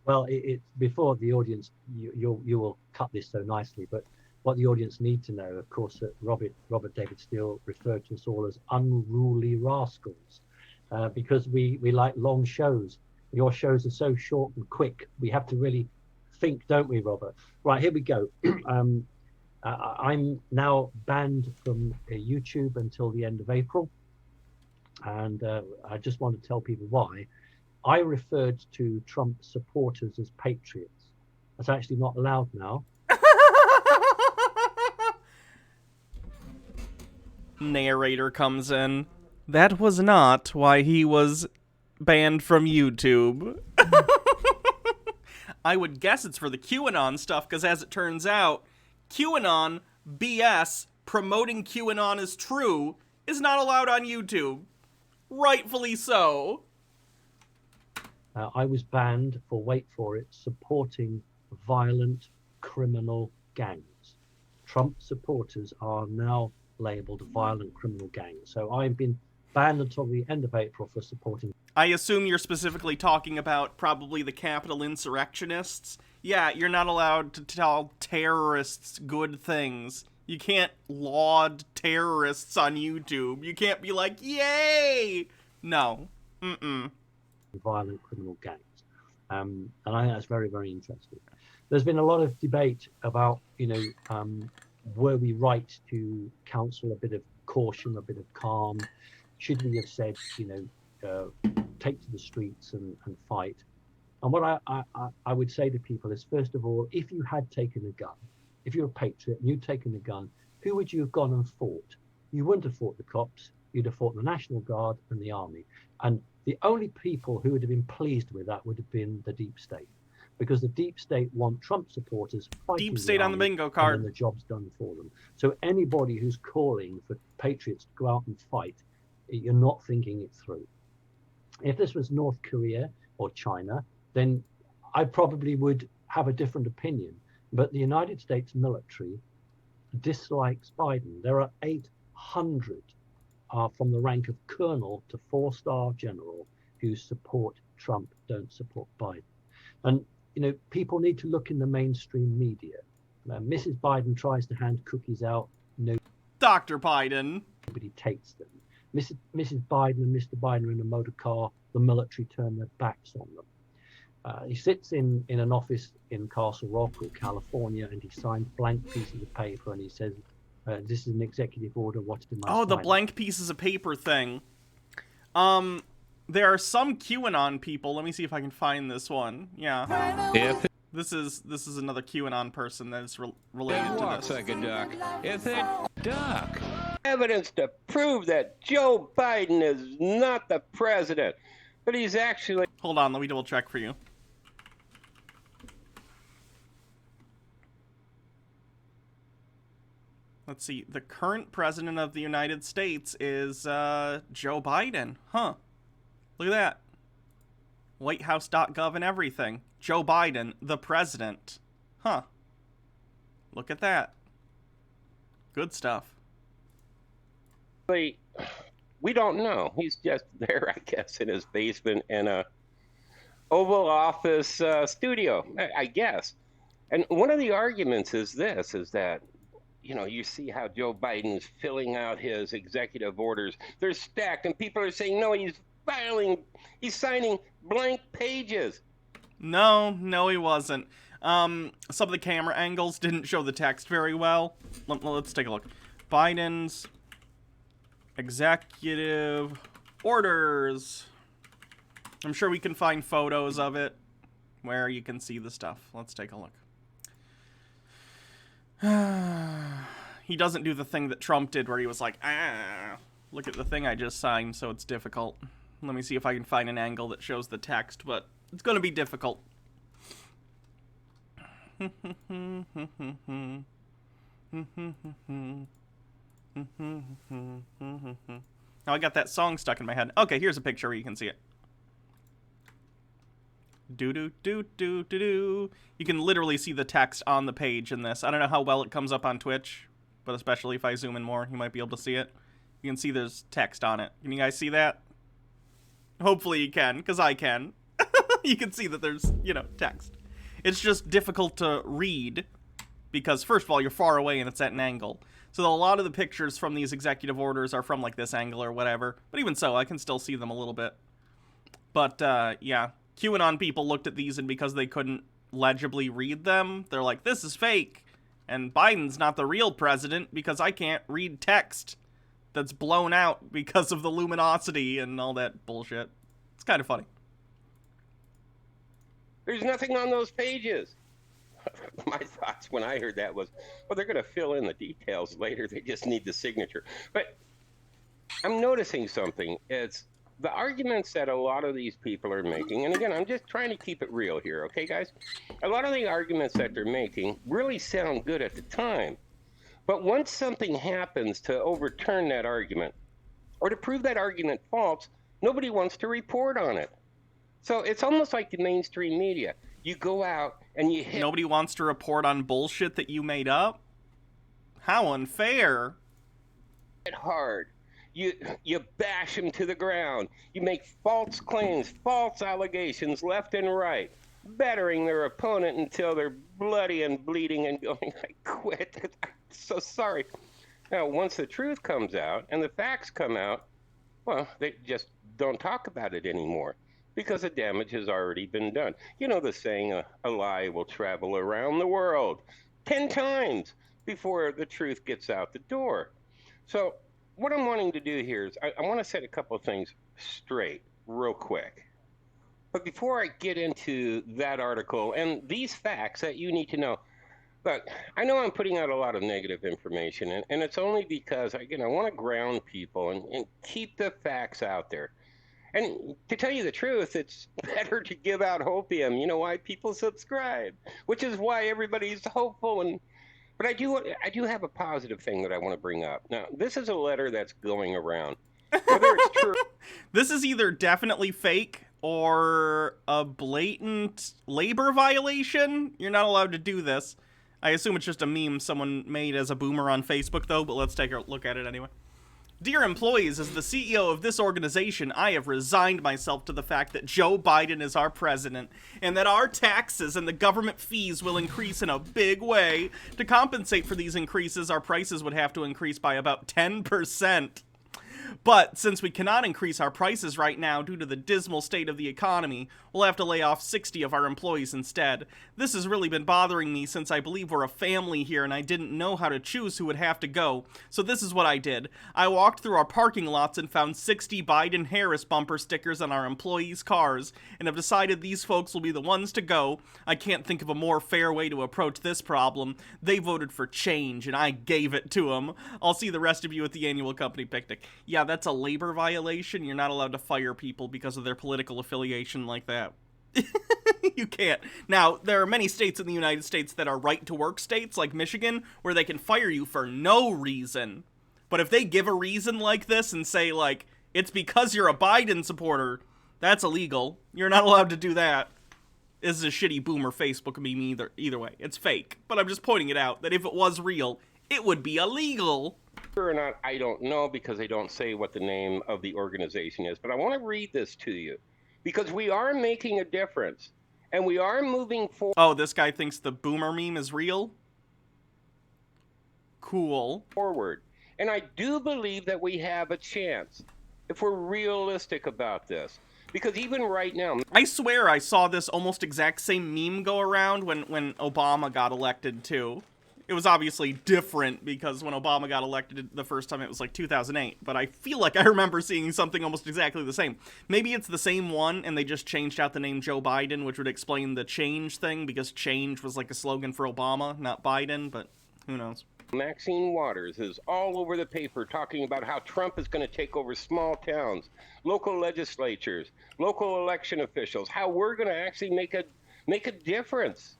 Well, it's before the audience, you will cut this so nicely, but what the audience need to know, of course, that Robert David Steele referred to us all as unruly rascals, because we like long shows. Your shows are so short and quick. We have to really think, don't we, Robert? Right, here we go. I'm now banned from YouTube until the end of April. And I just want to tell people why. I referred to Trump supporters as patriots. That's actually not allowed now. Narrator comes in. That was not why he was banned from YouTube. I would guess it's for the QAnon stuff, because as it turns out, QAnon BS promoting QAnon as true is not allowed on YouTube. Rightfully so. I was banned for, wait for it, supporting violent criminal gangs. Trump supporters are now labeled violent criminal gangs. So I've been banned until the end of April for supporting. I assume you're specifically talking about probably the Capitol insurrectionists. Yeah, you're not allowed to tell terrorists good things. You can't laud terrorists on YouTube. You can't be like, yay! No. Violent criminal gangs. And I think that's very, very interesting. There's been a lot of debate about, were we right to counsel a bit of caution, a bit of calm? Should we have said, take to the streets and fight? And what I would say to people is, first of all, if you had taken a gun, if you're a patriot and you'd taken a gun, who would you have gone and fought? You wouldn't have fought the cops. You'd have fought the National Guard and the army. And the only people who would have been pleased with that would have been the deep state, because the deep state want Trump supporters fighting deep state on the bingo card, and the job's done for them. So anybody who's calling for patriots to go out and fight, you're not thinking it through. If this was North Korea or China, then I probably would have a different opinion. But the United States military dislikes Biden. There are 800 from the rank of colonel to 4-star general who support Trump, don't support Biden. And, people need to look in the mainstream media. Mrs. Biden tries to hand cookies out. No, Dr. Biden. Nobody takes them. Mrs. Biden and Mr. Biden are in a motor car. The military turn their backs on them. He sits in an office in Castle Rock or California, and he signs blank pieces of paper, and he says, this is an executive order, what's in my Oh, the sign? blank pieces of paper thing. There are some QAnon people. Let me see if I can find this one. Yeah. This is another QAnon person that is related to this. Like a duck. It's a duck. Evidence to prove that Joe Biden is not the president, but he's actually... Hold on, let me double check for you. Let's see. The current president of the United States is Joe Biden. Huh. Look at that. WhiteHouse.gov and everything. Joe Biden, the president. Huh. Look at that. Good stuff. We don't know. He's just there, I guess, in his basement in a Oval Office studio, I guess. And one of the arguments is this, is that you know, you see how Joe Biden's filling out his executive orders. They're stacked, and people are saying, no, he's signing blank pages. No, he wasn't. Some of the camera angles didn't show the text very well. Let's take a look. Biden's executive orders. I'm sure we can find photos of it where you can see the stuff. Let's take a look. He doesn't do the thing that Trump did where he was like, look at the thing I just signed, so it's difficult. Let me see if I can find an angle that shows the text, but it's going to be difficult. Now I got that song stuck in my head. Okay, here's a picture where you can see it. Do-do-do-do-do-do. You can literally see the text on the page in this. I don't know how well it comes up on Twitch, but especially if I zoom in more, you might be able to see it. You can see there's text on it. Can you guys see that? Hopefully you can, because I can. You can see that there's, you know, text. It's just difficult to read because, first of all, you're far away and it's at an angle. So a lot of the pictures from these executive orders are from, like, this angle or whatever. But even so, I can still see them a little bit. But, yeah. QAnon people looked at these, and because they couldn't legibly read them, they're like, this is fake. And Biden's not the real president because I can't read text that's blown out because of the luminosity and all that bullshit. It's kind of funny. There's nothing on those pages. My thoughts when I heard that was, well, they're going to fill in the details later. They just need the signature. But I'm noticing something. It's the arguments that a lot of these people are making, and again, I'm just trying to keep it real here, okay, guys? A lot of the arguments that they're making really sound good at the time. But once something happens to overturn that argument, or to prove that argument false, nobody wants to report on it. So it's almost like the mainstream media. You go out and you hit... Nobody wants to report on bullshit that you made up? How unfair. ...it hard. You bash them to the ground. You make false claims, false allegations left and right, battering their opponent until they're bloody and bleeding and going, I quit. I'm so sorry. Now, once the truth comes out and the facts come out, well, they just don't talk about it anymore because the damage has already been done. You know the saying, a lie will travel around the world 10 times before the truth gets out the door. So what I'm wanting to do here is I want to set a couple of things straight real quick. But before I get into that article and these facts that you need to know, look, I know I'm putting out a lot of negative information, and it's only because I want to ground people and keep the facts out there. And to tell you the truth, it's better to give out hopium. You know why people subscribe, which is why everybody's hopeful. But I do have a positive thing that I want to bring up. Now, this is a letter that's going around. Whether it's true. This is either definitely fake or a blatant labor violation. You're not allowed to do this. I assume it's just a meme someone made as a boomer on Facebook, though, but let's take a look at it anyway. Dear employees, as the CEO of this organization, I have resigned myself to the fact that Joe Biden is our president, and that our taxes and the government fees will increase in a big way. To compensate for these increases, our prices would have to increase by about 10%. But since we cannot increase our prices right now due to the dismal state of the economy, we'll have to lay off 60 of our employees instead. This has really been bothering me since I believe we're a family here and I didn't know how to choose who would have to go. So this is what I did. I walked through our parking lots and found 60 Biden-Harris bumper stickers on our employees' cars and have decided these folks will be the ones to go. I can't think of a more fair way to approach this problem. They voted for change and I gave it to them. I'll see the rest of you at the annual company picnic. Yeah, that's a labor violation. You're not allowed to fire people because of their political affiliation like that. You can't. Now, there are many states in the United States that are right-to-work states, like Michigan, where they can fire you for no reason. But if they give a reason like this and say, like, it's because you're a Biden supporter, that's illegal. You're not allowed to do that. This is a shitty boomer Facebook meme either way. It's fake. But I'm just pointing it out, that if it was real, it would be illegal. Or not, I don't know, because they don't say what the name of the organization is. But I want to read this to you, because we are making a difference, and we are moving forward. Oh, this guy thinks the boomer meme is real? Cool. Forward. And I do believe that we have a chance if we're realistic about this. Because even right now... I swear I saw this almost exact same meme go around when Obama got elected, too. It was obviously different because when Obama got elected the first time, it was like 2008. But I feel like I remember seeing something almost exactly the same. Maybe it's the same one and they just changed out the name Joe Biden, which would explain the change thing, because change was like a slogan for Obama, not Biden, but who knows. Maxine Waters is all over the paper talking about how Trump is going to take over small towns, local legislatures, local election officials, how we're going to actually make a difference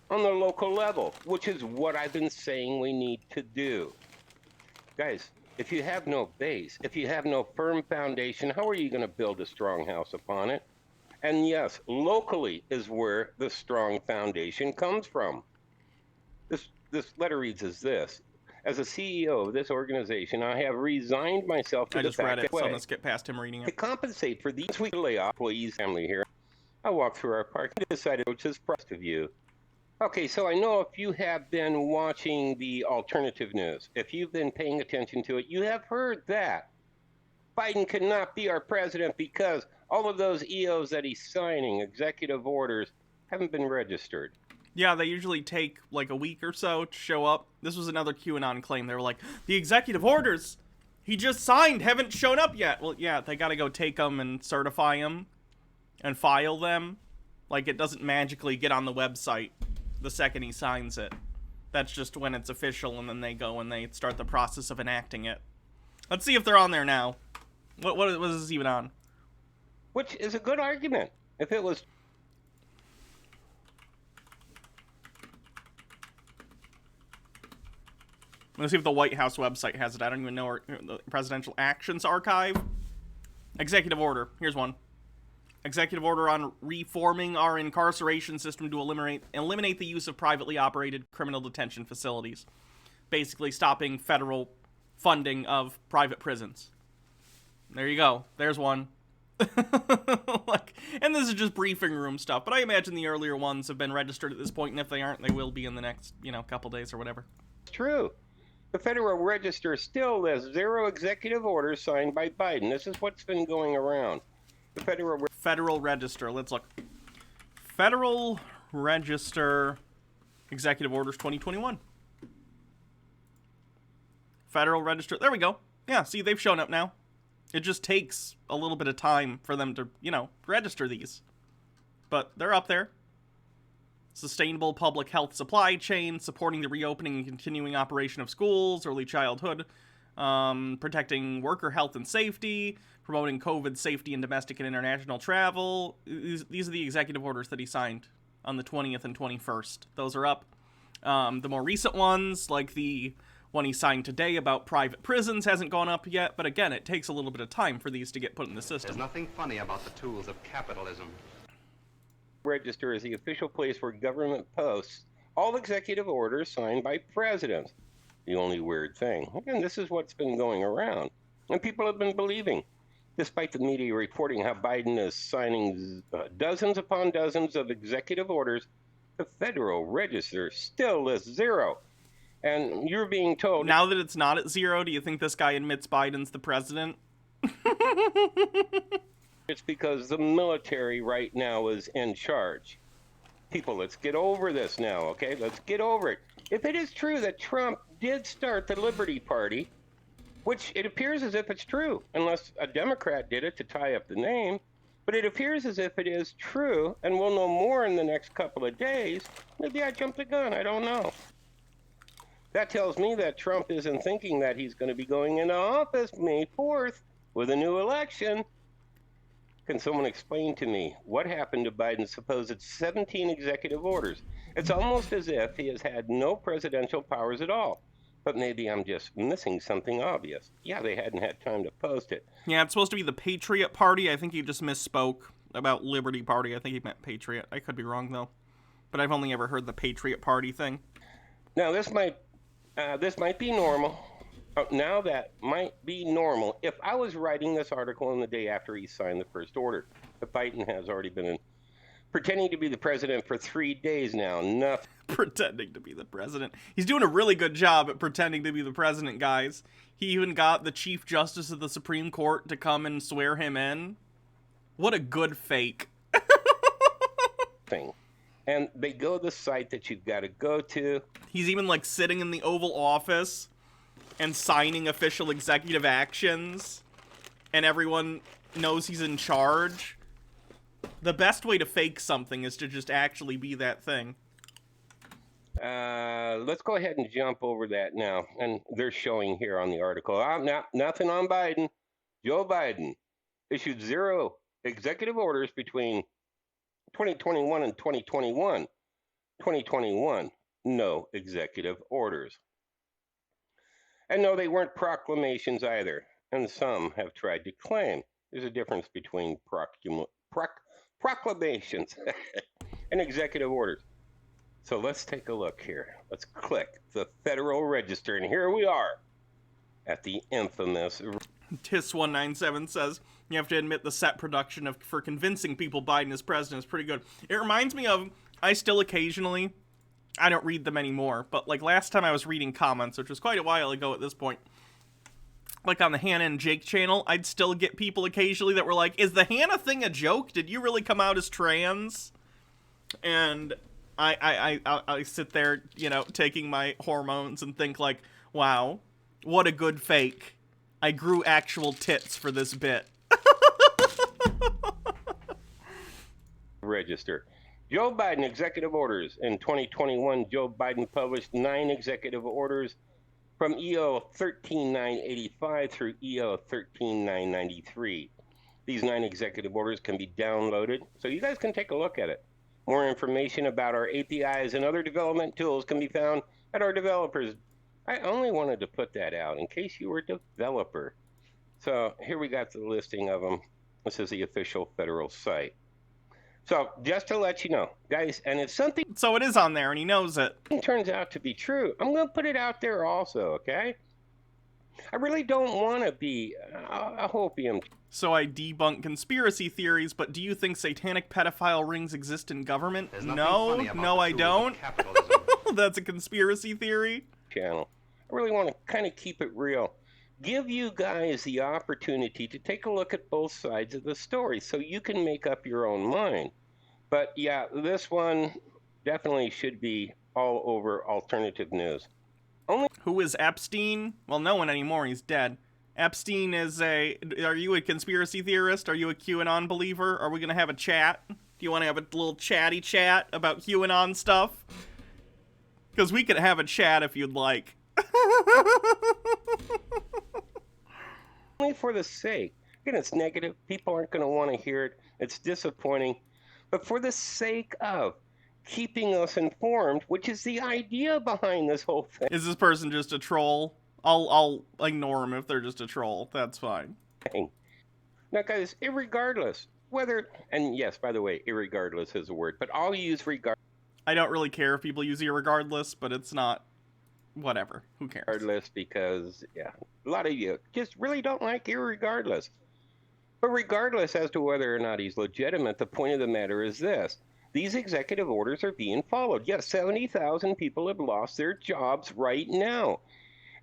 on the local level, which is what I've been saying we need to do. Guys, if you have no base, if you have no firm foundation, how are you going to build a strong house upon it? And yes, locally is where the strong foundation comes from. This letter reads as this. As a CEO of this organization, I have resigned myself to the fact that... I just read it, so let's get past him reading it. To compensate for these week layoff employees' family here, I walked through our park and decided which is pressed of you. Okay, so I know if you have been watching the alternative news, if you've been paying attention to it, you have heard that Biden cannot be our president because all of those EOs that he's signing, executive orders, haven't been registered. Yeah, they usually take like a week or so to show up. This was another QAnon claim. They were like, the executive orders he just signed haven't shown up yet. Well, yeah, they got to go take them and certify them and file them. Like, it doesn't magically get on the website the second he signs it. That's just when it's official, and then they go and they start the process of enacting it. Let's see if they're on there now. What is this even on? Which is a good argument. If it was... Let's see if the White House website has it. I don't even know the Presidential Actions Archive. Executive order. Here's one. Executive order on reforming our incarceration system to eliminate the use of privately operated criminal detention facilities. Basically stopping federal funding of private prisons. There you go. There's one. And this is just briefing room stuff, but I imagine the earlier ones have been registered at this point, and if they aren't, they will be in the next, couple days or whatever. It's true. The Federal Register still lists 0 executive orders signed by Biden. This is what's been going around. The Federal Register. Let's look. Federal Register Executive Orders 2021. Federal Register. There we go. Yeah, see, they've shown up now. It just takes a little bit of time for them to, register these. But they're up there. Sustainable public health supply chain, supporting the reopening and continuing operation of schools, early childhood, protecting worker health and safety, promoting COVID safety in domestic and international travel. These are the executive orders that he signed on the 20th and 21st. Those are up. The more recent ones, like the one he signed today about private prisons, hasn't gone up yet, but again, it takes a little bit of time for these to get put in the system. There's nothing funny about the tools of capitalism. Register is the official place where government posts all executive orders signed by presidents. The only weird thing, again, this is what's been going around, and people have been believing, despite the media reporting how Biden is signing dozens upon dozens of executive orders, the Federal Register still lists 0. And you're being told... Now that it's not at 0, do you think this guy admits Biden's the president? It's because the military right now is in charge. People, let's get over this now, okay? Let's get over it. If it is true that Trump did start the Liberty Party, which it appears as if it's true, unless a Democrat did it to tie up the name, but it appears as if it is true, and we'll know more in the next couple of days. Maybe I jumped the gun, I don't know. That tells me that Trump isn't thinking that he's going to be going into office May 4th with a new election. Can someone explain to me what happened to Biden's supposed 17 executive orders? It's almost as if he has had no presidential powers at all. But maybe I'm just missing something obvious. Yeah, they hadn't had time to post it. Yeah, it's supposed to be the Patriot Party. I think he just misspoke about Liberty Party. I think he meant Patriot. I could be wrong, though. But I've only ever heard the Patriot Party thing. Now, this might be normal. Now that might be normal. If I was writing this article on the day after he signed the first order, if Biden has already been Pretending to be the president for 3 days now. Nothing. Pretending to be the president. He's doing a really good job at pretending to be the president, guys. He even got the Chief Justice of the Supreme Court to come and swear him in. What a good fake. And they go to the site that you've got to go to. He's even like sitting in the Oval Office and signing official executive actions, and everyone knows he's in charge. The best way to fake something is to just actually be that thing. Let's go ahead and jump over that now. And they're showing here on the article. Nothing on Biden. Joe Biden issued 0 executive orders between 2021 and 2021. 2021, no executive orders. And no, they weren't proclamations either. And some have tried to claim there's a difference between proclamations and executive orders. So let's take a look here. Let's click the Federal Register, and here we are at the infamous... TIS197 says, you have to admit the set production for convincing people Biden is president is pretty good. It reminds me of, I still occasionally, I don't read them anymore, but like last time I was reading comments, which was quite a while ago at this point, like on the Hannah and Jake channel, I'd still get people occasionally that were like, is the Hannah thing a joke? Did you really come out as trans? And I sit there, you know, taking my hormones and think like, wow, what a good fake. I grew actual tits for this bit. Register. Joe Biden executive orders. In 2021, Joe Biden published 9 executive orders from EO 13985 through EO 13993. These 9 executive orders can be downloaded, so you guys can take a look at it. More information about our APIs and other development tools can be found at our developers. I only wanted to put that out in case you were a developer. So here we got the listing of them. This is the official federal site. So just to let you know, guys, and if something... So it is on there and he knows it. ...turns out to be true, I'm going to put it out there also, okay? I really don't want to be a hopium. So I debunk conspiracy theories, but do you think satanic pedophile rings exist in government? No, I don't. That's a conspiracy theory. Channel. I really want to kind of keep it real. Give you guys the opportunity to take a look at both sides of the story so you can make up your own mind. But yeah, this one definitely should be all over alternative news. Who is Epstein? Well, no one anymore. He's dead. Epstein is a... Are you a conspiracy theorist? Are you a QAnon believer? Are we going to have a chat? Do you want to have a little chatty chat about QAnon stuff? Because we could have a chat if you'd like. Only for the sake. Again, it's negative. People aren't going to want to hear it. It's disappointing. But for the sake of keeping us informed, which is the idea behind this whole thing. Is this person just a troll? I'll ignore them if they're just a troll. That's fine. Now, guys, irregardless, whether... And yes, by the way, irregardless is a word, but I'll use regardless. I don't really care if people use irregardless, but it's not... Whatever. Who cares? Regardless, because, yeah, a lot of you just really don't like irregardless. But regardless as to whether or not he's legitimate, the point of the matter is this. These executive orders are being followed. Yes, 70,000 people have lost their jobs right now.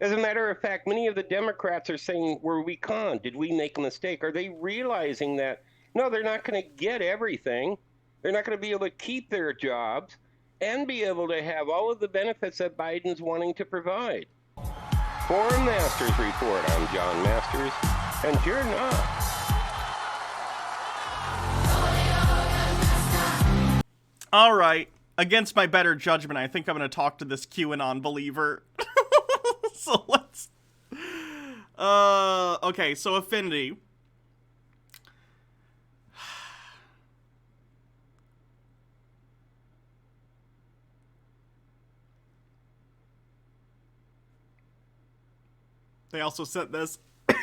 As a matter of fact, many of the Democrats are saying, were we conned? Did we make a mistake? Are they realizing that, no, they're not going to get everything. They're not going to be able to keep their jobs and be able to have all of the benefits that Biden's wanting to provide. Foreign Masters Report. I'm John Masters, and you're not. All right. Against my better judgment, I think I'm going to talk to this QAnon believer. So let's... Okay, so Affinity. They also sent this.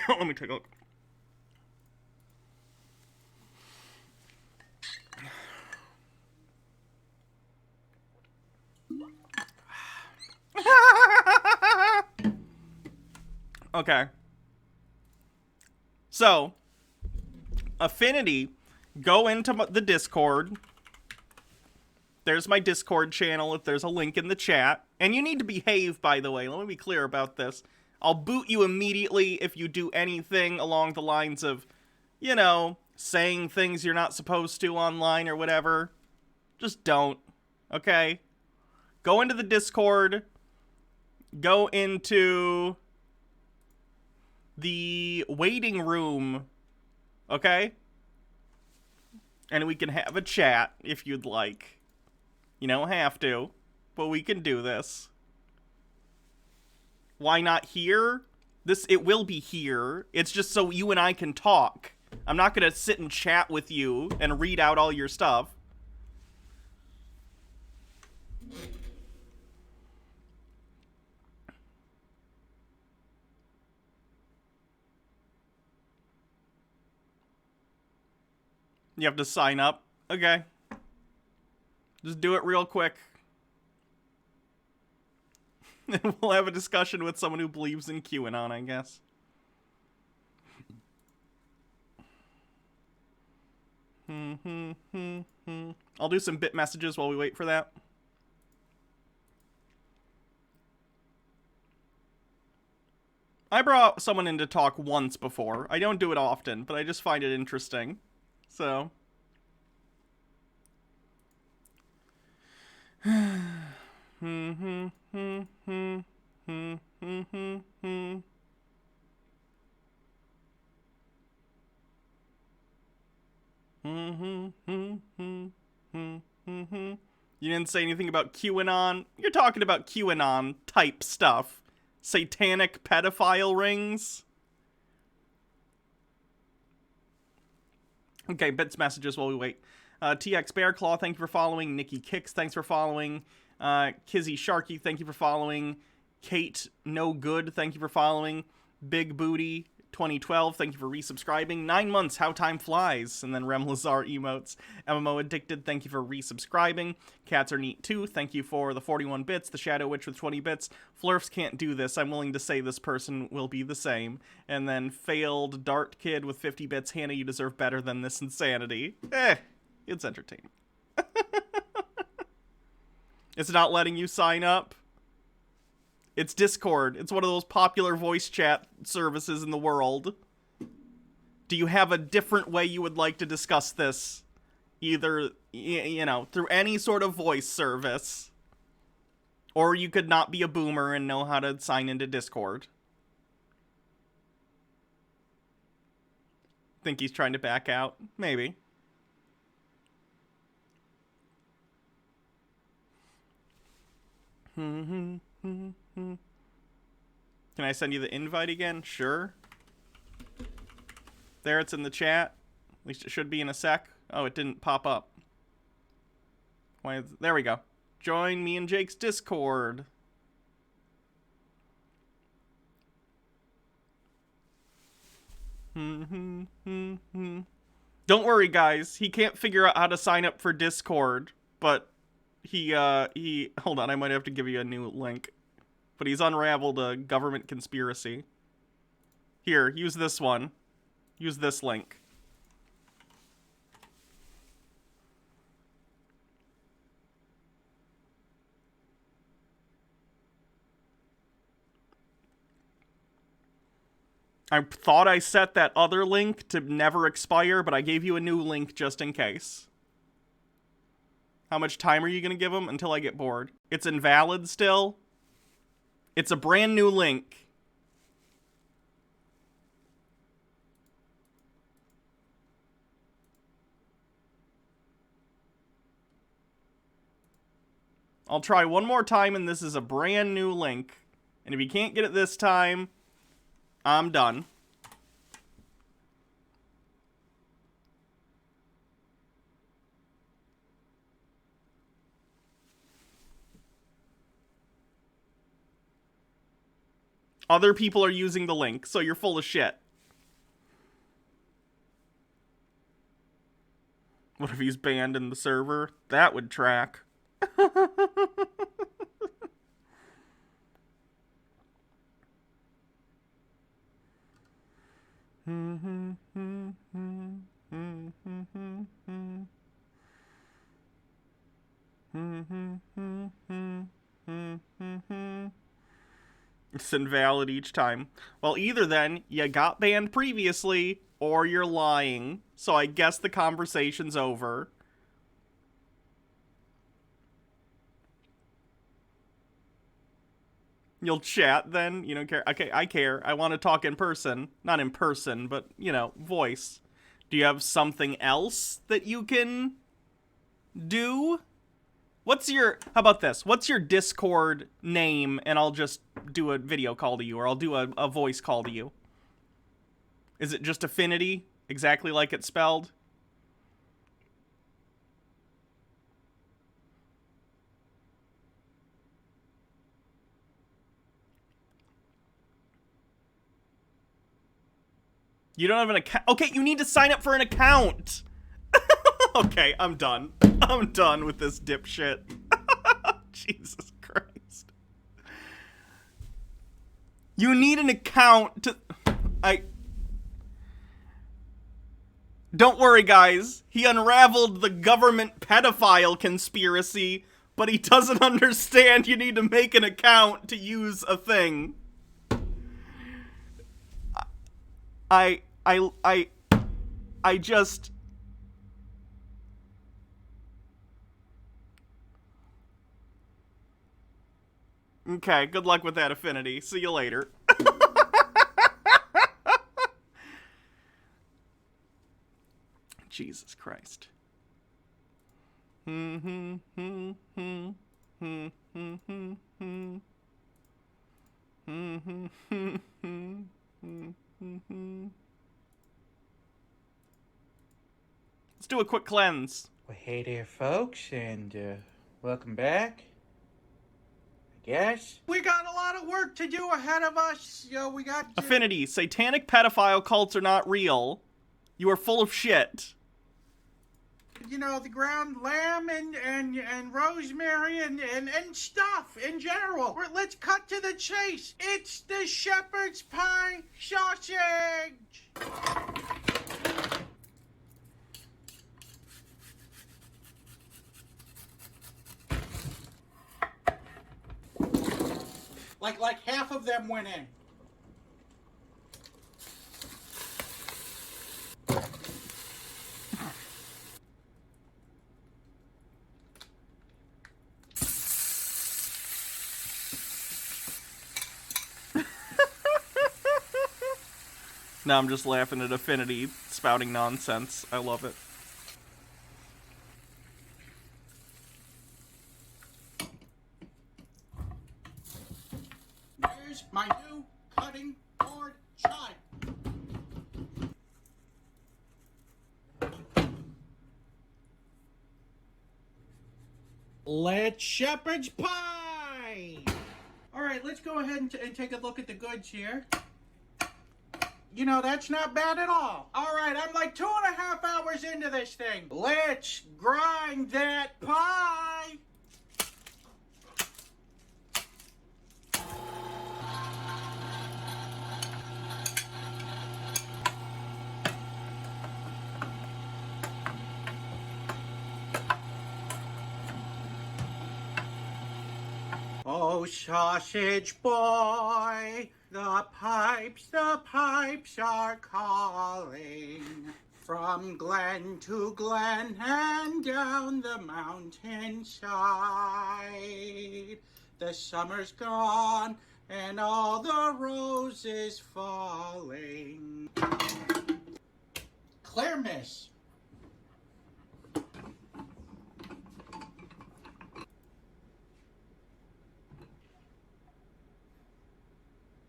Let me take a look. Okay. So, Affinity, go into the Discord There's my Discord channel if there's a link in the chat. And you need to behave, by the way. Let me be clear about this. I'll boot you immediately if you do anything along the lines of, you know, saying things you're not supposed to online or whatever. Just don't. Okay? Go into the Discord. Go into the waiting room. Okay? And we can have a chat if you'd like. You don't have to, but we can do this. Why not here? It will be here. It's just so you and I can talk. I'm not gonna sit and chat with you and read out all your stuff. You have to sign up? Okay. Just do it real quick. And we'll have a discussion with someone who believes in QAnon, I guess. I'll do some bit messages while we wait for that. I brought someone in to talk once before. I don't do it often, but I just find it interesting. So... You didn't say anything about QAnon? You're talking about QAnon type stuff. Satanic pedophile rings? Okay, bits messages while we wait. TX Bearclaw, thank you for following. Nikki Kicks, thanks for following. Kizzy Sharky, thank you for following. Kate No Good, thank you for following. Big Booty 2012, thank you for resubscribing. 9 months, how time flies. And then Rem Lazar emotes. MMO Addicted, thank you for resubscribing. Cats Are Neat too, thank you for the 41 bits. The Shadow Witch with 20 bits. Flurfs can't do this. I'm willing to say this person will be the same. And then Failed Dart Kid with 50 bits. Hannah, you deserve better than this insanity. It's entertaining. It's not letting you sign up. It's Discord. It's one of those popular voice chat services in the world. Do you have a different way you would like to discuss this? Either, you know, through any sort of voice service. Or you could not be a boomer and know how to sign into Discord. Think he's trying to back out? Maybe. Can I send you the invite again? Sure. There, it's in the chat. At least it should be in a sec. Oh, it didn't pop up. Why? There we go. Join me and Jake's Discord. Don't worry, guys. He can't figure out how to sign up for Discord, but he hold on, I might have to give you a new link. But he's unraveled a government conspiracy. Here, use this one. Use this link. I thought I set that other link to never expire, but I gave you a new link just in case. How much time are you going to give him? Until I get bored. It's invalid still. It's a brand new link. I'll try one more time, and this is a brand new link. And if you can't get it this time, I'm done. Other people are using the link, so you're full of shit. What if he's banned in the server? That would track. It's invalid each time. Well, either then, you got banned previously, or you're lying. So I guess the conversation's over. You'll chat then? You don't care? Okay, I care. I want to talk in person. Not in person, but, you know, voice. Do you have something else that you can do? What's your... How about this? What's your Discord name, and I'll just do a video call to you, or I'll do a voice call to you. Is it just Affinity? Exactly like it's spelled? You don't have an account. Okay, you need to sign up for an account. Okay, I'm done. I'm done with this dipshit. Jesus Christ. You need an account to... Don't worry, guys. He unraveled the government pedophile conspiracy, but he doesn't understand you need to make an account to use a thing. I just... Okay, good luck with that, Affinity. See you later. Jesus Christ. Let's do a quick cleanse. Well, hey there, folks, and welcome back. I guess we got a lot of work to do ahead of us. We got Affinity. Satanic pedophile cults are not real. You are full of shit. You know, the ground lamb and rosemary and stuff in general. Let's cut to the chase. It's the shepherd's pie sausage. Like half of them went in. Now I'm just laughing at Affinity spouting nonsense. I love it. Here's my new cutting board chime. Let's shepherd's pie! Alright, let's go ahead and take a look at the goods here. You know, that's not bad at all. Alright, I'm like 2.5 hours into this thing. Let's grind that pie! Oh, sausage boy, the pipes are calling. From glen to glen and down the mountainside. The summer's gone and all the roses falling. Clear, miss.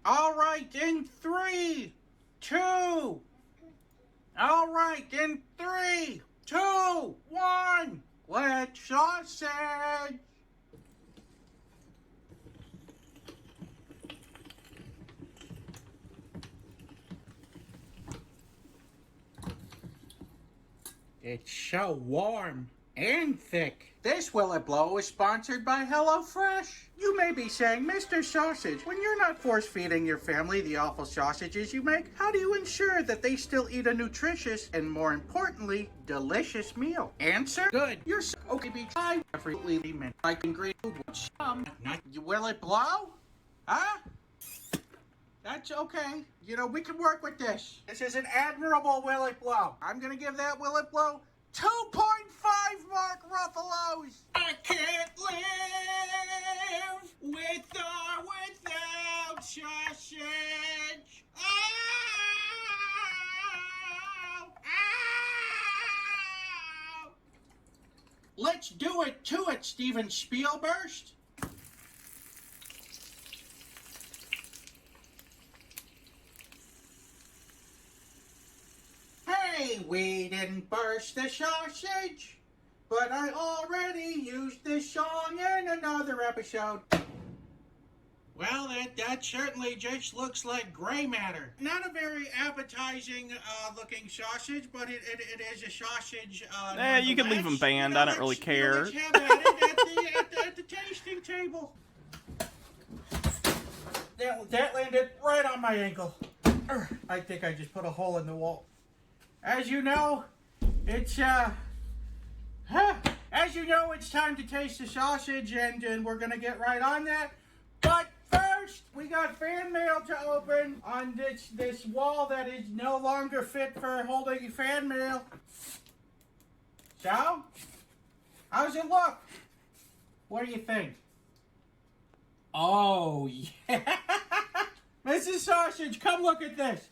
All right, in 3, 2. All right, in 3, 2, 1. Let's sausage. It's so warm and thick. This Will It Blow is sponsored by HelloFresh. You may be saying, Mr. Sausage, when you're not force-feeding your family the awful sausages you make, how do you ensure that they still eat a nutritious and, more importantly, delicious meal? Answer? Good. You're so okay, be try every element. I can agree with some. Not Will It Blow? Huh? That's okay. You know, we can work with this. This is an admirable Willet blow. I'm gonna give that Willet blow 2.5 Mark Ruffalo's. I can't live with or without sausage. Let's do it to it, Steven Spielberg. Hey, we didn't burst the sausage, but I already used this song in another episode. Well, that certainly just looks like gray matter. Not a very appetizing looking sausage, but it is a sausage. You can leave them banned. I don't really care. Let's have at it at the tasting table. That landed right on my ankle. I think I just put a hole in the wall. As you know, it's time to taste the sausage, and we're gonna get right on that. But first, we got fan mail to open on this wall that is no longer fit for holding fan mail. So, how's it look? What do you think? Oh, yeah. Mrs. Sausage, come look at this.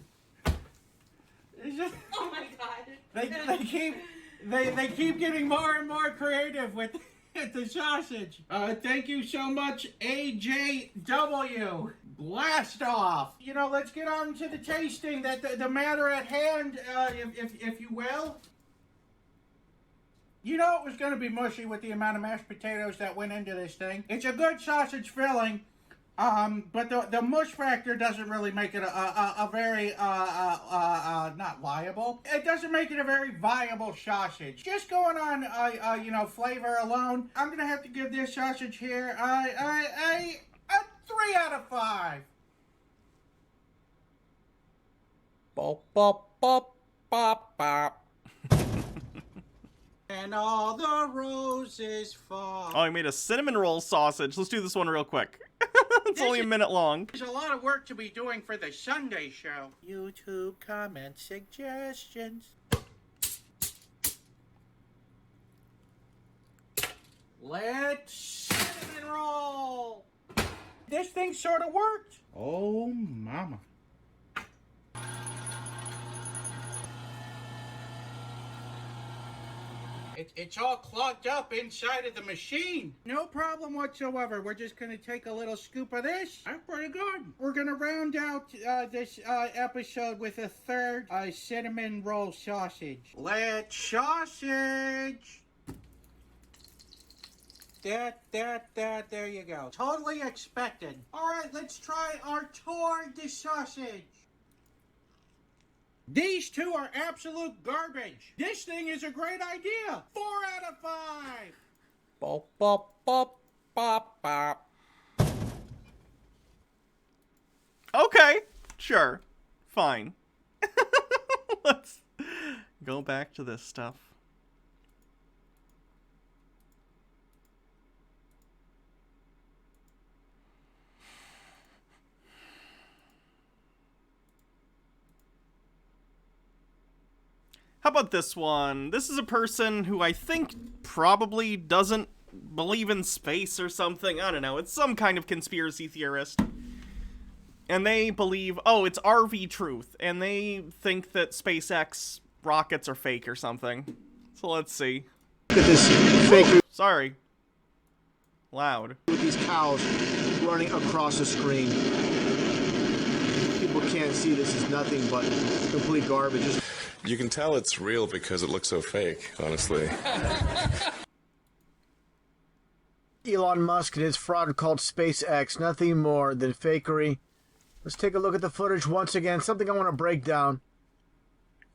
Oh my god. They keep getting more and more creative with the sausage. Thank you so much, AJW. Blast off. You know, let's get on to the tasting, the matter at hand, if you will. You know it was going to be mushy with the amount of mashed potatoes that went into this thing. It's a good sausage filling. But the mush factor doesn't really make it a very, not viable. It doesn't make it a very viable sausage. Just going on, flavor alone, I'm gonna have to give this sausage here, a 3 out of 5. Bop, bop, bop, bop, bop. And all the roses fall. Oh, I made a cinnamon roll sausage. Let's do this one real quick. It's only a minute long. There's a lot of work to be doing for the Sunday show. YouTube comment suggestions. Let's cinnamon roll. This thing sort of worked. Oh, mama. It's all clogged up inside of the machine. No problem whatsoever. We're just going to take a little scoop of this. That's pretty good. We're going to round out this episode with a third cinnamon roll sausage. Let's sausage. There you go. Totally expected. All right, let's try our tour de sausage. These two are absolute garbage. This thing is a great idea. 4 out of 5. Bop, bop, bop, bop, bop. Okay, sure. Fine. Let's go back to this stuff. How about this one? This is a person who I think probably doesn't believe in space or something. I don't know. It's some kind of conspiracy theorist. And they believe, oh, it's RV truth. And they think that SpaceX rockets are fake or something. So let's see. Look at this fake. Sorry. Loud. With these cows running across the screen. People can't see this is nothing but complete garbage. You can tell it's real because it looks so fake, honestly. Elon Musk and his fraud called SpaceX, nothing more than fakery. Let's take a look at the footage once again. Something I want to break down,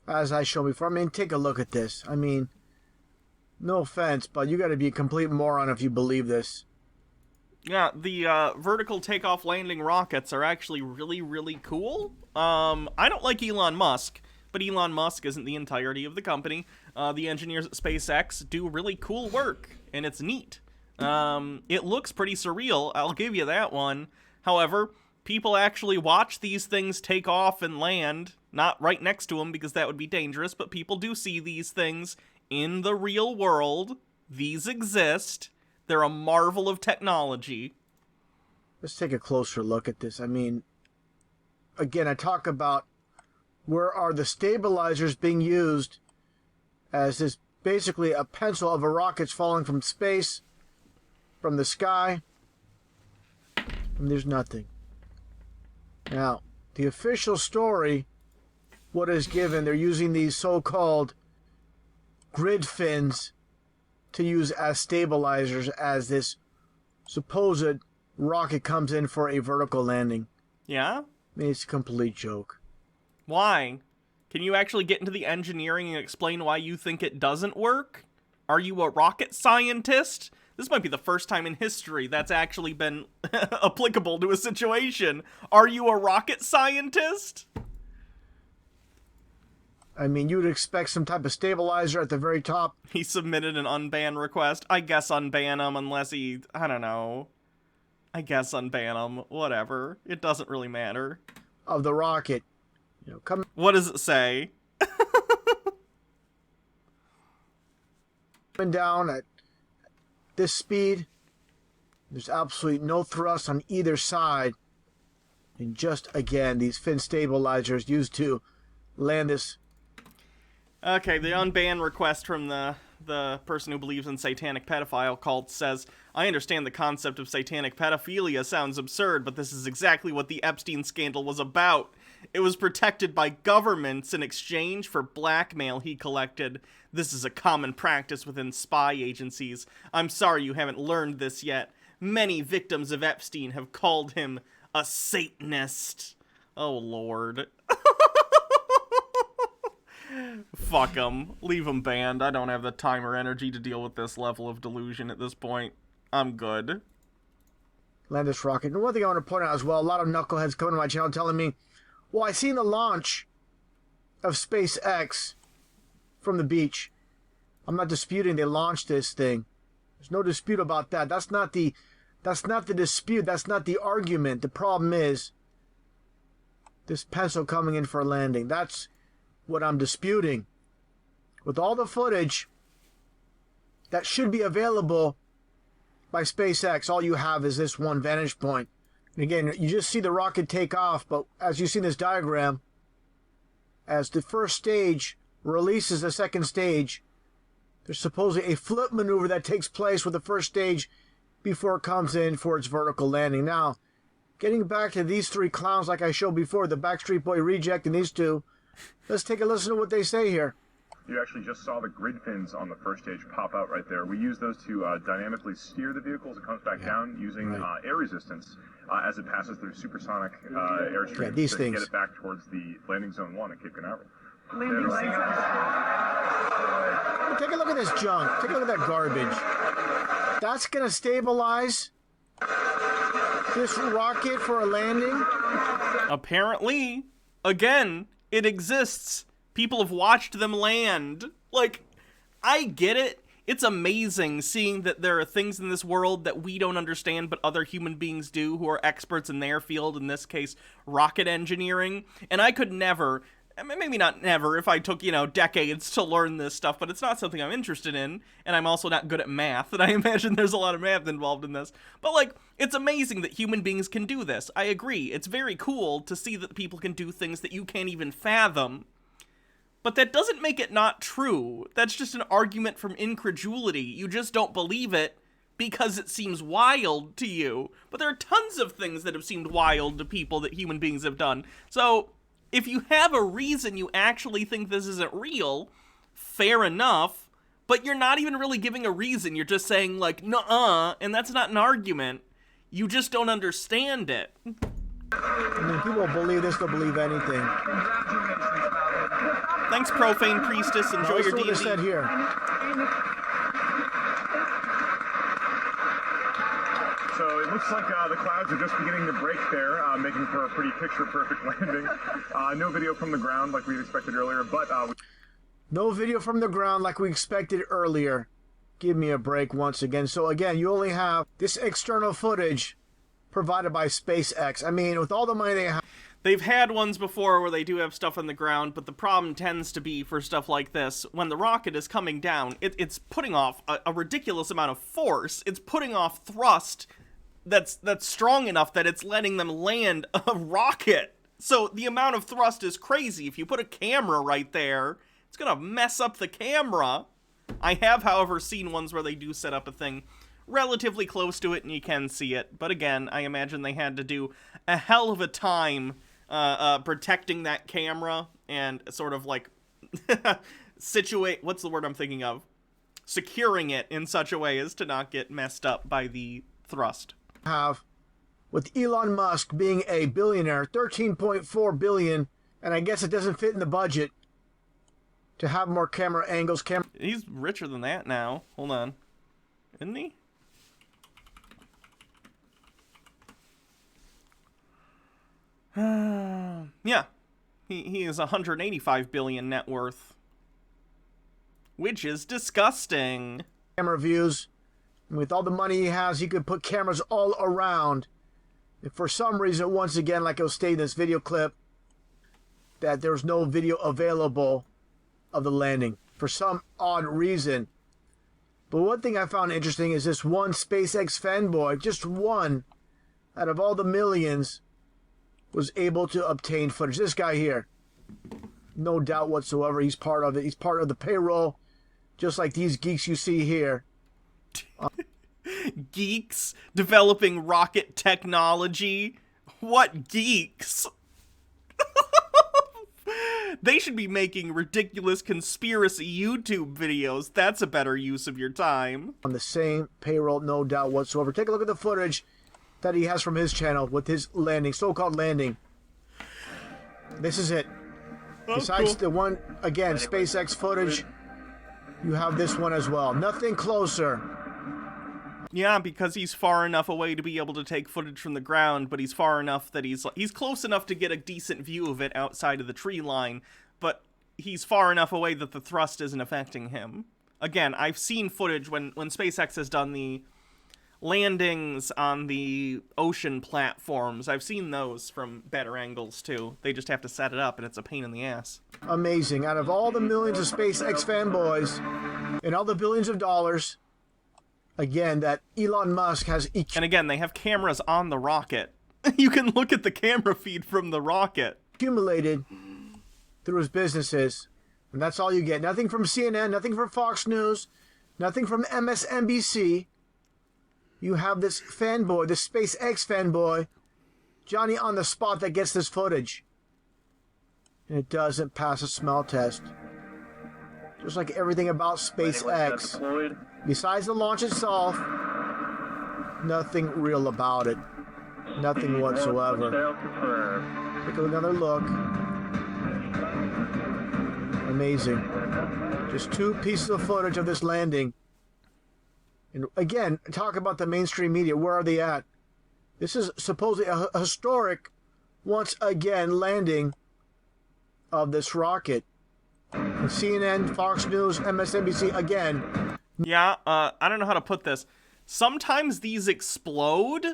as I showed before. I mean, take a look at this. I mean, no offense, but you got to be a complete moron if you believe this. Yeah, the vertical takeoff landing rockets are actually really, really cool. I don't like Elon Musk. But Elon Musk isn't the entirety of the company. The engineers at SpaceX do really cool work, and it's neat. It looks pretty surreal, I'll give you that one. However, People actually watch these things take off and land, not right next to them because that would be dangerous, but people do see these things in the real world. These exist. They're a marvel of technology. Let's take a closer look at this. I mean, again, I talk about where are the stabilizers being used as this basically a pencil of a rocket's falling from space, from the sky, and there's nothing. Now, the official story, what is given, they're using these so-called grid fins to use as stabilizers as this supposed rocket comes in for a vertical landing. Yeah? I mean, it's a complete joke. Why? Can you actually get into the engineering and explain why you think it doesn't work? Are you a rocket scientist? This might be the first time in history that's actually been applicable to a situation. Are you a rocket scientist? I mean, you'd expect some type of stabilizer at the very top. He submitted an unban request. I guess unban him unless he... I don't know. I guess unban him. Whatever. It doesn't really matter. Of the rocket. You know, come... What does it say? Coming down at this speed. There's absolutely no thrust on either side. And just, again, these fin stabilizers used to land this... Okay, the unban request from the person who believes in satanic pedophile cults says, I understand the concept of satanic pedophilia sounds absurd, but this is exactly what the Epstein scandal was about. It was protected by governments in exchange for blackmail he collected. This is a common practice within spy agencies. I'm sorry you haven't learned this yet. Many victims of Epstein have called him a Satanist. Oh, Lord. Fuck him. Leave him banned. I don't have the time or energy to deal with this level of delusion at this point. I'm good. Land this rocket. And one thing I want to point out as well, a lot of knuckleheads coming to my channel telling me, well, I seen the launch of SpaceX from the beach. I'm not disputing they launched this thing. There's no dispute about that. That's not the dispute. That's not the argument. The problem is this pencil coming in for a landing. That's what I'm disputing. With all the footage that should be available by SpaceX, all you have is this one vantage point. And again, you just see the rocket take off, but as you see in this diagram, as the first stage releases the second stage, there's supposedly a flip maneuver that takes place with the first stage before it comes in for its vertical landing. Now, getting back to these three clowns like I showed before, the Backstreet Boy Reject and these two, let's take a listen to what they say here. You actually just saw the grid fins on the first stage pop out right there. We use those to dynamically steer the vehicle as it comes back down using air resistance as it passes through supersonic airstream these to things. get it back towards the landing zone 1 at Cape Canaveral. Take a look at this junk. Take a look at that garbage. That's going to stabilize this rocket for a landing? Apparently. Again, it exists. People have watched them land. Like, I get it. It's amazing seeing that there are things in this world that we don't understand but other human beings do who are experts in their field, in this case, rocket engineering. And I could never, maybe not never, if I took, decades to learn this stuff, but it's not something I'm interested in, and I'm also not good at math, and I imagine there's a lot of math involved in this. But, like, it's amazing that human beings can do this. I agree. It's very cool to see that people can do things that you can't even fathom. But that doesn't make it not true. That's just an argument from incredulity. You just don't believe it because it seems wild to you. But there are tons of things that have seemed wild to people that human beings have done. So, if you have a reason you actually think this isn't real, fair enough, but you're not even really giving a reason. You're just saying, like, nuh-uh, and that's not an argument. You just don't understand it. I mean, people believe this, they'll believe anything. Thanks, Profane Priestess. Enjoy your D&D. Said here. So it looks like the clouds are just beginning to break there, making for a pretty picture-perfect landing. No video from the ground like we expected earlier, but... No video from the ground like we expected earlier. Give me a break once again. So again, you only have this external footage provided by SpaceX. I mean, with all the money they have. They've had ones before where they do have stuff on the ground, but the problem tends to be for stuff like this, when the rocket is coming down, it's putting off a ridiculous amount of force. It's putting off thrust that's strong enough that it's letting them land a rocket. So the amount of thrust is crazy. If you put a camera right there, it's gonna mess up the camera. I have, however, seen ones where they do set up a thing relatively close to it and you can see it. But again, I imagine they had to do a hell of a time protecting that camera and sort of like what's the word I'm thinking of? Securing it in such a way as to not get messed up by the thrust. With Elon Musk being a billionaire, 13.4 billion, and I guess it doesn't fit in the budget to have more camera angles. He's richer than that now. Hold on. Isn't he? Yeah. He is 185 billion net worth. Which is disgusting. Camera views. With all the money he has, he could put cameras all around. If for some reason, once again, like it was stated in this video clip, that there's no video available of the landing for some odd reason. But one thing I found interesting is this one SpaceX fanboy, just one out of all the millions, was able to obtain footage. This guy here, no doubt whatsoever, he's part of it. He's part of the payroll, just like these geeks you see here. Geeks developing rocket technology? What geeks? They should be making ridiculous conspiracy YouTube videos. That's a better use of your time. On the same payroll, no doubt whatsoever. Take a look at the footage that he has from his channel with his landing, so-called landing. This is it. Besides the one, again, SpaceX footage, you have this one as well. Nothing closer. Yeah, because he's far enough away to be able to take footage from the ground, but he's far enough that he's close enough to get a decent view of it outside of the tree line, but he's far enough away that the thrust isn't affecting him. Again, I've seen footage when SpaceX has done the landings on the ocean platforms. I've seen those from better angles, too. They just have to set it up, and it's a pain in the ass. Amazing. Out of all the millions of SpaceX fanboys and all the billions of dollars, again, that Elon Musk has... And again, they have cameras on the rocket. You can look at the camera feed from the rocket. Accumulated through his businesses. And that's all you get. Nothing from CNN, nothing from Fox News, nothing from MSNBC. You have this fanboy, this SpaceX fanboy, Johnny on the spot, that gets this footage. And it doesn't pass a smell test. Just like everything about SpaceX. Besides the launch itself, nothing real about it. Nothing whatsoever. Take another look. Amazing. Just 2 pieces of footage of this landing. And again, talk about the mainstream media. Where are they at? This is supposedly a historic, once again, landing of this rocket. And CNN, Fox News, MSNBC, again. Yeah, I don't know how to put this. Sometimes these explode,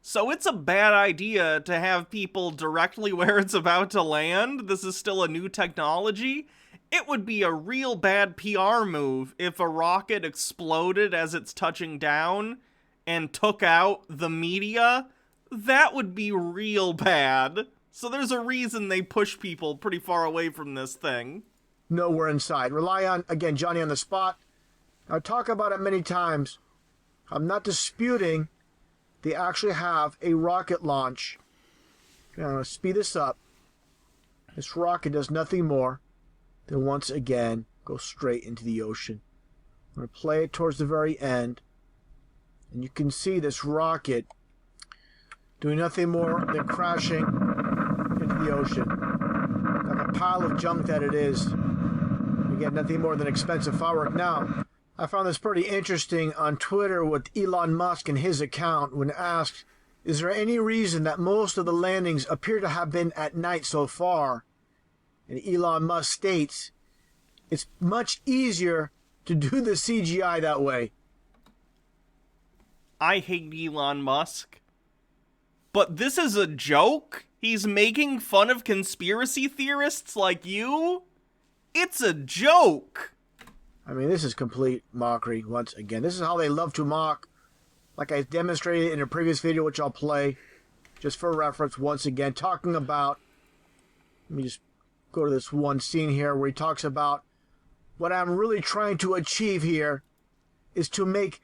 so it's a bad idea to have people directly where it's about to land. This is still a new technology. It would be a real bad PR move if a rocket exploded as it's touching down and took out the media. That would be real bad. So there's a reason they push people pretty far away from this thing. Nowhere inside. Rely on, again, Johnny on the spot. I'll talk about it many times. I'm not disputing they actually have a rocket launch. I'm going to speed this up. This rocket does nothing more than once again go straight into the ocean. I'm going to play it towards the very end. And you can see this rocket doing nothing more than crashing into the ocean. Like a pile of junk that it is. Again, nothing more than expensive firework. Now, I found this pretty interesting on Twitter with Elon Musk and his account when asked, is there any reason that most of the landings appear to have been at night so far? And Elon Musk states, it's much easier to do the CGI that way. I hate Elon Musk. But this is a joke? He's making fun of conspiracy theorists like you? It's a joke. I mean, this is complete mockery once again. This is how they love to mock. Like I demonstrated in a previous video, which I'll play just for reference once again, talking about, let me just go to this one scene here where he talks about what I'm really trying to achieve here is to make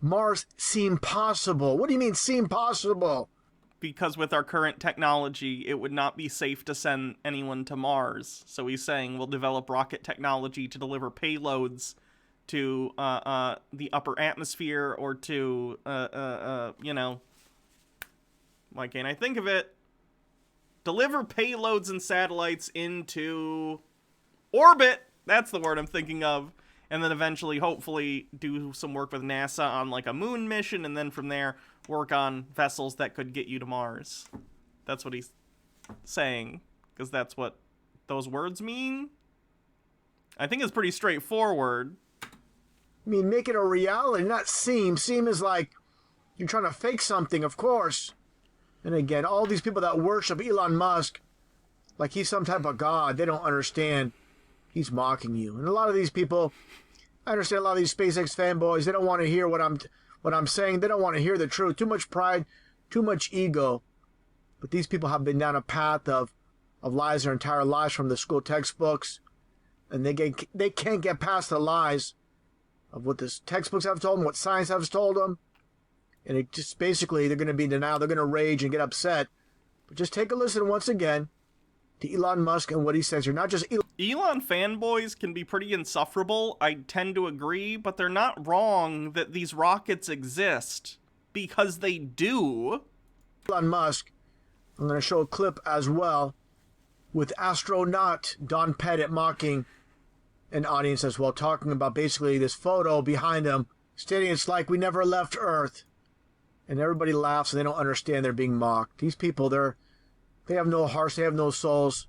Mars seem possible. What do you mean seem possible? Because with our current technology, it would not be safe to send anyone to Mars. So he's saying we'll develop rocket technology to deliver payloads to the upper atmosphere or to, you know, why can't I think of it? Deliver payloads and satellites into orbit. That's the word I'm thinking of. And then eventually, hopefully, do some work with NASA on like a moon mission. And then from there, work on vessels that could get you to Mars. That's what he's saying. Because that's what those words mean. I think it's pretty straightforward. I mean, make it a reality, not seem. Seem is like you're trying to fake something, of course. And again, all these people that worship Elon Musk like he's some type of god, they don't understand. He's mocking you. And a lot of these people, I understand a lot of these SpaceX fanboys, they don't want to hear what I'm saying. They don't want to hear the truth. Too much pride, too much ego. But these people have been down a path of lies their entire lives from the school textbooks. And they can't get past the lies of what the textbooks have told them, what science has told them. And it just basically, they're going to be in denial. They're going to rage and get upset. But just take a listen once again to Elon Musk and what he says. You're not just Elon fanboys can be pretty insufferable. I tend to agree, but they're not wrong that these rockets exist, because they do. Elon Musk, I'm going to show a clip as well with astronaut Don Pettit mocking an audience as well, talking about basically this photo behind him, stating it's like we never left Earth. And everybody laughs and they don't understand they're being mocked. These people, they have no hearts, they have no souls.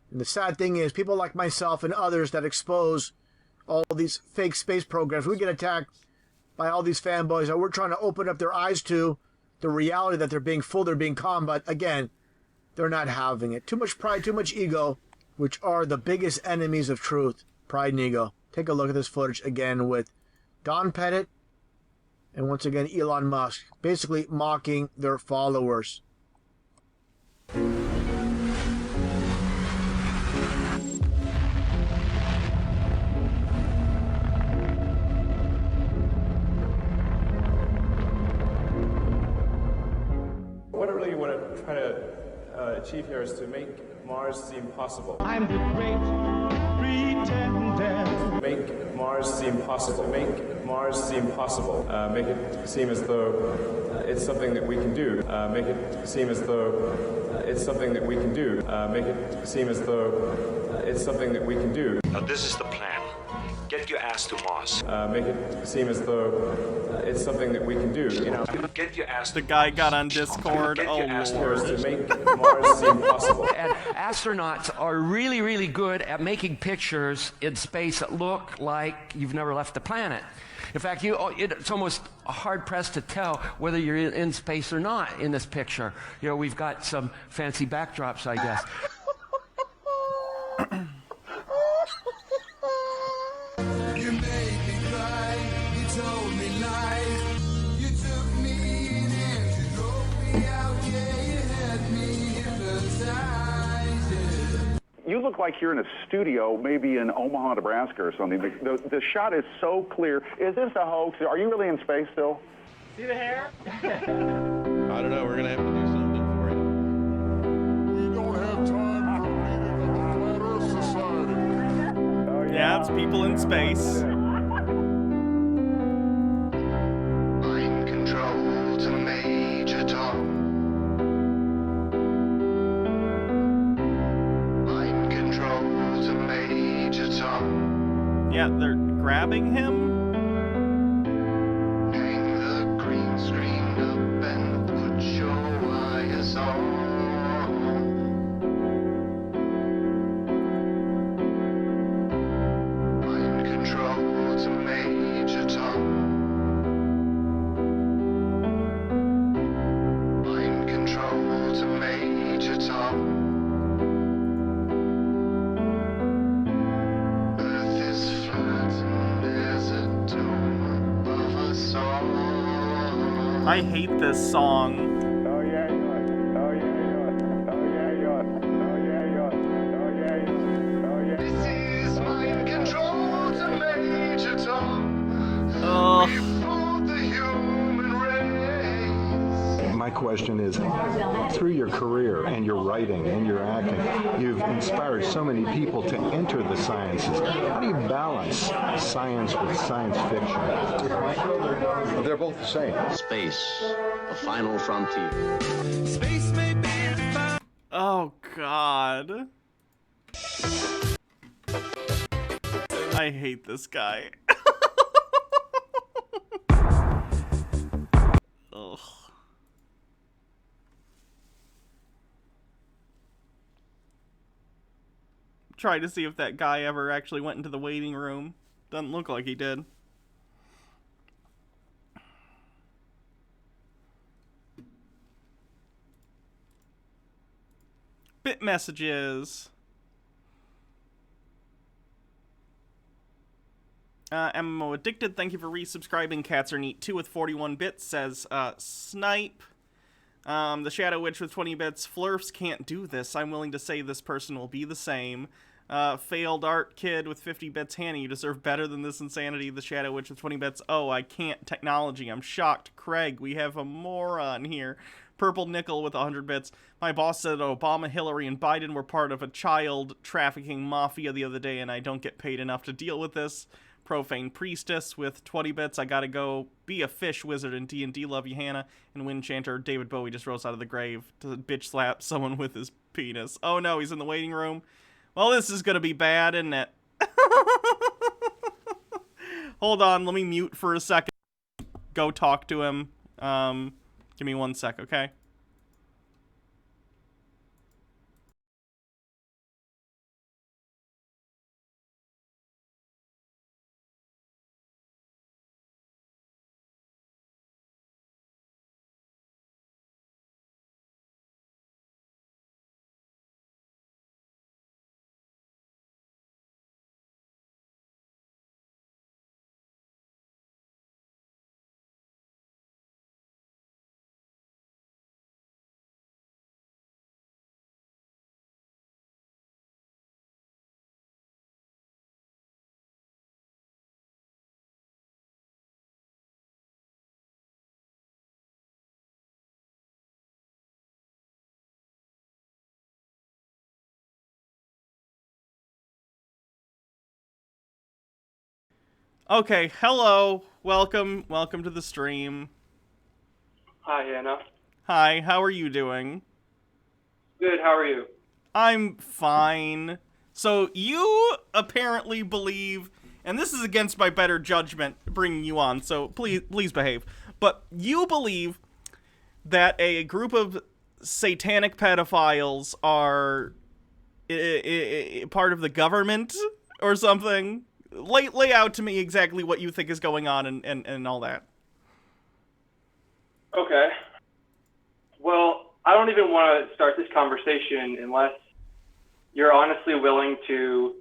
And the sad thing is, people like myself and others that expose all these fake space programs, we get attacked by all these fanboys that we're trying to open up their eyes to the reality that they're being fooled, they're being conned, but again, they're not having it. Too much pride, too much ego, which are the biggest enemies of truth, pride and ego. Take a look at this footage again with Don Pettit and once again Elon Musk, basically mocking their followers. What I really want to try to achieve here is to make Mars seem possible. I'm the great pretender. Make Mars seem possible. Make Mars seem possible. Make it seem as though it's something that we can do. Make it seem as though it's something that we can do. Make it seem as though it's something that we can do. Now this is the plan. Get your ass to Mars. Make it seem as though it's something that we can do. You know, get your ass. The guy got on Discord. Oh Lord! To make Mars seem possible. And astronauts are really, really good at making pictures in space that look like you've never left the planet. In fact, it's almost hard-pressed to tell whether you're in space or not in this picture. You know, we've got some fancy backdrops, I guess. You made me cry, you told me lies, you took me in and you drove me out, yeah, you had me hypnotized, yeah. You look like you're in a studio, maybe in Omaha, Nebraska or something. The shot is so clear. Is this a hoax? Are you really in space still? See the hair? I don't know. We're going to have to do something for you. We don't have time for reading the Flat Earth Society. Yeah, it's people in space. Mind control to Major Tom. Mind control to Major Tom. Yeah, they're grabbing him. Hang the green screen up and put your wires on. Mind control to Major Tom. Mind control I hate this song. Oh yeah, you are. Oh yeah, you are. Oh yeah, you are. Oh yeah, you are. Oh yeah, you are. Oh yeah. This is mind control to Major Tom. My question is, through your career and your writing and your acting, you've inspired so many people to enter the sciences. How do you balance science with science fiction? They're both the same. Space, the final frontier. Space may be the Oh, God. I hate this guy. Ugh. Try to see if that guy ever actually went into the waiting room. Doesn't look like he did. Bit messages. MMO Addicted, thank you for resubscribing. Cats are neat too with 41 bits, says Snipe. The Shadow Witch with 20 bits. Flurfs can't do this. I'm willing to say this person will be the same. Failed Art Kid with 50 bits. Hannah, you deserve better than this insanity. The Shadow Witch with 20 bits. Oh, I can't. Technology. I'm shocked. Craig, we have a moron here. Purple Nickel with 100 bits. My boss said Obama, Hillary, and Biden were part of a child trafficking mafia the other day, and I don't get paid enough to deal with this. Profane Priestess with 20 bits. I gotta go be a fish wizard in D&D. Love you, Hannah. And Wind Chanter David Bowie just rose out of the grave to bitch slap someone with his penis. Oh no, he's in the waiting room. Well, this is gonna be bad, isn't it? Hold on, let me mute for a second. Go talk to him. Give me 1 sec, okay? Okay, hello. Welcome to the stream. Hi, Anna. Hi, how are you doing? Good, how are you? I'm fine. So, you apparently believe, and this is against my better judgment bringing you on, so please behave, but you believe that a group of satanic pedophiles are part of the government or something? Lay out to me exactly what you think is going on and all that. Okay. Well, I don't even want to start this conversation unless you're honestly willing to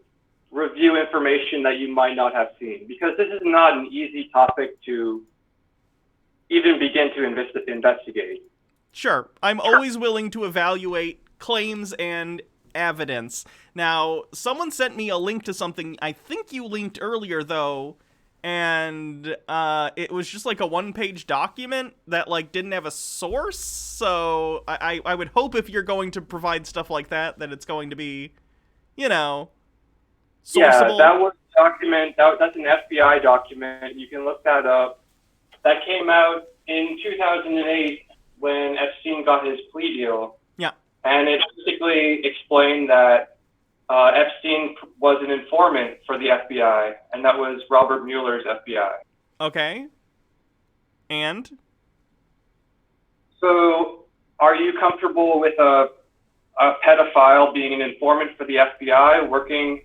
review information that you might not have seen, because this is not an easy topic to even begin to investigate. Sure. I'm always willing to evaluate claims and evidence. Now, someone sent me a link to something I think you linked earlier, though, and it was just like a one-page document that like didn't have a source. So I would hope if you're going to provide stuff like that it's going to be, you know, sourceable. Yeah, that was a document. That's an FBI document. You can look that up. That came out in 2008 when Epstein got his plea deal. Yeah. And it basically explained that Epstein was an informant for the FBI, and that was Robert Mueller's FBI. Okay. And? So, are you comfortable with a pedophile being an informant for the FBI, working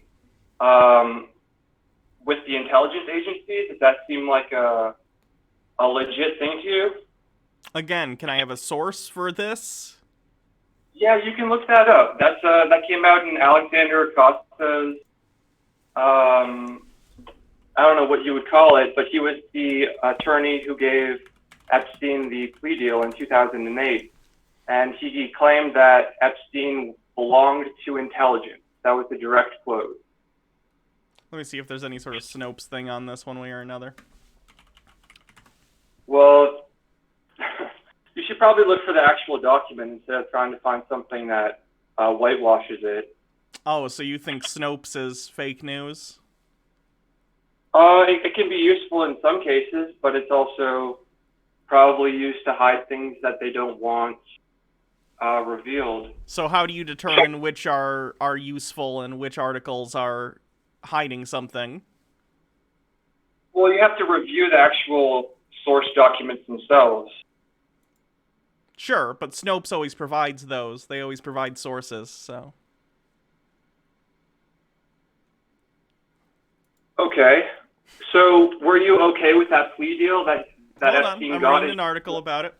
with the intelligence agencies? Does that seem like a legit thing to you? Again, can I have a source for this? Yeah, you can look that up. That came out in Alexander Acosta's, I don't know what you would call it, but he was the attorney who gave Epstein the plea deal in 2008, and he claimed that Epstein belonged to intelligence. That was the direct quote. Let me see if there's any sort of Snopes thing on this one way or another. Well, you should probably look for the actual document instead of trying to find something that whitewashes it. Oh, so you think Snopes is fake news? It can be useful in some cases, but it's also probably used to hide things that they don't want revealed. So how do you determine which are useful and which articles are hiding something? Well, you have to review the actual source documents themselves. Sure, but Snopes always provides those. They always provide sources, so... Okay. So, were you okay with that plea deal that Hold on, Epstein I'm got? reading an article about it.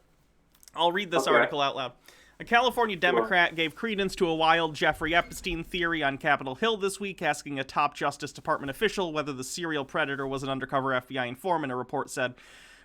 I'll read this article out loud. A California Democrat gave credence to a wild Jeffrey Epstein theory on Capitol Hill this week, asking a top Justice Department official whether the serial predator was an undercover FBI informant, a report said.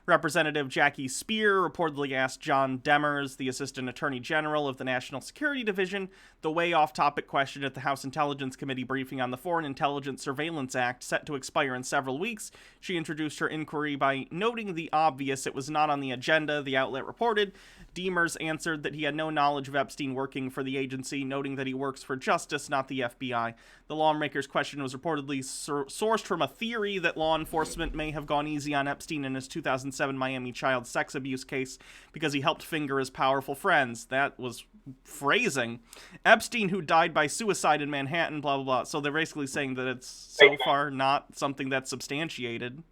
Representative Jackie Spear reportedly asked John Demers, the Assistant Attorney General of the National Security Division, the way off-topic question at the House Intelligence Committee briefing on the Foreign Intelligence Surveillance Act, set to expire in several weeks. She introduced her inquiry by noting the obvious: it was not on the agenda, the outlet reported. Demers answered that he had no knowledge of Epstein working for the agency, noting that he works for justice, not the FBI. The lawmaker's question was reportedly sourced from a theory that law enforcement may have gone easy on Epstein in his 2007 Miami child sex abuse case because he helped finger his powerful friends. That was phrasing. Epstein, who died by suicide in Manhattan, blah, blah, blah. So they're basically saying that it's so far not something that's substantiated.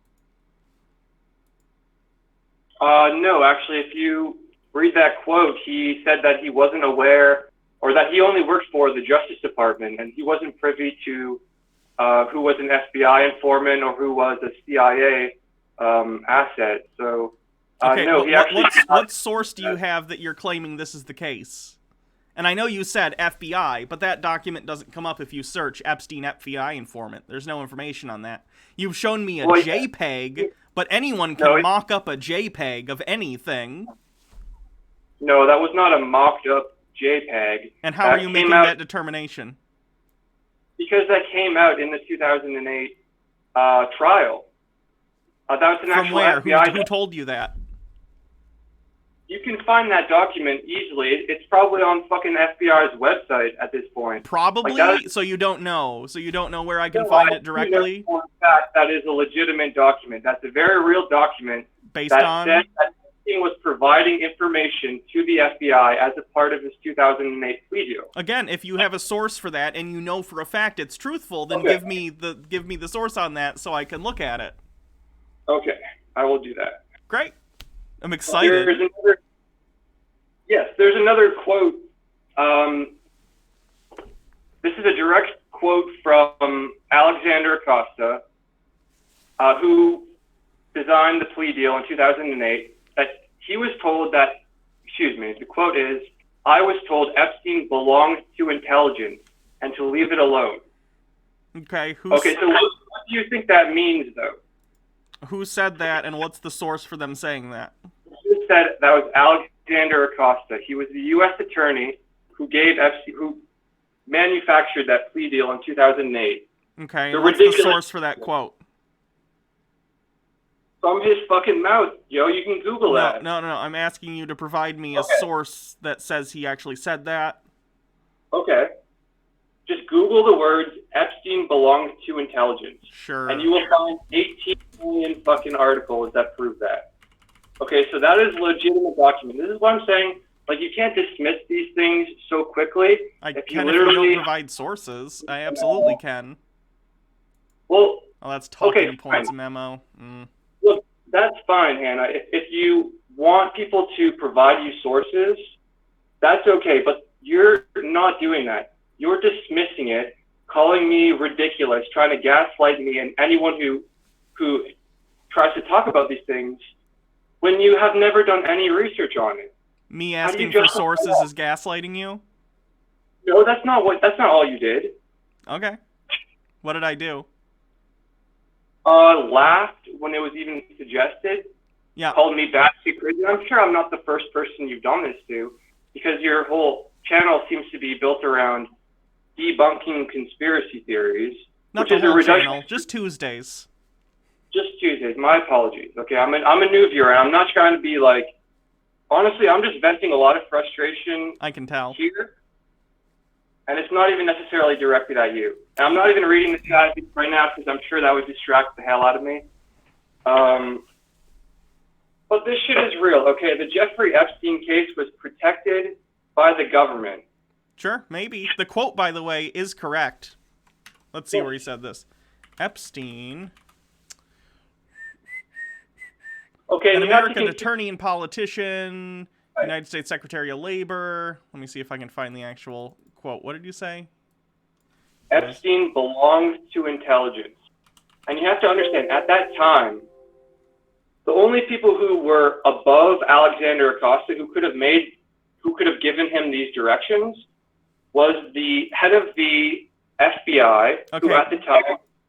No, actually, if you read that quote, he said that he wasn't aware, or that he only worked for the Justice Department, and he wasn't privy to who was an FBI informant or who was a CIA asset. So, okay, no, he actually... What source do you have that you're claiming this is the case? And I know you said FBI, but that document doesn't come up if you search Epstein FBI informant. There's no information on that. You've shown me a JPEG, but anyone can mock up a JPEG of anything. No, that was not a mocked-up JPEG. And how are you making that determination? Because that came out in the 2008 trial. That was an From actual where? FBI Who told you that? You can find that document easily. It's probably on fucking FBI's website at this point. Probably? Like so you don't know? So you don't know where I can find it directly? For a fact, that is a legitimate document. That's a very real document. Based that on? said that Epstein was providing information to the FBI as a part of his 2008 plea deal. Again, if you have a source for that and you know for a fact it's truthful, then give me the source on that so I can look at it. Okay, I will do that. Great. I'm excited. There's another quote. This is a direct quote from Alexander Acosta, who designed the plea deal in 2008, that he was told that, the quote is, "I was told Epstein belonged to intelligence and to leave it alone." Okay, so what do you think that means, though? Who said that, and what's the source for them saying that? Who said that was Alexander Acosta. He was the U.S. attorney who gave Epstein, who manufactured that plea deal in 2008. Okay, and what's the source for that quote? From his fucking mouth, yo. You can Google that. No. I'm asking you to provide me a source that says he actually said that. Okay. Just Google the words "Epstein belonged to intelligence." Sure. And you will find 18 million fucking articles that prove that. Okay, so that is a legitimate document. This is what I'm saying. Like, you can't dismiss these things so quickly. If you don't provide sources. I absolutely can. Well, that's talking points memo. Look, that's fine, Hannah. If you want people to provide you sources, that's okay. But you're not doing that. You're dismissing it, calling me ridiculous, trying to gaslight me and anyone who tries to talk about these things when you have never done any research on it. Me asking for sources is gaslighting you? No, that's not all you did. Okay. What did I do? Laughed when it was even suggested. called me batshit crazy. I'm sure I'm not the first person you've done this to, because your whole channel seems to be built around debunking conspiracy theories. Not which the is whole a channel, just Tuesdays. Just Tuesdays. My apologies. Okay, I'm a new viewer, and I'm not trying to be like. Honestly, I'm just venting a lot of frustration. I can tell. Here, and it's not even necessarily directed at you. And I'm not even reading the chat right now because I'm sure that would distract the hell out of me. But this shit is real, okay? The Jeffrey Epstein case was protected by the government. Sure, maybe. The quote, by the way, is correct. Let's see where he said this. Epstein, okay, an American attorney and politician, United States Secretary of Labor. Let me see if I can find the actual quote. What did you say? Epstein belongs to intelligence. And you have to understand, at that time, the only people who were above Alexander Acosta who could have given him these directions was the head of the FBI, who at the time...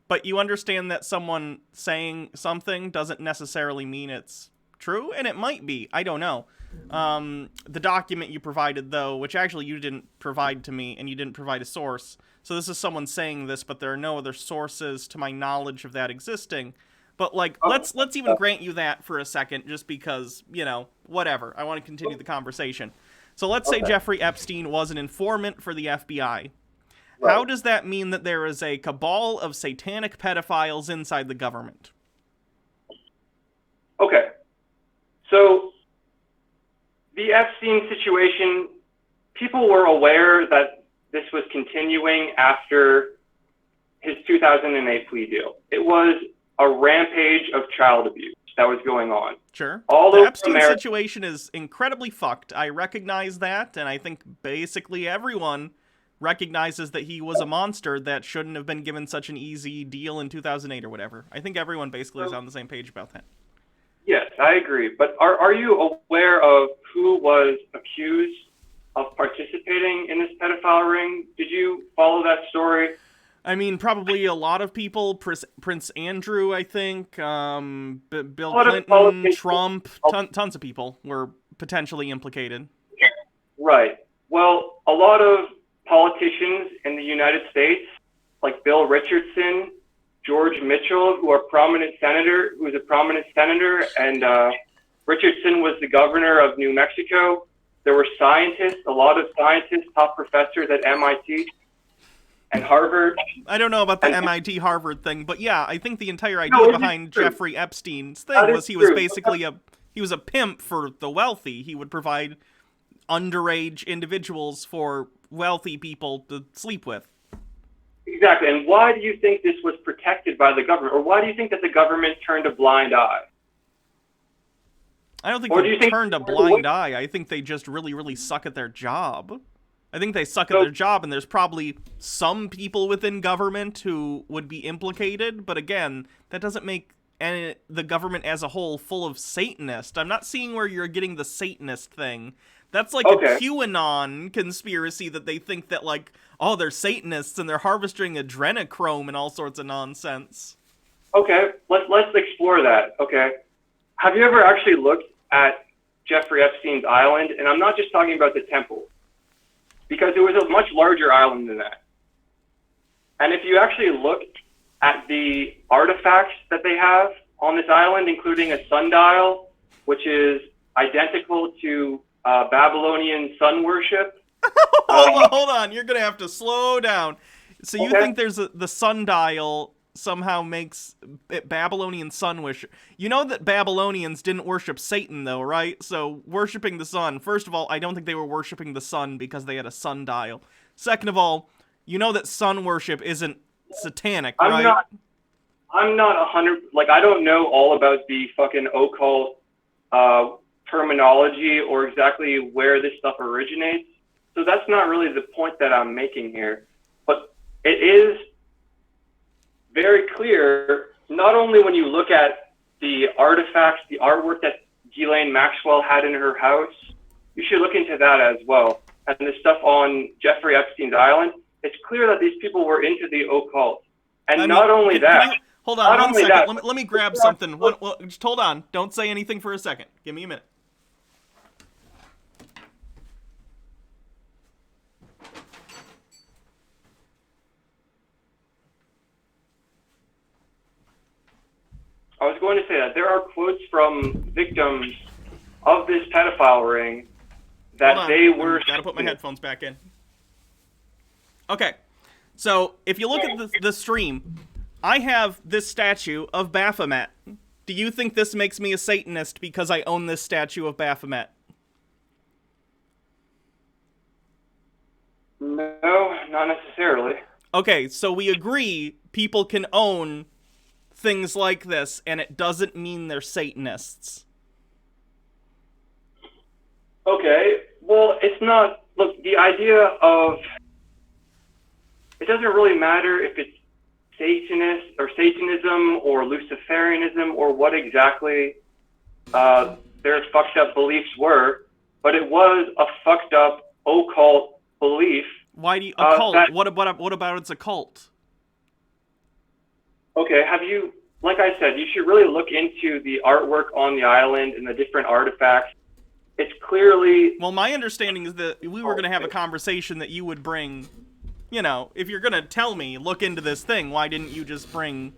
But you understand that someone saying something doesn't necessarily mean it's true, and it might be. I don't know. The document you provided, though, which actually you didn't provide to me, and you didn't provide a source. So this is someone saying this, but there are no other sources to my knowledge of that existing. But, like, let's even grant you that for a second, just because, you know, whatever. I want to continue the conversation. So let's say Jeffrey Epstein was an informant for the FBI. Right. How does that mean that there is a cabal of satanic pedophiles inside the government? Okay. So, the Epstein situation, people were aware that this was continuing after his 2008 plea deal. It was a rampage of child abuse that was going on. Sure. All the over Epstein America. situation is incredibly fucked. I recognize that, and I think basically everyone recognizes that he was a monster that shouldn't have been given such an easy deal in 2008 or whatever. I think everyone basically is on the same page about that. Yes, I agree. But are you aware of who was accused of participating in this pedophile ring? Did you follow that story? I mean, probably a lot of people. Prince Andrew, I think. Bill Clinton, Trump. Tons of people were potentially implicated. Right. Well, a lot of politicians in the United States, like Bill Richardson, George Mitchell, who's a prominent senator, and Richardson was the governor of New Mexico. There were scientists, a lot of scientists, top professors at MIT and Harvard. I don't know about the MIT Harvard thing, but yeah, I think the entire idea behind Jeffrey Epstein's thing was he was basically he was a pimp for the wealthy. He would provide underage individuals for wealthy people to sleep with. Exactly. And why do you think this was protected by the government? Or why do you think that the government turned a blind eye? I don't think they turned a blind eye. I think they just really, really suck at their job. I think they suck at their job, and there's probably some people within government who would be implicated, but again, that doesn't make the government as a whole full of Satanists. I'm not seeing where you're getting the Satanist thing. That's like a QAnon conspiracy that they think that, like, oh, they're Satanists and they're harvesting adrenochrome and all sorts of nonsense. Okay, let's explore that. Okay. Have you ever actually looked at Jeffrey Epstein's island? And I'm not just talking about the temple, because it was a much larger island than that. And if you actually look at the artifacts that they have on this island, including a sundial, which is identical to Babylonian sun worship. Hold on, you're going to have to slow down. So you think there's the sundial somehow makes it Babylonian sun worship. You know that Babylonians didn't worship Satan, though, right? So worshiping the sun, first of all, I don't think they were worshiping the sun because they had a sundial. Second of all, you know that sun worship isn't satanic, right? I'm not 100, like, I don't know all about the fucking occult terminology or exactly where this stuff originates. So that's not really the point that I'm making here. But it is very clear, not only when you look at the artifacts, the artwork that Ghislaine Maxwell had in her house, you should look into that as well. And the stuff on Jeffrey Epstein's island, it's clear that these people were into the occult. And not only that... Hold Not on one only second. that, Let me grab something. Just hold on. Don't say anything for a second. Give me a minute. I was going to say that there are quotes from victims of this pedophile ring that Hold on. they were. Gotta put my headphones back in. Okay, so if you look at the stream, I have this statue of Baphomet. Do you think this makes me a Satanist because I own this statue of Baphomet? No, not necessarily. Okay, so we agree people can own things like this, and it doesn't mean they're Satanists. Okay, well, it's not. Look, the idea of it doesn't really matter if it's Satanist or Satanism or Luciferianism or what exactly their fucked up beliefs were, but it was a fucked up occult belief. Why do you a cult? What about it's a cult? Okay, have you? Like I said, you should really look into the artwork on the island and the different artifacts. It's clearly. Well, my understanding is that we were going to have a conversation that you would bring. You know, if you're going to tell me, look into this thing, why didn't you just bring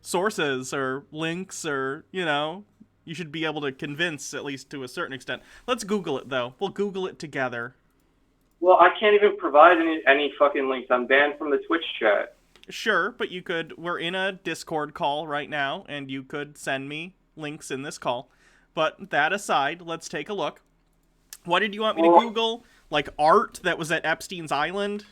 sources or links or, you know, you should be able to convince, at least to a certain extent. Let's Google it, though. We'll Google it together. Well, I can't even provide any fucking links. I'm banned from the Twitch chat. Sure, but you could, we're in a Discord call right now, and you could send me links in this call. But that aside, let's take a look. What did you want me to Google? Like art that was at Epstein's Island?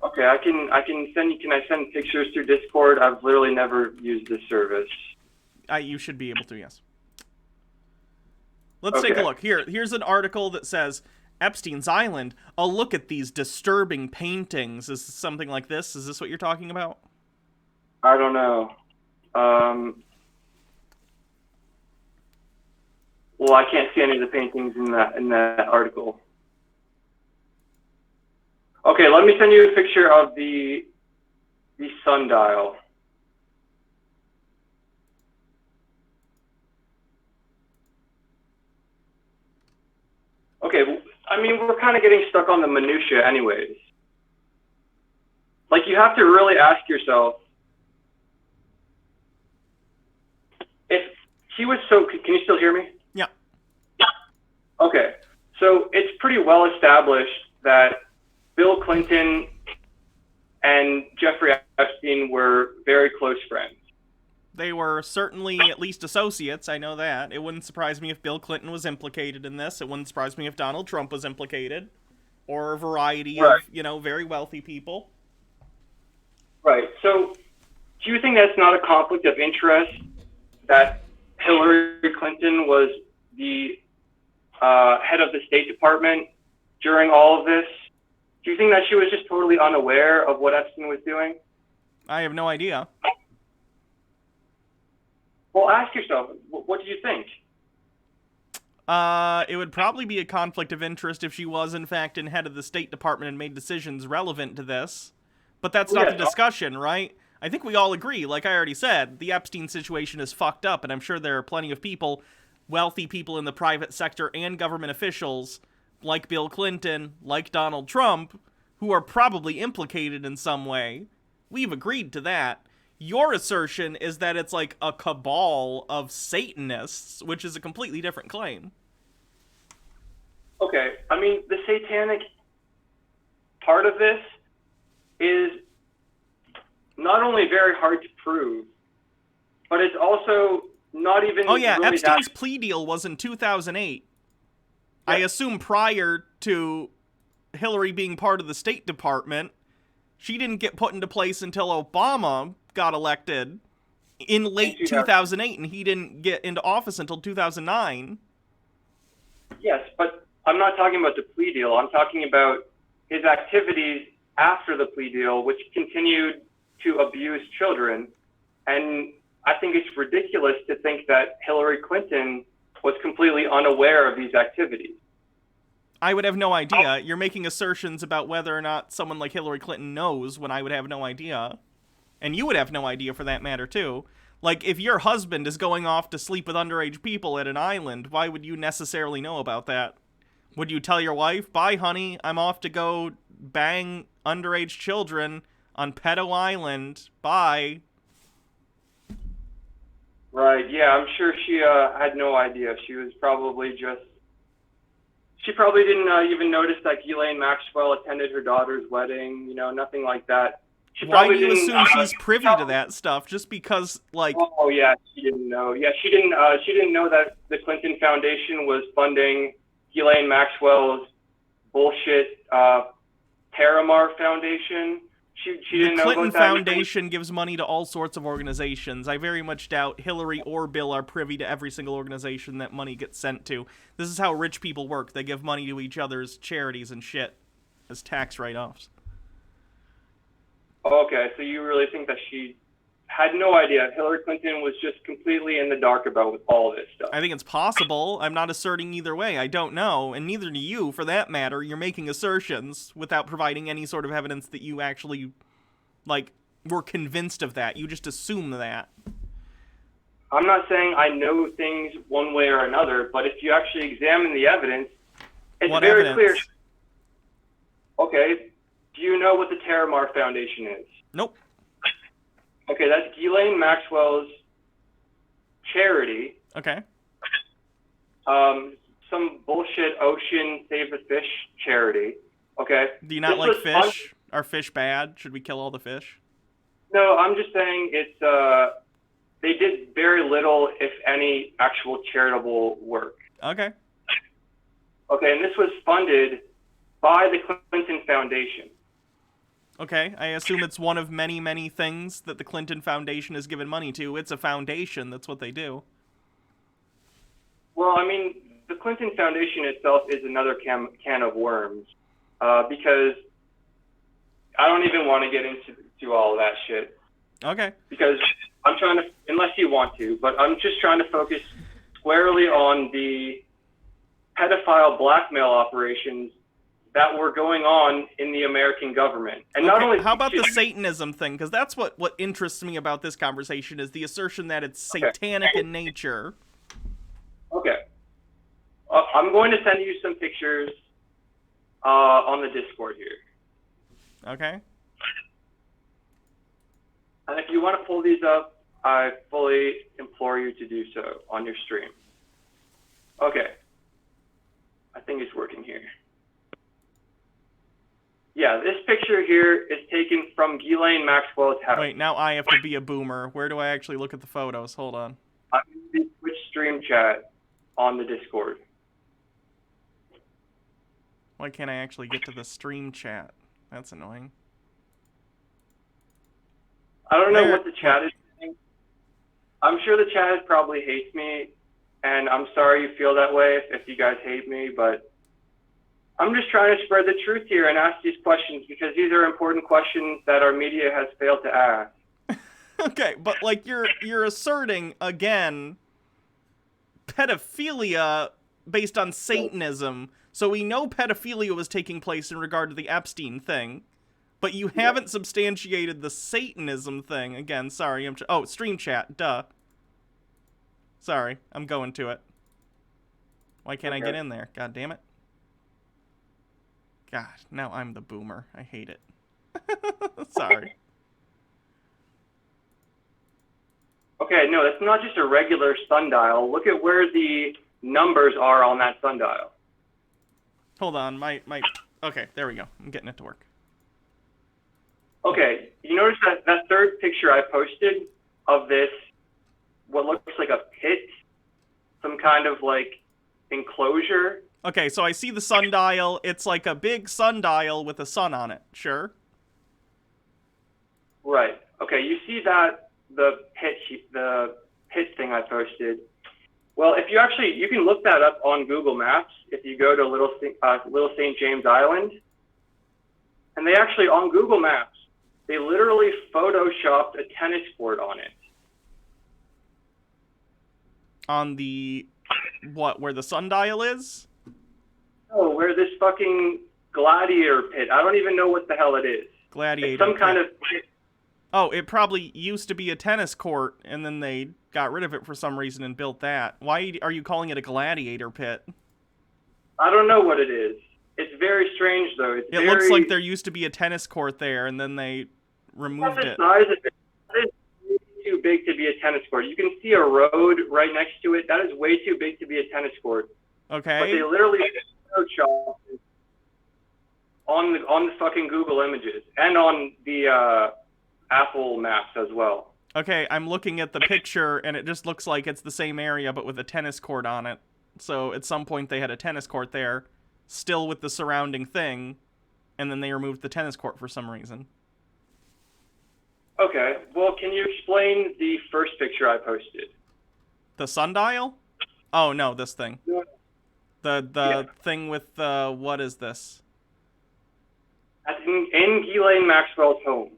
Okay, I can send you. Can I send pictures through Discord? I've literally never used this service. You should be able to, yes. Let's take a look. Here's an article that says Epstein's Island. A look at these disturbing paintings. Is this something like this? Is this what you're talking about? I don't know. Well, I can't see any of the paintings in that article. Okay, let me send you a picture of the sundial. Okay, I mean, we're kind of getting stuck on the minutia anyways. Like, you have to really ask yourself, if he was so, can you still hear me? Yeah. Okay, so it's pretty well established that Bill Clinton and Jeffrey Epstein were very close friends. They were certainly at least associates, I know that. It wouldn't surprise me if Bill Clinton was implicated in this. It wouldn't surprise me if Donald Trump was implicated. Or a variety of, you know, very wealthy people. Right. So, do you think that's not a conflict of interest that Hillary Clinton was the head of the State Department during all of this? Do you think that she was just totally unaware of what Epstein was doing? I have no idea. Well, ask yourself, what do you think? It would probably be a conflict of interest if she was, in fact, in head of the State Department and made decisions relevant to this. But that's not the discussion, right? I think we all agree, like I already said, the Epstein situation is fucked up, and I'm sure there are plenty of people, wealthy people in the private sector and government officials, like Bill Clinton, like Donald Trump, who are probably implicated in some way. We've agreed to that. Your assertion is that it's like a cabal of Satanists, which is a completely different claim. Okay, I mean, the satanic part of this is not only very hard to prove, but it's also not even. Oh yeah, really Epstein's plea deal was in 2008. I assume prior to Hillary being part of the State Department, she didn't get put into place until Obama got elected in late 2008, and he didn't get into office until 2009. Yes, but I'm not talking about the plea deal. I'm talking about his activities after the plea deal, which continued to abuse children. And I think it's ridiculous to think that Hillary Clinton was completely unaware of these activities. I would have no idea. You're making assertions about whether or not someone like Hillary Clinton knows when I would have no idea. And you would have no idea for that matter, too. Like, if your husband is going off to sleep with underage people at an island, why would you necessarily know about that? Would you tell your wife, bye, honey, I'm off to go bang underage children on Pedo Island, bye? Right, yeah, I'm sure she had no idea. She was probably just... She probably didn't even notice that Ghislaine Maxwell attended her daughter's wedding, you know, nothing like that. Why do you assume she's privy to that stuff? Just because, like... Oh, yeah, she didn't know. Yeah, she didn't know that the Clinton Foundation was funding Ghislaine Maxwell's bullshit Terramar Foundation. She didn't know about that. The Clinton Foundation gives money to all sorts of organizations. I very much doubt Hillary or Bill are privy to every single organization that money gets sent to. This is how rich people work. They give money to each other's charities and shit as tax write-offs. Okay, so you really think that she had no idea? Hillary Clinton was just completely in the dark about all of this stuff. I think it's possible. I'm not asserting either way. I don't know, and neither do you, for that matter. You're making assertions without providing any sort of evidence that you actually, like, were convinced of that. You just assume that. I'm not saying I know things one way or another, but if you actually examine the evidence, it's What very evidence? clear. Okay, do you know what the Terramar Foundation is? Nope. Okay, that's Ghislaine Maxwell's charity. Okay. Some bullshit ocean save the fish charity. Okay. Do you not This like was fish? Are fish bad? Should we kill all the fish? No, I'm just saying it's they did very little, if any, actual charitable work. Okay. Okay, and this was funded by the Clinton Foundation. Okay, I assume it's one of many, many things that the Clinton Foundation has given money to. It's a foundation. That's what they do. Well, I mean, the Clinton Foundation itself is another can of worms, because I don't even want to get into all of that shit. Okay. Because I'm trying to, unless you want to, but I'm just trying to focus squarely on the pedophile blackmail operations that were going on in the American government. And not only how about the Satanism thing? Because that's what interests me about this conversation is the assertion that it's satanic in nature. Okay. I'm going to send you some pictures on the Discord here. Okay. And if you want to pull these up, I fully implore you to do so on your stream. Okay. I think it's working here. Yeah, this picture here is taken from Ghislaine Maxwell's house. Wait, now I have to be a boomer. Where do I actually look at the photos? Hold on. I'm in the Twitch stream chat on the Discord. Why can't I actually get to the stream chat? That's annoying. I don't know what the chat is saying. I'm sure the chat probably hates me, and I'm sorry you feel that way if you guys hate me, but I'm just trying to spread the truth here and ask these questions because these are important questions that our media has failed to ask. Okay, but like you're asserting again pedophilia based on Satanism. So we know pedophilia was taking place in regard to the Epstein thing, but you haven't substantiated the Satanism thing. Again, sorry, stream chat, duh. Sorry, I'm going to it. Why can't I get in there? God damn it. God, now I'm the boomer. I hate it. Sorry. Okay, no, that's not just a regular sundial. Look at where the numbers are on that sundial. Hold on, my okay, there we go. I'm getting it to work. Okay, you notice that third picture I posted of this, what looks like a pit, some kind of like enclosure. Okay, so I see the sundial. It's like a big sundial with a sun on it. Sure. Right. Okay, you see that the pit thing I posted. Well, if you can look that up on Google Maps. If you go to Little St. James Island, and they actually on Google Maps, they literally photoshopped a tennis court on it. On the where the sundial is? Oh, where this fucking gladiator pit. I don't even know what the hell it is. Gladiator It's some kind of pit. Oh, it probably used to be a tennis court, and then they got rid of it for some reason and built that. Why are you calling it a gladiator pit? I don't know what it is. It's very strange, though. It looks like there used to be a tennis court there, and then they removed it. The size of it, that is way too big to be a tennis court. You can see a road right next to it. That is way too big to be a tennis court. Okay. But they literally Photoshop on the fucking Google Images and on the Apple Maps as well. Okay, I'm looking at the picture, and it just looks like it's the same area, but with a tennis court on it. So at some point they had a tennis court there, still with the surrounding thing, and then they removed the tennis court for some reason. Okay, well, can you explain the first picture I posted? The sundial? Oh, no, this thing. The thing with, what is this? That's in Ghislaine Maxwell's home.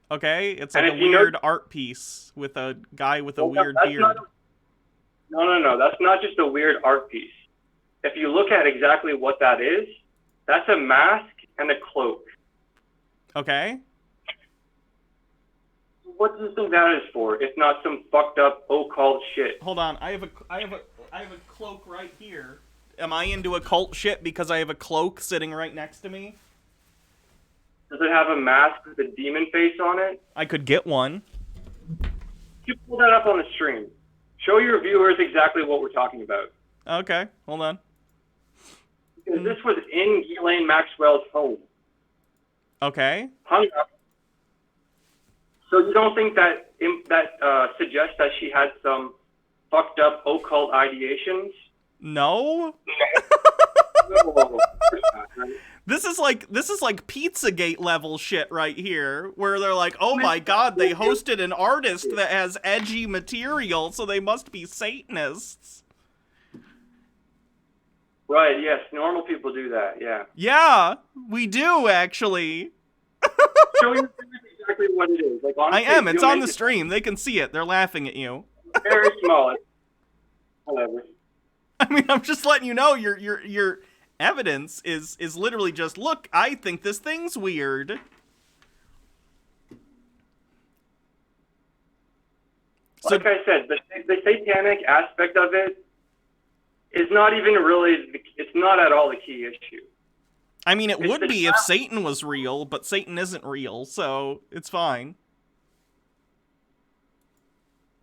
Okay, it's like a weird art piece with a guy with a weird beard. No, that's not just a weird art piece. If you look at exactly what that is, that's a mask and a cloak. Okay. What do you think that is for, if not some fucked up occult shit? Hold on, I have a cloak right here. Am I into occult shit because I have a cloak sitting right next to me? Does it have a mask with a demon face on it? I could get one. You pull that up on the stream. Show your viewers exactly what we're talking about. Okay, hold on. Because this was in Ghislaine Maxwell's home. Okay. Hung up. So you don't think that suggests that she had some fucked up occult ideations? No. No. This is like Pizzagate level shit right here, where they're like, oh my god, they hosted an artist that has edgy material, so they must be Satanists. Right, yes, normal people do that, yeah. Yeah, we do, actually. Show you exactly what it is. Like, honestly, I am, it's on the stream, they can see it, they're laughing at you. Very small. Whatever. I mean, I'm just letting you know your evidence is literally just, look, I think this thing's weird. Like I said, the satanic aspect of it is not even really, it's not at all the key issue. I mean, it would be if Satan was real, but Satan isn't real, so it's fine.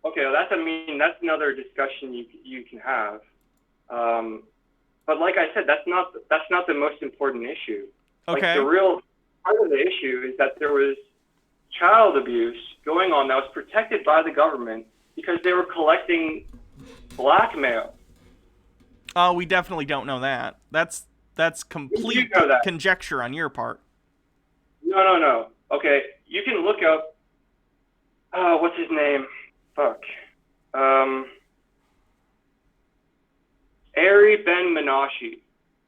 Okay, well, that's another discussion you can have. But like I said, that's not the most important issue. Okay. Like, the real part of the issue is that there was child abuse going on that was protected by the government because they were collecting blackmail. Oh, we definitely don't know that. That's complete conjecture on your part. No. Okay, you can look up. What's his name? Fuck. Ari Ben Menashe.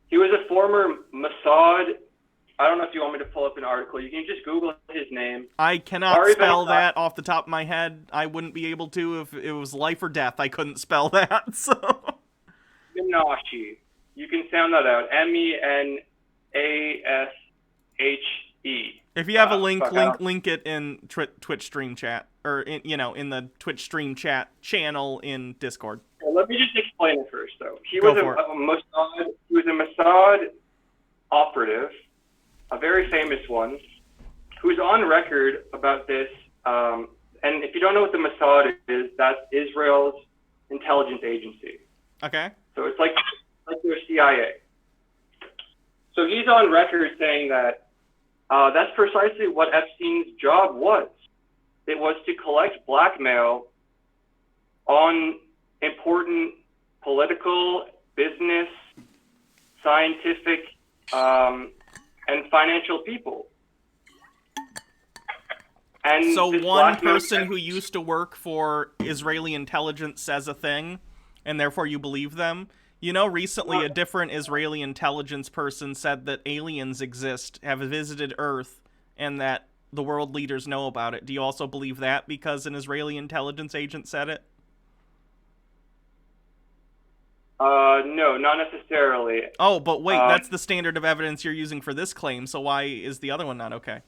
He was a former Mossad. I don't know if you want me to pull up an article. You can just Google his name. I cannot spell that off the top of my head. I wouldn't be able to if it was life or death. I couldn't spell that. So. Menashe. You can sound that out. Menashe. If you have a link it in Twitch stream chat, or in the Twitch stream chat channel in Discord. Well, let me just explain it first, though. He was a Mossad operative, a very famous one, who's on record about this. And if you don't know what the Mossad is, that's Israel's intelligence agency. Okay. So it's like their CIA. So he's on record saying that that's precisely what Epstein's job was. It was to collect blackmail on important political, business, scientific, and financial people. And so one person who used to work for Israeli intelligence says a thing, and therefore you believe them? You know, recently a different Israeli intelligence person said that aliens exist, have visited Earth, and that the world leaders know about it. Do you also believe that because an Israeli intelligence agent said it? No, not necessarily. Oh, but wait, that's the standard of evidence you're using for this claim, so why is the other one not okay?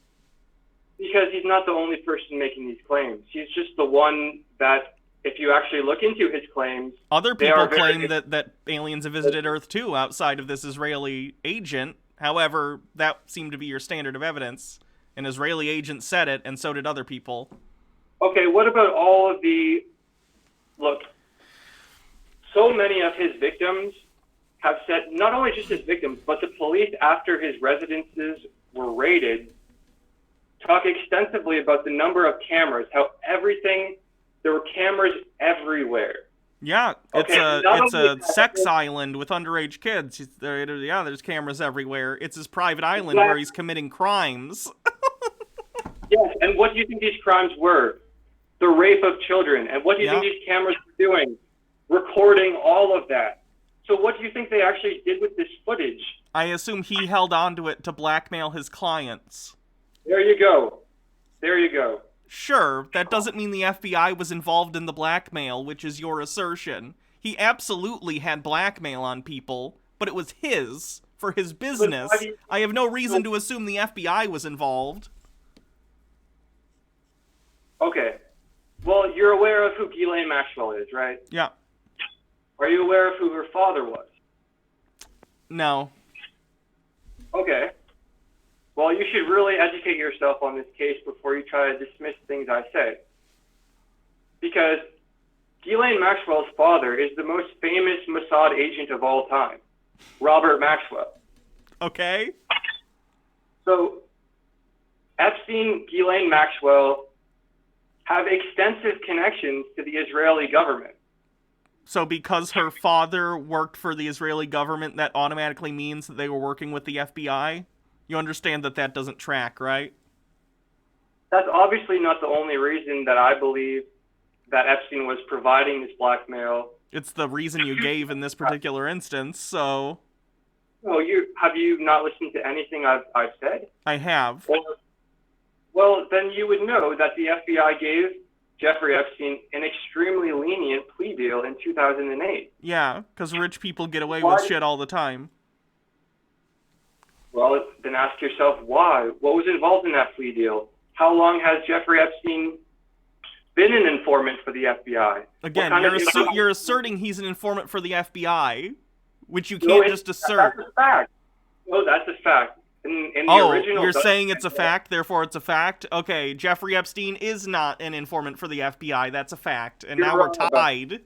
Because he's not the only person making these claims. He's just the one that, if you actually look into his claims, other people claim that aliens have visited Earth too, outside of this Israeli agent. However, that seemed to be your standard of evidence. An Israeli agent said it, and so did other people. Okay, what about all of the... Look, so many of his victims have said, not only just his victims, but the police after his residences were raided, talk extensively about the number of cameras, how there were cameras everywhere. Yeah, it's a sex island with underage kids. Yeah, there's cameras everywhere. It's his private island where he's committing crimes. Yes, and what do you think these crimes were? The rape of children. And what do you think these cameras were doing? Recording all of that. So what do you think they actually did with this footage? I assume he held onto it to blackmail his clients. There you go. There you go. Sure, that doesn't mean the FBI was involved in the blackmail, which is your assertion. He absolutely had blackmail on people, but it was for his business. I have no reason to assume the FBI was involved. Okay. Well, you're aware of who Ghislaine Maxwell is, right? Yeah. Are you aware of who her father was? No. Okay. Well, you should really educate yourself on this case before you try to dismiss things I say. Because Ghislaine Maxwell's father is the most famous Mossad agent of all time, Robert Maxwell. Okay. So, Epstein, Ghislaine Maxwell have extensive connections to the Israeli government. So because her father worked for the Israeli government, that automatically means that they were working with the FBI? You understand that doesn't track, right? That's obviously not the only reason that I believe that Epstein was providing this blackmail. It's the reason you gave in this particular instance, so... Well, have you not listened to anything I've said? I have. Well, then you would know that the FBI gave Jeffrey Epstein an extremely lenient plea deal in 2008. Yeah, because rich people get away with shit all the time. Well, then ask yourself why. What was involved in that plea deal? How long has Jeffrey Epstein been an informant for the FBI? Again, you're asserting he's an informant for the FBI, which you can't just assert. That's a fact. No, that's a fact. In the original, you're saying it's a fact, therefore it's a fact? Okay, Jeffrey Epstein is not an informant for the FBI, that's a fact. And now we're tied.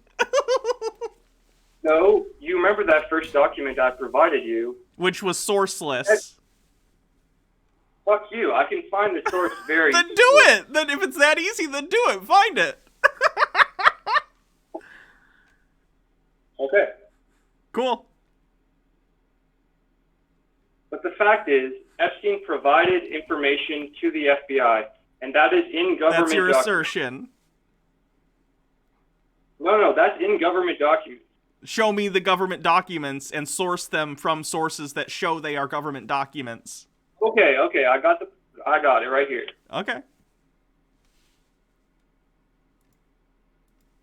No, you remember that first document I provided you. Which was sourceless. Fuck you, I can find the source very Then do it! Then if it's that easy, then do it, find it! Okay. Cool. But the fact is, Epstein provided information to the FBI, and that is in government That's your assertion. No, that's in government documents. Show me the government documents and source them from sources that show they are government documents. Okay, I got it right here. Okay.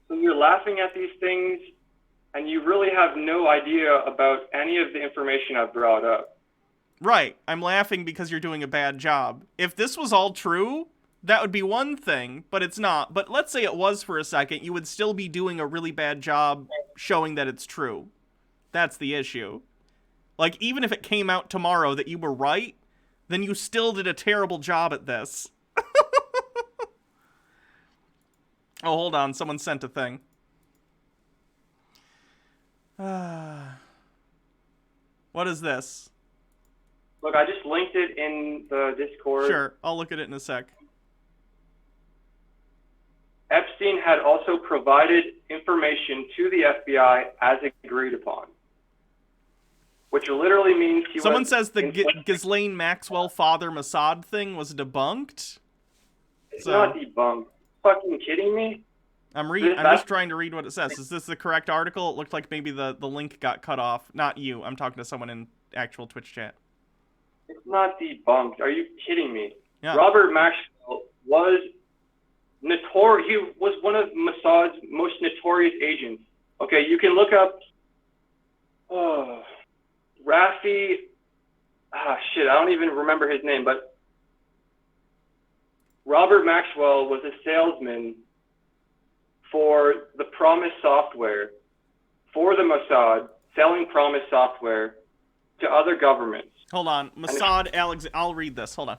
So you're laughing at these things, and you really have no idea about any of the information I've brought up. Right. I'm laughing because you're doing a bad job. If this was all true, that would be one thing, but it's not. But let's say it was for a second, you would still be doing a really bad job showing that it's true. That's the issue. Like, even if it came out tomorrow that you were right, then you still did a terrible job at this. Oh, hold on. Someone sent a thing. What is this? Look, I just linked it in the Discord. Sure, I'll look at it in a sec. Epstein had also provided information to the FBI as agreed upon. Which literally means he Someone says the Ghislaine Maxwell father Mossad thing was debunked? It's not debunked. Fucking kidding me? I'm just trying to read what it says. Is this the correct article? It looked like maybe the link got cut off. Not you. I'm talking to someone in actual Twitch chat. It's not debunked. Are you kidding me? Yeah. Robert Maxwell was notorious. He was one of Mossad's most notorious agents. Okay, you can look up Rafi. I don't even remember his name, but Robert Maxwell was a salesman for the Promise software, for the Mossad, selling Promise software to other governments. Hold on. Mossad, I'll read this. Hold on.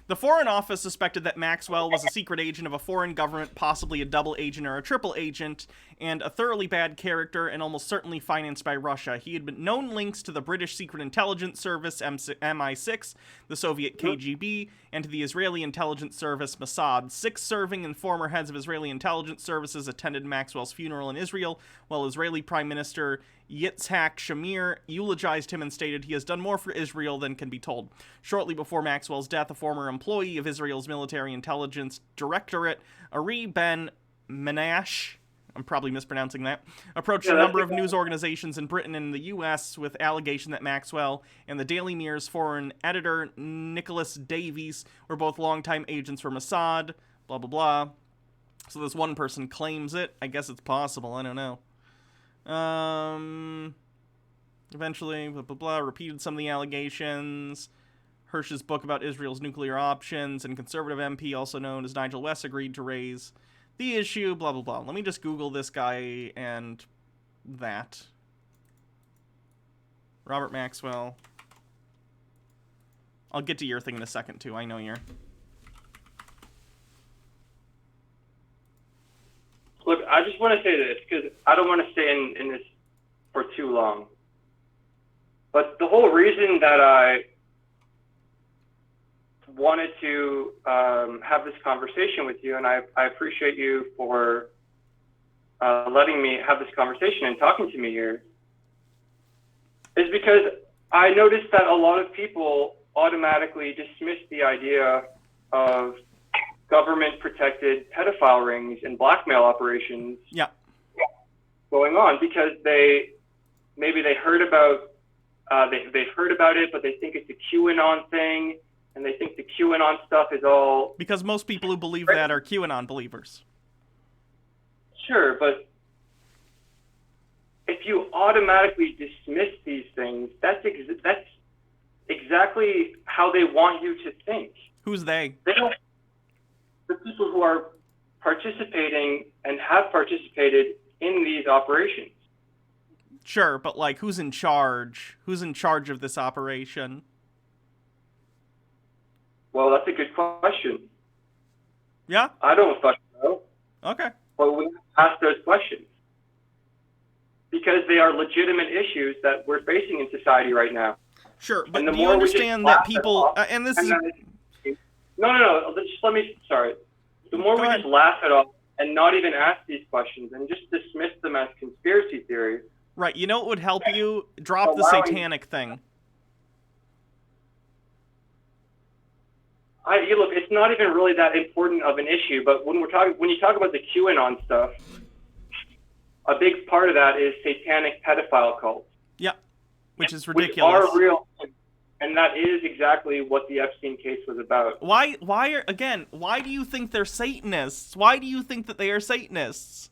The Foreign Office suspected that Maxwell was a secret agent of a foreign government, possibly a double agent or a triple agent, and a thoroughly bad character and almost certainly financed by Russia. He had been known links to the British Secret Intelligence Service, MI6, the Soviet KGB, and to the Israeli Intelligence Service, Mossad. 6 serving and former heads of Israeli intelligence services attended Maxwell's funeral in Israel, while Israeli Prime Minister Yitzhak Shamir eulogized him and stated he has done more for Israel than can be told. Shortly before Maxwell's death, a former employee of Israel's military intelligence directorate, Ari Ben Menash, I'm probably mispronouncing that, approached a number of news organizations in Britain and the U.S. with allegation that Maxwell and the Daily Mirror's foreign editor, Nicholas Davies, were both longtime agents for Mossad, blah, blah, blah. So this one person claims it. I guess it's possible. I don't know. Eventually, blah, blah, blah, repeated some of the allegations. Hirsch's book about Israel's nuclear options, and conservative MP, also known as Nigel West, agreed to raise the issue, blah, blah, blah. Let me just Google this guy and that. Robert Maxwell. I'll get to your thing in a second, too. I know you're... Look, I just want to say this, because I don't want to stay in this for too long. But the whole reason that I wanted to have this conversation with you, and I appreciate you for letting me have this conversation and talking to me here, is because I noticed that a lot of people automatically dismiss the idea of government-protected pedophile rings and blackmail operations going on because maybe they heard about they've heard about it, but they think it's a QAnon thing, and they think the QAnon stuff is all... Because most people who believe that are QAnon believers. Sure, but if you automatically dismiss these things, that's exactly how they want you to think. Who's they? They don't... The people who are participating and have participated in these operations. Sure, but like, who's in charge? Who's in charge of this operation? Well, that's a good question. Yeah? I don't fucking know. Okay. But we ask those questions. Because they are legitimate issues that we're facing in society right now. Sure, but do you understand that people... and this is... No. Just let me... Sorry. The more we just laugh it off and not even ask these questions and just dismiss them as conspiracy theories... Right, you know what would help you? Drop the satanic thing. Look, it's not even really that important of an issue, but when you talk about the QAnon stuff, a big part of that is satanic pedophile cults. Yeah, which is ridiculous. Which are real, and that is exactly what the Epstein case was about. Why do you think they're Satanists? Why do you think that they are Satanists?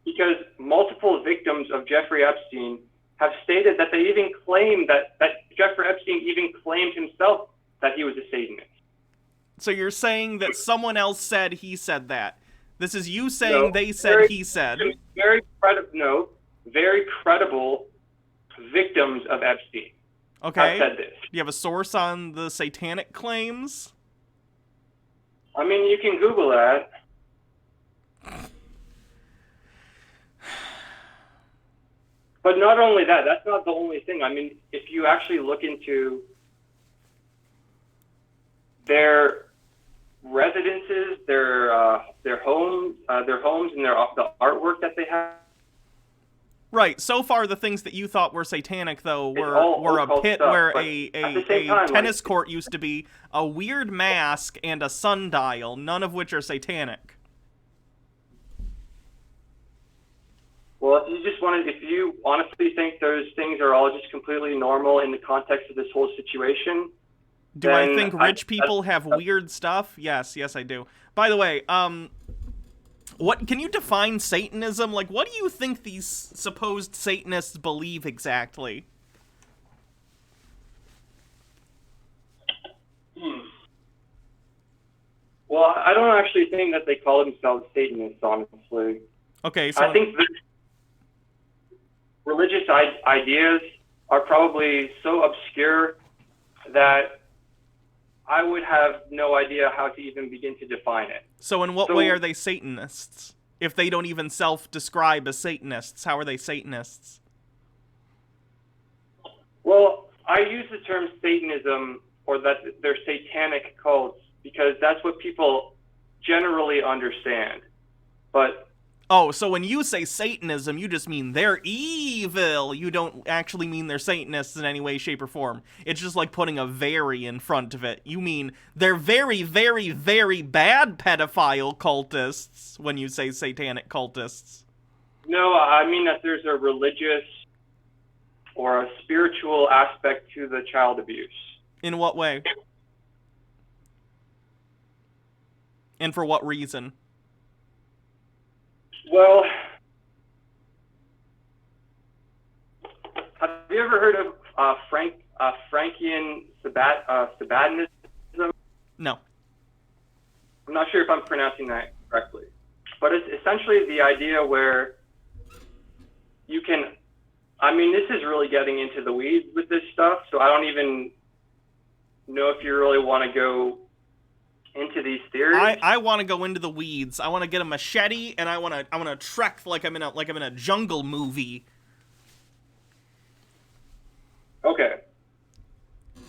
Because multiple victims of Jeffrey Epstein have stated that they even claim that Jeffrey Epstein even claimed himself that he was a Satanist. So you're saying that someone else said he said that. This is you saying they said he said. Very credible victims of Epstein. Okay. Have said this. Do you have a source on the satanic claims? I mean, you can Google that. But not only that, that's not the only thing. I mean, if you actually look into their residences, their homes, and the artwork that they have. Right. So far, the things that you thought were satanic, though, were a pit stuff, where a tennis court used to be, a weird mask, and a sundial, none of which are satanic. Well, if you honestly think those things are all just completely normal in the context of this whole situation. Do I think rich people have weird stuff? Yes, I do. By the way, what can you define Satanism? Like, what do you think these supposed Satanists believe exactly? Well, I don't actually think that they call themselves Satanists, honestly. Okay, so I think that religious ideas are probably so obscure that I would have no idea how to even begin to define it. So in what way are they Satanists? If they don't even self-describe as Satanists, how are they Satanists? Well, I use the term Satanism, or that they're satanic cults, because that's what people generally understand. But oh, so when you say Satanism, you just mean they're evil. You don't actually mean they're Satanists in any way, shape, or form. It's just like putting a very in front of it. You mean they're very, very, very bad pedophile cultists when you say satanic cultists. no, I mean that there's a religious or a spiritual aspect to the child abuse. In what way? And for what reason? Well, have you ever heard of Frankian Sabbatism? No. I'm not sure if I'm pronouncing that correctly, but it's essentially the idea where you can, I mean, this is really getting into the weeds with this stuff, so I don't even know if you really want to go into these theories. I want to go into the weeds. I want to get a machete and I want to trek like I'm in a jungle movie. Okay.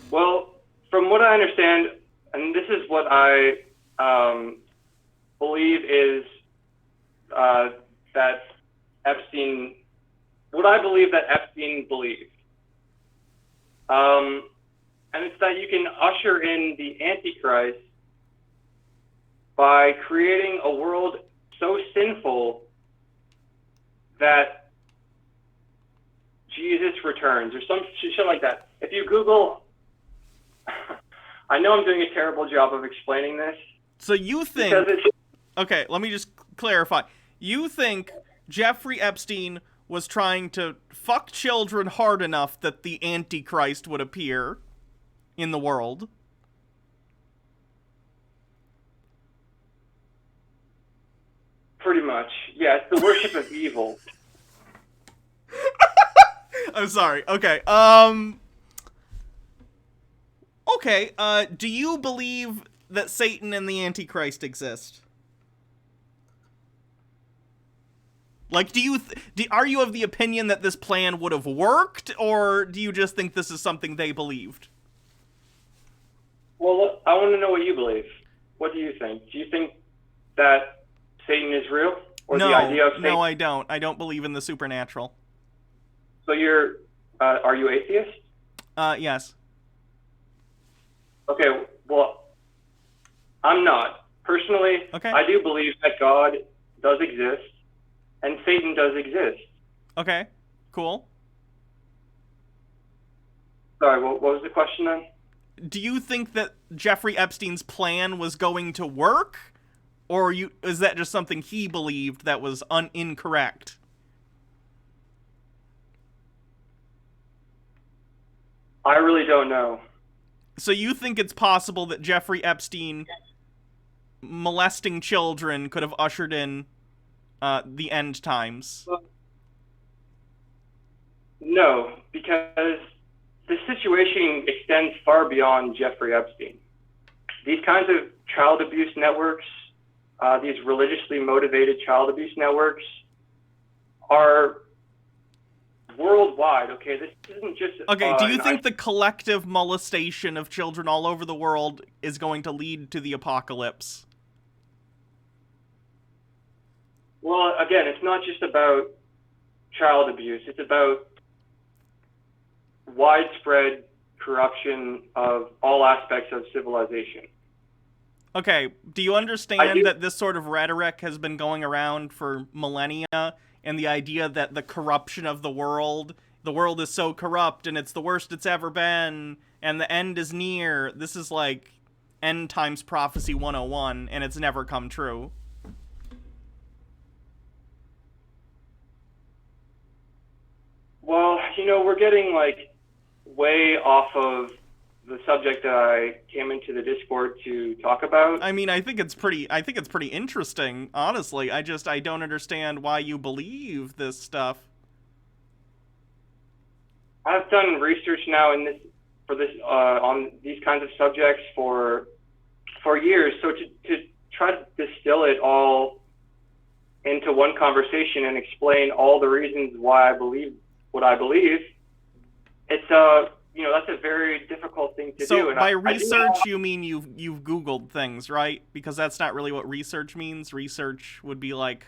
Well, from what I understand, and this is what I believe is that Epstein, what I believe that Epstein believed. And it's that you can usher in the Antichrist by creating a world so sinful that Jesus returns, or some shit like that. If you Google, I know I'm doing a terrible job of explaining this. So you think, okay, let me just clarify. You think Jeffrey Epstein was trying to fuck children hard enough that the Antichrist would appear in the world? Pretty much. Yeah, it's the worship of evil. I'm sorry. Okay. Okay, do you believe that Satan and the Antichrist exist? Like, are you of the opinion that this plan would have worked, or do you just think this is something they believed? Well, I want to know what you believe. What do you think? Do you think that Satan is real? Or No, the idea of Satan? no, I don't. I don't believe in the supernatural. So you're, are you atheist? Yes. Okay, well, I'm not. Personally, I do believe that God does exist, and Satan does exist. Okay, cool. Sorry, what was the question then? Do you think that Jeffrey Epstein's plan was going to work? Or is that just something he believed that was incorrect? I really don't know. So you think it's possible that Jeffrey Epstein molesting children could have ushered in the end times? No, because the situation extends far beyond Jeffrey Epstein. These kinds of child abuse networks, these religiously motivated child abuse networks, are worldwide. Okay, this isn't just. Okay, do you think the collective molestation of children all over the world is going to lead to the apocalypse? Well, again, it's not just about child abuse. It's about widespread corruption of all aspects of civilization. Okay, do you understand that this sort of rhetoric has been going around for millennia, and the idea that the corruption of the world is so corrupt and it's the worst it's ever been, and the end is near? This is like end times prophecy 101, and it's never come true. Well, you know, we're getting like way off of the subject that I came into the Discord to talk about. I mean, I think it's pretty interesting, honestly. I don't understand why you believe this stuff. I've done research now on these kinds of subjects for years. So to try to distill it all into one conversation and explain all the reasons why I believe what I believe, it's that's a very difficul thing to do. So And by research, you mean you've Googled things, right? Because that's not really what research means. Research would be like,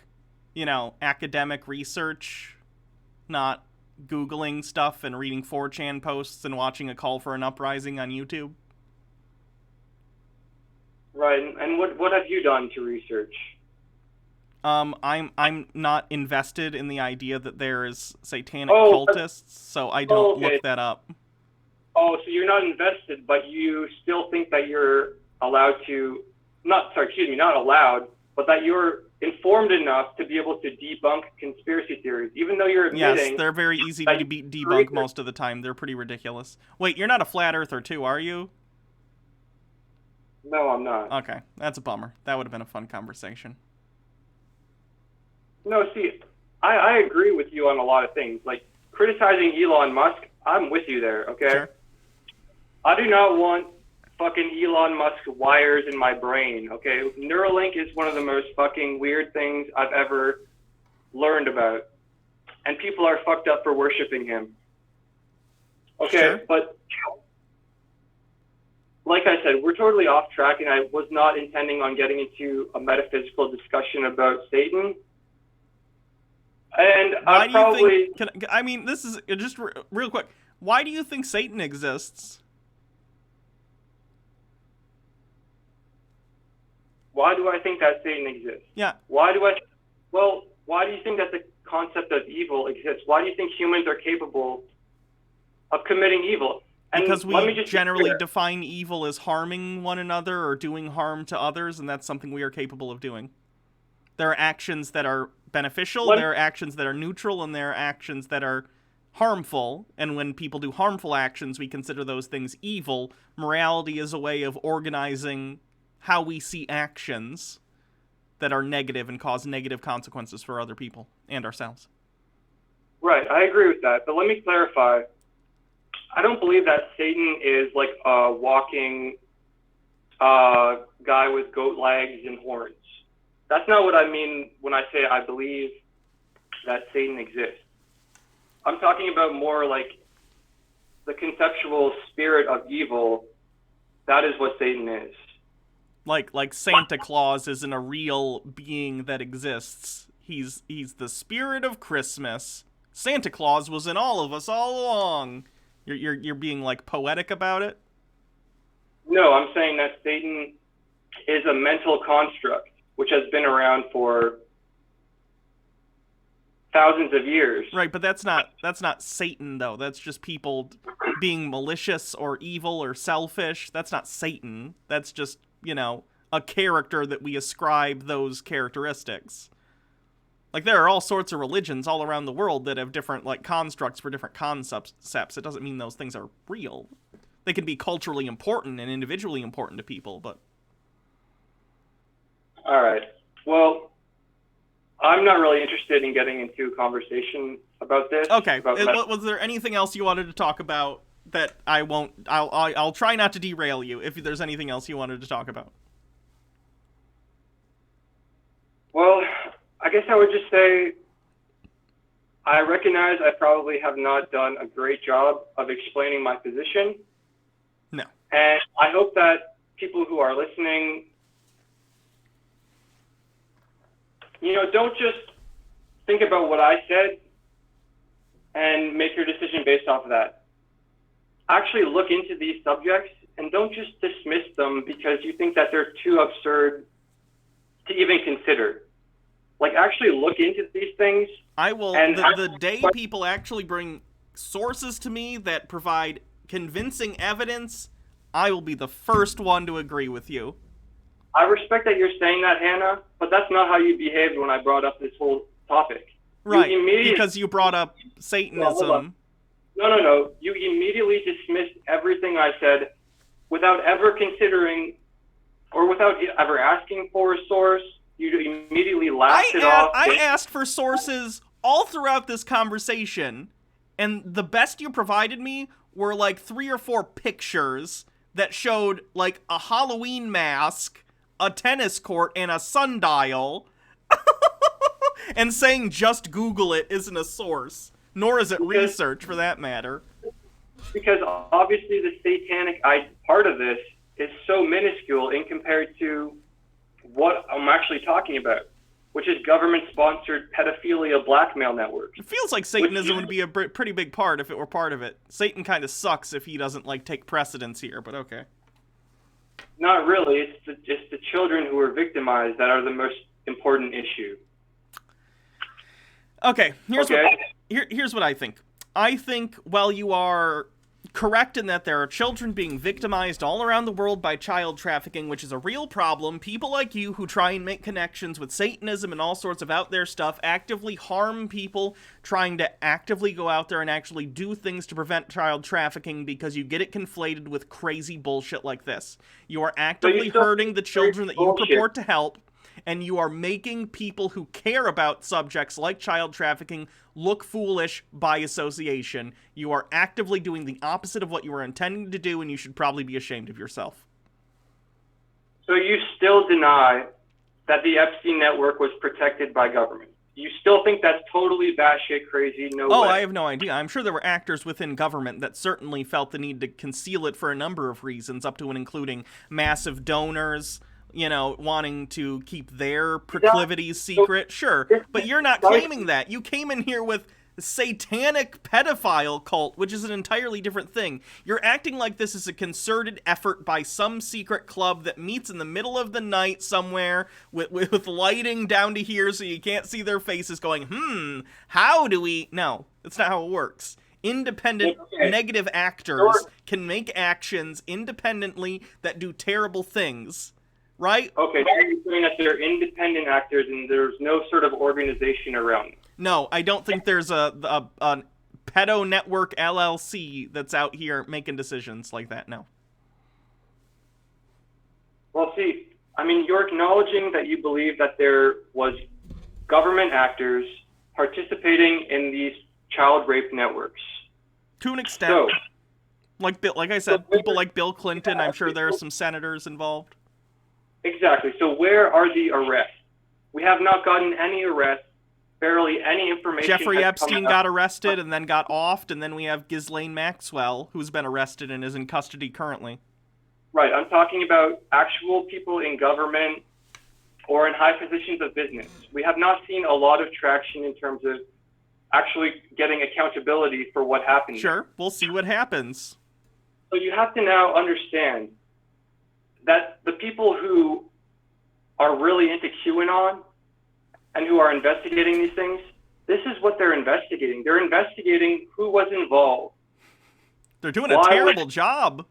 academic research, not Googling stuff and reading 4chan posts and watching a call for an uprising on YouTube. Right. And what have you done to research? I'm not invested in the idea that there is satanic cultists, so I don't look that up. Oh, so you're not invested, but you still think that you're allowed to, not allowed, but that you're informed enough to be able to debunk conspiracy theories, even though you're admitting... Yes, they're very easy to debunk most of the time. They're pretty ridiculous. Wait, you're not a flat earther too, are you? No, I'm not. Okay, that's a bummer. That would have been a fun conversation. No, see, I agree with you on a lot of things. Like, criticizing Elon Musk, I'm with you there, okay? Sure. I do not want fucking Elon Musk wires in my brain, okay? Neuralink is one of the most fucking weird things I've ever learned about. And people are fucked up for worshiping him. Okay, sure. But like I said, we're totally off track, and I was not intending on getting into a metaphysical discussion about Satan. And why do you think, this is just real quick. Why do you think Satan exists? Why do I think that Satan exists? Yeah. Why do you think that the concept of evil exists? Why do you think humans are capable of committing evil? And because we generally define evil as harming one another or doing harm to others, and that's something we are capable of doing. There are actions that are beneficial, there are actions that are neutral, and there are actions that are harmful. And when people do harmful actions, we consider those things evil. Morality is a way of organizing how we see actions that are negative and cause negative consequences for other people and ourselves. Right, I agree with that. But let me clarify. I don't believe that Satan is like a walking guy with goat legs and horns. That's not what I mean when I say I believe that Satan exists. I'm talking about more like the conceptual spirit of evil. That is what Satan is. Like Santa Claus isn't a real being that exists. He's the spirit of Christmas. Santa Claus was in all of us all along. You're being like poetic about it? No, I'm saying that Satan is a mental construct which has been around for thousands of years. Right, but that's not Satan though. That's just people being malicious or evil or selfish. That's not Satan. That's just, a character that we ascribe those characteristics. Like, there are all sorts of religions all around the world that have different, constructs for different concepts. It doesn't mean those things are real. They can be culturally important and individually important to people, but... All right. Well, I'm not really interested in getting into a conversation about this. Okay. Was there anything else you wanted to talk about that I won't... I'll try not to derail you if there's anything else you wanted to talk about. Well, I guess I would just say I recognize I probably have not done a great job of explaining my position. No. And I hope that people who are listening, don't just think about what I said and make your decision based off of that. Actually look into these subjects and don't just dismiss them because you think that they're too absurd to even consider. Actually look into these things. I will. The day people actually bring sources to me that provide convincing evidence, I will be the first one to agree with you. I respect that you're saying that, Hannah, but that's not how you behaved when I brought up this whole topic. Right, because you brought up Satanism. No. You immediately dismissed everything I said without ever considering or without ever asking for a source. You immediately laughed it off. I asked for sources all throughout this conversation, and the best you provided me were like 3 or 4 pictures that showed like a Halloween mask, a tennis court, and a sundial, and saying just Google it isn't a source, nor is it research for that matter. Because obviously the satanic part of this is so minuscule in compared to what I'm actually talking about, which is government-sponsored pedophilia blackmail networks. It feels like Satanism would be a pretty big part if it were part of it. Satan kind of sucks if he doesn't like take precedence here, but okay. Not really. It's the children who are victimized that are the most important issue. Okay, here's what I think. I think while you are correct in that there are children being victimized all around the world by child trafficking, which is a real problem, people like you who try and make connections with Satanism and all sorts of out there stuff actively harm people trying to actively go out there and actually do things to prevent child trafficking because you get it conflated with crazy bullshit like this. You are actively hurting the children that you purport to help, and you are making people who care about subjects like child trafficking look foolish by association. You are actively doing the opposite of what you were intending to do, and you should probably be ashamed of yourself. So you still deny that the Epstein network was protected by government? You still think that's totally batshit crazy? No way. I have no idea. I'm sure there were actors within government that certainly felt the need to conceal it for a number of reasons, up to and including massive donors, you know, wanting to keep their proclivities secret. Sure, but you're not claiming that. You came in here with satanic pedophile cult, which is an entirely different thing. You're acting like this is a concerted effort by some secret club that meets in the middle of the night somewhere with lighting down to here so you can't see their faces going, how do we... No, that's not how it works. Independent negative actors can make actions independently that do terrible things. Right? Okay, so you're saying that they're independent actors and there's no sort of organization around them. No, I don't think there's a pedo network LLC that's out here making decisions like that, no. Well, see, I mean, you're acknowledging that you believe that there was government actors participating in these child rape networks. To an extent. Like I said, people like Bill Clinton, I'm sure there are some senators involved. Exactly. So where are the arrests? We have not gotten any arrests, barely any information. Jeffrey Epstein got arrested and then got offed, and then we have Ghislaine Maxwell, who's been arrested and is in custody currently. Right. I'm talking about actual people in government or in high positions of business. We have not seen a lot of traction in terms of actually getting accountability for what happened. Sure. We'll see what happens. So you have to now understand that the people who are really into QAnon and who are investigating these things, this is what they're investigating. They're investigating who was involved. They're doing a terrible job.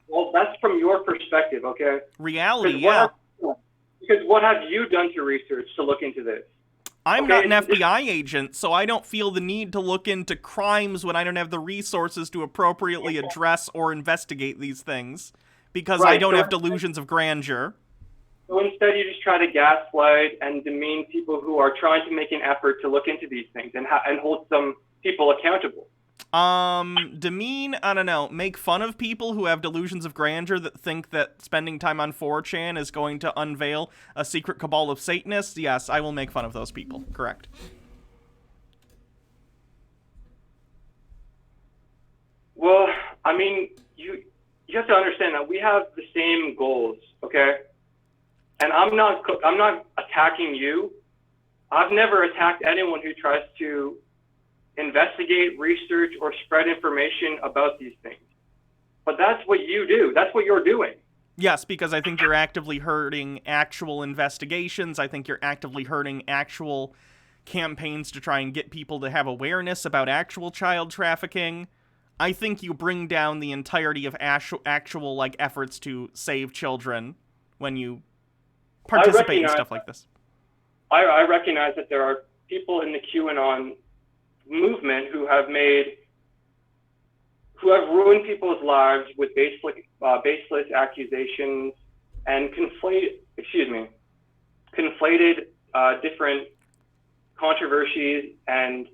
Well, that's from your perspective, okay? Reality, yeah. Because what have you done to research to look into this? I'm not an FBI agent, so I don't feel the need to look into crimes when I don't have the resources to appropriately address or investigate these things. Because I don't have delusions of grandeur. So instead, you just try to gaslight and demean people who are trying to make an effort to look into these things and hold some people accountable. Demean, I don't know, make fun of people who have delusions of grandeur that think that spending time on 4chan is going to unveil a secret cabal of Satanists. Yes, I will make fun of those people. Correct. Well, I mean, you have to understand that we have the same goals, okay? And I'm not attacking you. I've never attacked anyone who tries to investigate, research, or spread information about these things. But that's what you do. That's what you're doing. Yes, because I think you're actively hurting actual investigations. I think you're actively hurting actual campaigns to try and get people to have awareness about actual child trafficking. I think you bring down the entirety of actual like efforts to save children when you participate in stuff like this. I recognize that there are people in the QAnon movement who have made who have ruined people's lives with baseless accusations and conflated different controversies, and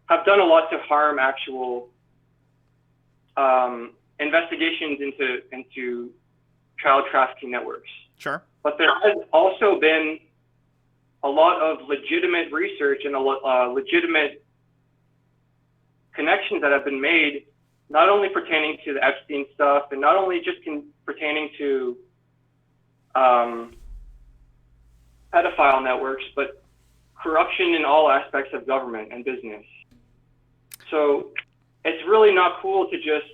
have done a lot to harm actual investigations into child trafficking networks. Sure. But there has also been a lot of legitimate research and a legitimate connections that have been made, not only pertaining to the Epstein stuff and not only just pertaining to pedophile networks, but corruption in all aspects of government and business. So it's really not cool to just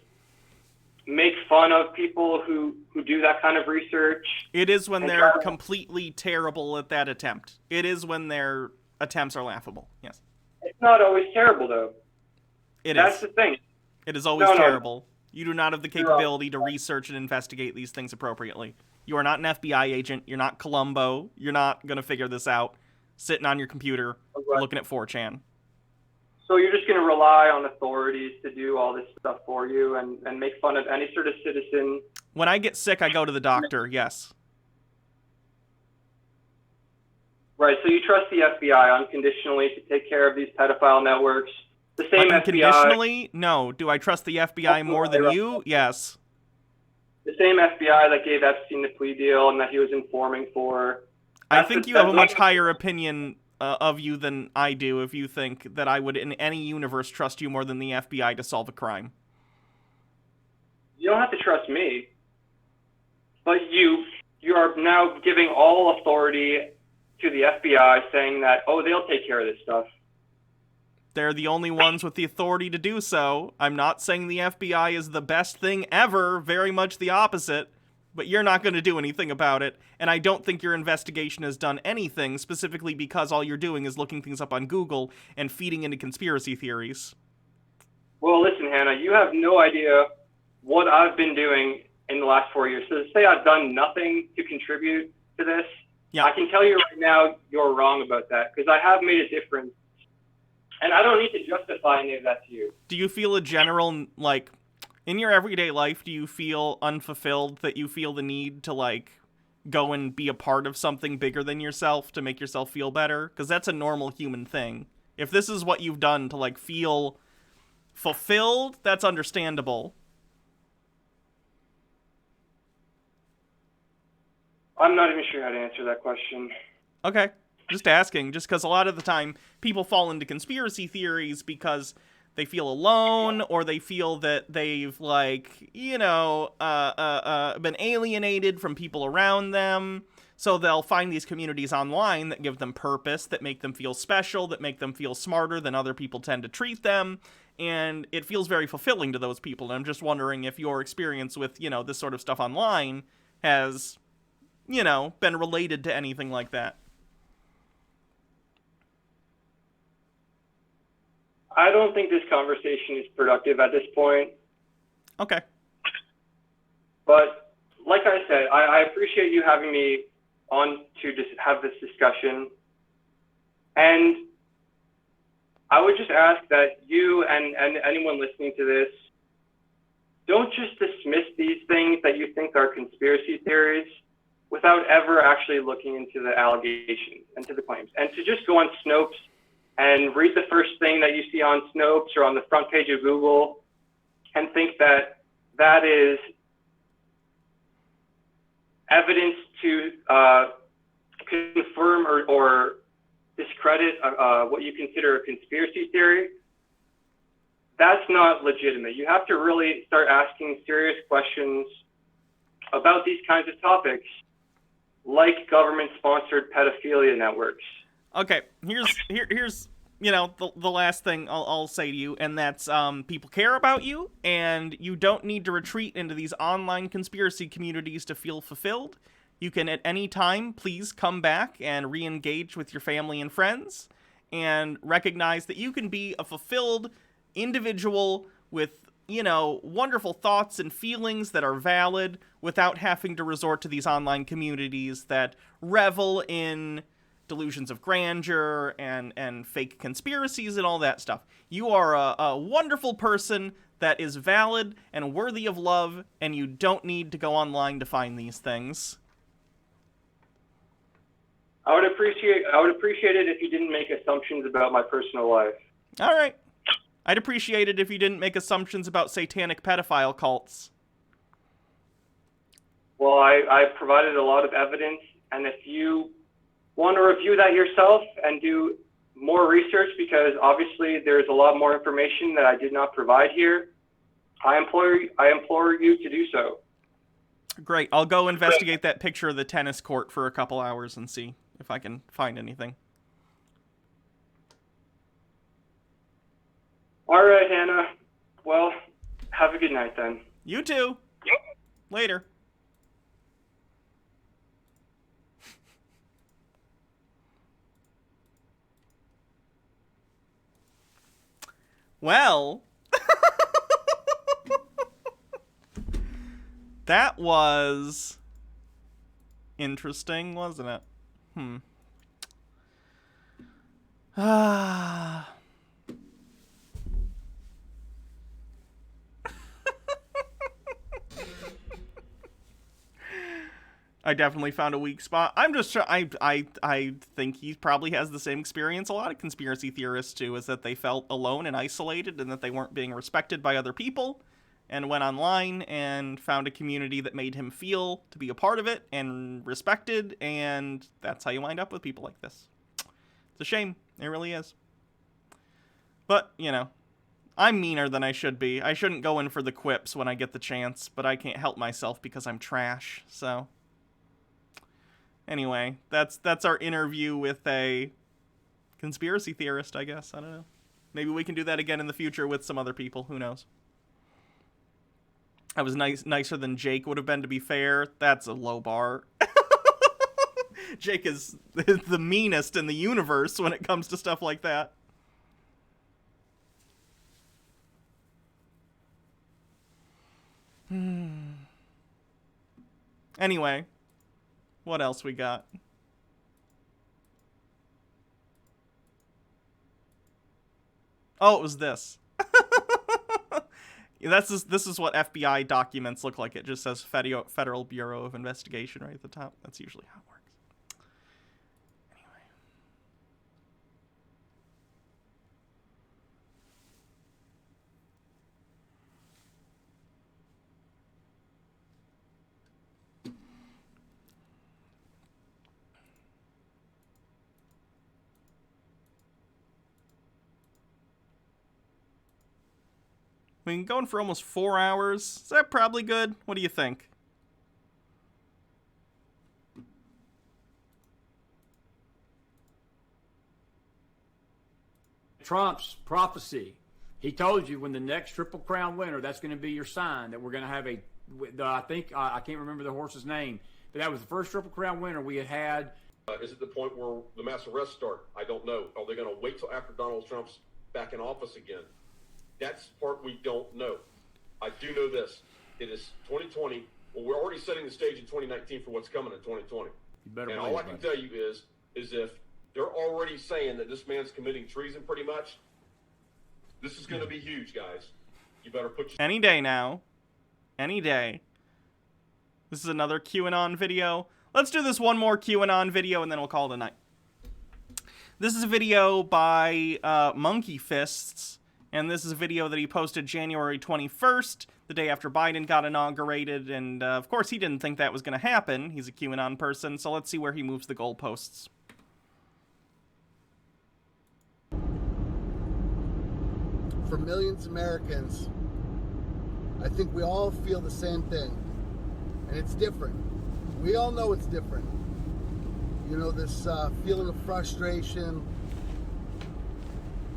make fun of people who do that kind of research. It is when they're completely terrible at that attempt. It is when their attempts are laughable. Yes. It's not always terrible, though. That's the thing. It is always terrible. You do not have the capability to research and investigate these things appropriately. You are not an FBI agent. You're not Columbo. You're not going to figure this out sitting on your computer looking at 4chan. So you're just going to rely on authorities to do all this stuff for you and make fun of any sort of citizen. When I get sick, I go to the doctor, yes. Right, so you trust the FBI unconditionally to take care of these pedophile networks. The same Unconditionally? FBI... No. Do I trust the FBI more than you? Yes. The same FBI that gave Epstein the plea deal and that he was informing for. I think you have a much higher opinion of you than I do if you think that I would in any universe trust you more than the FBI to solve a crime. You don't have to trust me. But you are now giving all authority to the FBI, saying that, oh, they'll take care of this stuff. They're the only ones with the authority to do so. I'm not saying the FBI is the best thing ever, very much the opposite, but you're not going to do anything about it, and I don't think your investigation has done anything, specifically because all you're doing is looking things up on Google and feeding into conspiracy theories. Well, listen, Hannah, you have no idea what I've been doing in the last 4 years. So to say I've done nothing to contribute to this, I can tell you right now you're wrong about that, because I have made a difference. And I don't need to justify any of that to you. Do you feel a general, like, in your everyday life, do you feel unfulfilled, that you feel the need to, like, go and be a part of something bigger than yourself to make yourself feel better? Because that's a normal human thing. If this is what you've done to, like, feel fulfilled, that's understandable. I'm not even sure how to answer that question. Okay. Just asking, just because a lot of the time people fall into conspiracy theories because they feel alone or they feel that they've, like, you know, been alienated from people around them. So they'll find these communities online that give them purpose, that make them feel special, that make them feel smarter than other people tend to treat them. And it feels very fulfilling to those people. And I'm just wondering if your experience with, you know, this sort of stuff online has, you know, been related to anything like that. I don't think this conversation is productive at this point. Okay. But like I said, I appreciate you having me on to just have this discussion. And I would just ask that you and anyone listening to this, don't just dismiss these things that you think are conspiracy theories without ever actually looking into the allegations and to the claims. And to just go on Snopes and read the first thing that you see on Snopes or on the front page of Google and think that that is evidence to confirm or discredit what you consider a conspiracy theory, that's not legitimate. You have to really start asking serious questions about these kinds of topics, like government-sponsored pedophilia networks. Okay, here's you know, the last thing I'll say to you, and that's people care about you, and you don't need to retreat into these online conspiracy communities to feel fulfilled. You can at any time please come back and re-engage with your family and friends and recognize that you can be a fulfilled individual with, you know, wonderful thoughts and feelings that are valid without having to resort to these online communities that revel in delusions of grandeur and fake conspiracies and all that stuff. You are a wonderful person that is valid and worthy of love, and you don't need to go online to find these things. I would appreciate it if you didn't make assumptions about my personal life. All right. I'd appreciate it if you didn't make assumptions about satanic pedophile cults. Well, I provided a lot of evidence, and if you want to review that yourself and do more research, because obviously there's a lot more information that I did not provide here, I implore you to do so. Great. I'll go investigate that picture of the tennis court for a couple hours and see if I can find anything. All right, Hannah. Well, have a good night then. You too. Later. Well, that was interesting, wasn't it? I definitely found a weak spot. I'm just I think he probably has the same experience a lot of conspiracy theorists do, is that they felt alone and isolated and that they weren't being respected by other people, and went online and found a community that made him feel to be a part of it and respected, and that's how you wind up with people like this. It's a shame. It really is. But, you know, I'm meaner than I should be. I shouldn't go in for the quips when I get the chance, but I can't help myself because I'm trash, so... Anyway, that's our interview with a conspiracy theorist, I guess. I don't know. Maybe we can do that again in the future with some other people. Who knows? I was nicer than Jake would have been, to be fair. That's a low bar. Jake is the meanest in the universe when it comes to stuff like that. Anyway. What else we got? Oh, it was this. This is what FBI documents look like. It just says Federal Bureau of Investigation right at the top. That's usually how it works. We've been going for almost 4 hours. Is that probably good? What do you think? Trump's prophecy. He told you when the next Triple Crown winner, that's going to be your sign that we're going to have I can't remember the horse's name, but that was the first Triple Crown winner we had. Is it the point where the mass arrests start? I don't know. Are they going to wait till after Donald Trump's back in office again? That's the part we don't know. I do know this. It is 2020. Well, we're already setting the stage in 2019 for what's coming in 2020. You better and believe all I can tell you is if they're already saying that this man's committing treason pretty much, this is going to be huge, guys. You better put your... Any day now. Any day. This is another QAnon video. Let's do this one more QAnon video and then we'll call it a night. This is a video by Monkey Fists. And this is a video that he posted January 21st, the day after Biden got inaugurated. And, of course, he didn't think that was going to happen. He's a QAnon person, so let's see where he moves the goalposts. For millions of Americans, I think we all feel the same thing. And it's different. We all know it's different. You know, this feeling of frustration,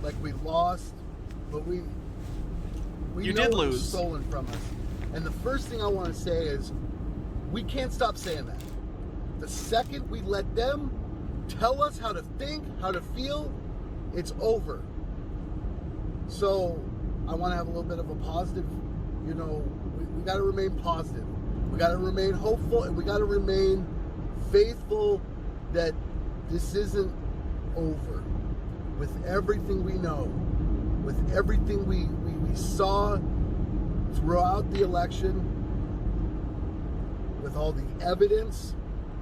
like we lost. But we you know did it lose. Was stolen from us. And the first thing I want to say is we can't stop saying that. The second we let them tell us how to think, how to feel, it's over. So I want to have a little bit of a positive, you know, we got to remain positive. We got to remain hopeful, and we got to remain faithful that this isn't over. With everything we know, with everything we saw throughout the election, with all the evidence,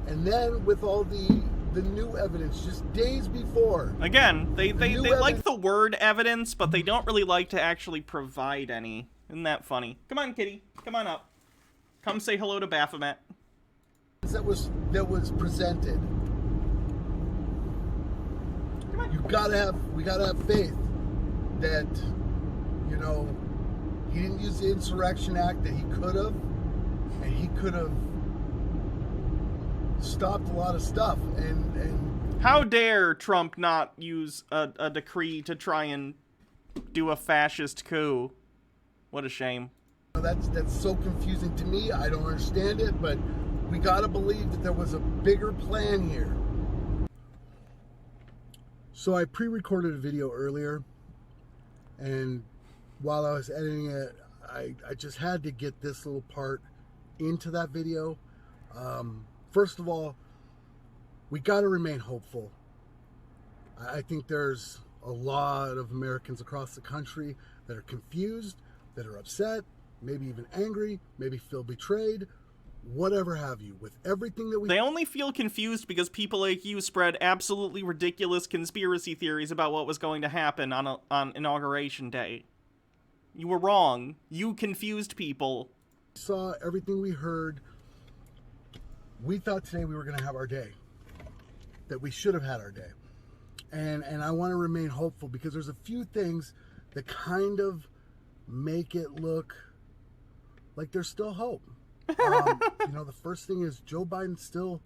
and then with all the new evidence just days before. Again, they like the word evidence, but they don't really like to actually provide any. Isn't that funny? Come on, kitty. Come on up. Come say hello to Baphomet. That was presented. We gotta have faith that, you know, he didn't use the Insurrection Act that he could have, and he could have stopped a lot of stuff. And how dare Trump not use a decree to try and do a fascist coup? What a shame. That's so confusing to me. I don't understand it, but we gotta believe that there was a bigger plan here. So I pre-recorded a video earlier, and while I was editing it, I just had to get this little part into that video. First of all, we got to remain hopeful. I think there's a lot of Americans across the country that are confused, that are upset, maybe even angry, maybe feel betrayed, whatever have you, with everything that we... They only feel confused because people like you spread absolutely ridiculous conspiracy theories about what was going to happen on Inauguration Day. You were wrong. You confused people. Saw everything we heard. We thought today we were going to have our day. That we should have had our day. And I want to remain hopeful because there's a few things that kind of make it look like there's still hope. You know, the first thing is Joe Biden's still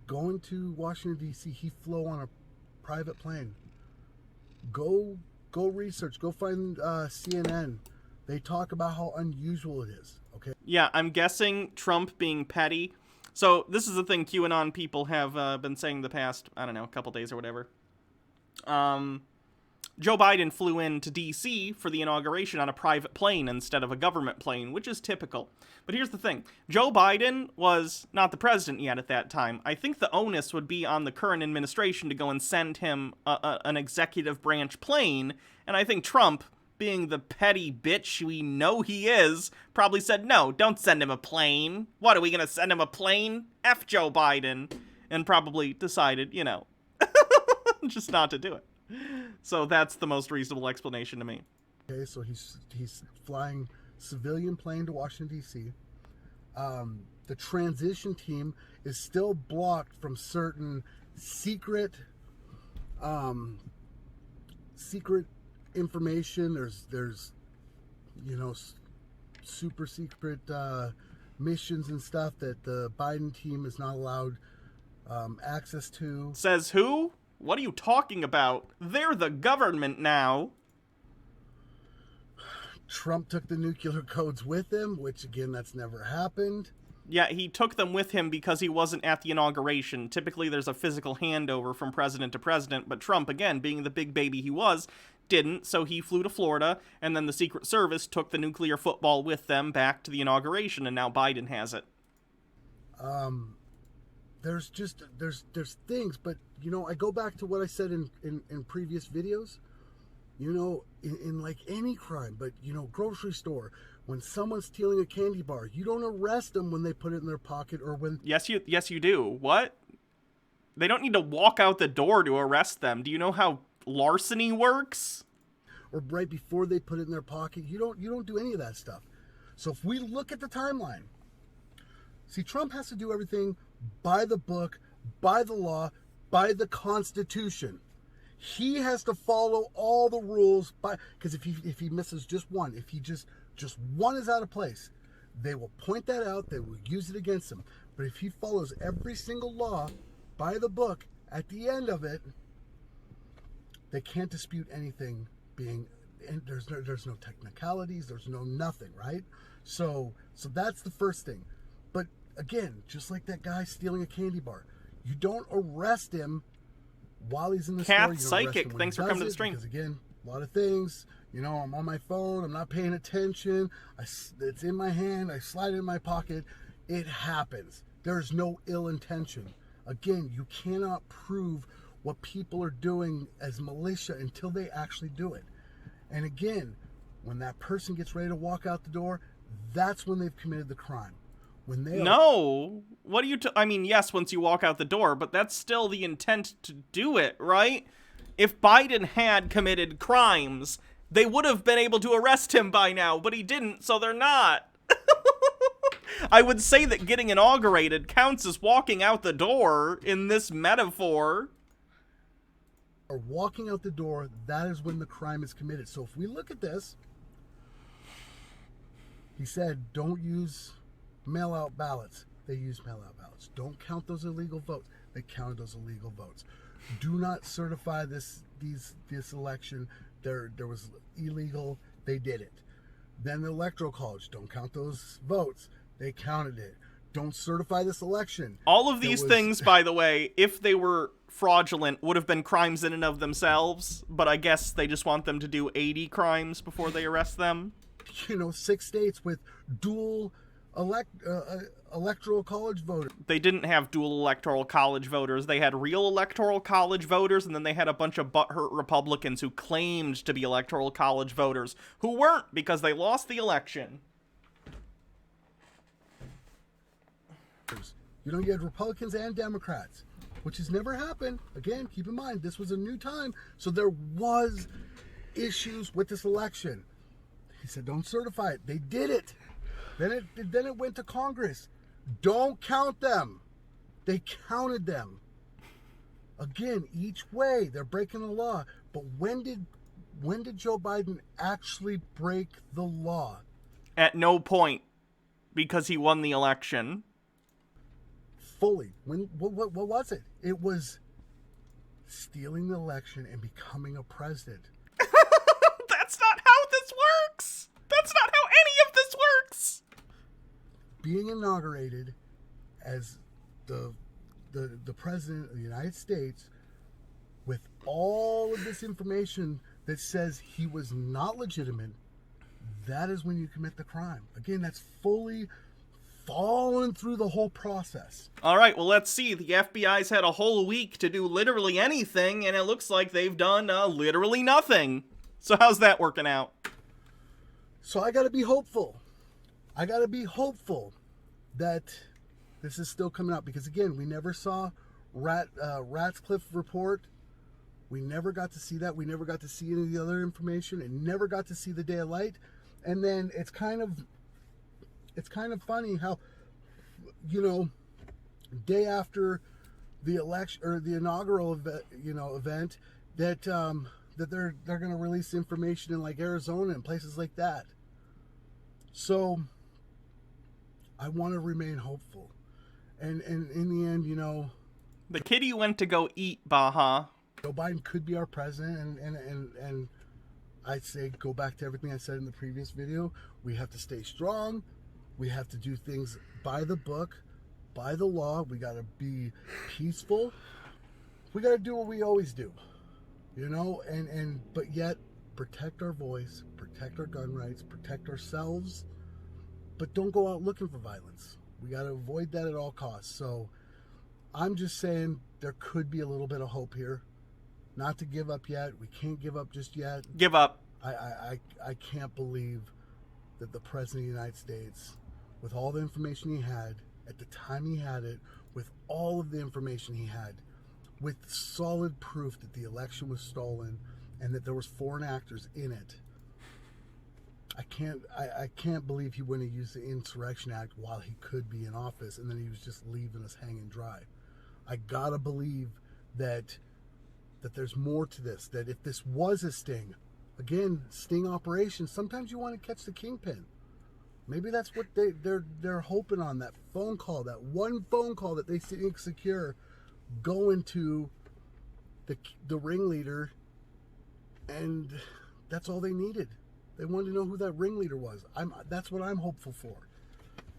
going to Washington, D.C. He flew on a private plane. Go research. Go find CNN. They talk about how unusual it is. Okay. Yeah, I'm guessing Trump being petty. So this is the thing QAnon people have been saying the past, I don't know, a couple days or whatever. Joe Biden flew into D.C. for the inauguration on a private plane instead of a government plane, which is typical. But here's the thing. Joe Biden was not the president yet at that time. I think the onus would be on the current administration to go and send him an executive branch plane. And I think Trump, being the petty bitch we know he is, probably said, no, don't send him a plane. What, are we going to send him a plane? F Joe Biden. And probably decided, you know, just not to do it. So that's the most reasonable explanation to me. Okay, so he's flying civilian plane to Washington, D.C. The transition team is still blocked from certain secret information. There's you know, super secret missions and stuff that the Biden team is not allowed access to. Says who? What are you talking about? They're the government now. Trump took the nuclear codes with him, which, again, that's never happened. Yeah, he took them with him because he wasn't at the inauguration. Typically, there's a physical handover from president to president, but Trump, again, being the big baby he was, didn't, so he flew to Florida, and then the Secret Service took the nuclear football with them back to the inauguration, and now Biden has it. There's things, but, you know, I go back to what I said in previous videos. You know, in like any crime, but, you know, grocery store, when someone's stealing a candy bar, you don't arrest them when they put it in their pocket or when... Yes, you do. What? They don't need to walk out the door to arrest them. Do you know how larceny works? Or right before they put it in their pocket. You don't do any of that stuff. So if we look at the timeline, see, Trump has to do everything by the book, by the law, by the Constitution. He has to follow all the rules, because if he misses just one, if he just one is out of place, they will point that out, they will use it against him. But if he follows every single law by the book, at the end of it, they can't dispute anything being, and there's no technicalities, there's no nothing, right? So that's the first thing. But again, just like that guy stealing a candy bar, you don't arrest him while he's in the store. Kath Psychic, thanks for coming to the stream. Because again, a lot of things, you know, I'm on my phone, I'm not paying attention, it's in my hand, I slide it in my pocket. It happens. There's no ill intention. Again, you cannot prove what people are doing as militia until they actually do it. And again, when that person gets ready to walk out the door, that's when they've committed the crime. When they No. What do you... I mean, yes, once you walk out the door, but that's still the intent to do it, right? If Biden had committed crimes, they would have been able to arrest him by now, but he didn't, so they're not. I would say that getting inaugurated counts as walking out the door in this metaphor. are walking out the door, that is when the crime is committed. So if we look at this, he said, don't use mail-out ballots. They use mail-out ballots. Don't count those illegal votes. They counted those illegal votes. Do not certify this election. There was illegal. They did it. Then the Electoral College, don't count those votes. They counted it. Don't certify this election. All of these things, by the way, if they were fraudulent, would have been crimes in and of themselves, but I guess they just want them to do 80 crimes before they arrest them. 6 states with dual electoral college voters. They didn't have dual electoral college voters. They had real electoral college voters, and then they had a bunch of butthurt Republicans who claimed to be electoral college voters, who weren't because they lost the election. You had Republicans and Democrats, which has never happened. Again, keep in mind, this was a new time, so there was issues with this election. He said, don't certify it. They did it. Then it went to Congress. Don't count them. They counted them. Again, each way, they're breaking the law. But when did Joe Biden actually break the law? At no point, because he won the election. Fully. What was it? It was stealing the election and becoming a president. That's not how this works. That's not how any of this works. Being inaugurated as the president of the United States with all of this information that says he was not legitimate, that is when you commit the crime. Again, that's fully fallen through the whole process. All right, well, let's see. The FBI's had a whole week to do literally anything, and it looks like they've done literally nothing. So how's that working out? So I got to be hopeful. I got to be hopeful that this is still coming out, because again, we never saw Ratcliffe report. We never got to see that. We never got to see any of the other information, and never got to see the day of light. And then it's kind of funny how, day after the election or the inaugural event, that they're going to release information in like Arizona and places like that. So I want to remain hopeful, and in the end, the kitty went to go eat, Baja. Joe Biden could be our president, and I'd say go back to everything I said in the previous video. We have to stay strong. We have to do things by the book, by the law. We got to be peaceful. We got to do what we always do, but yet protect our voice, protect our gun rights, protect ourselves, but don't go out looking for violence. We got to avoid that at all costs. So I'm just saying there could be a little bit of hope here. Not to give up yet. We can't give up just yet. Give up. I can't believe that the President of the United States, with all the information he had, at the time he had it, with all of the information he had, with solid proof that the election was stolen and that there was foreign actors in it, I can't believe he wouldn't have used the Insurrection Act while he could be in office, and then he was just leaving us hanging dry. I gotta believe that there's more to this, that if this was a sting, again, sting operation, sometimes you want to catch the kingpin. Maybe that's what they're hoping on, that phone call, that one phone call that they think secure, going to the ringleader, and that's all they needed. They wanted to know who that ringleader was. That's what I'm hopeful for.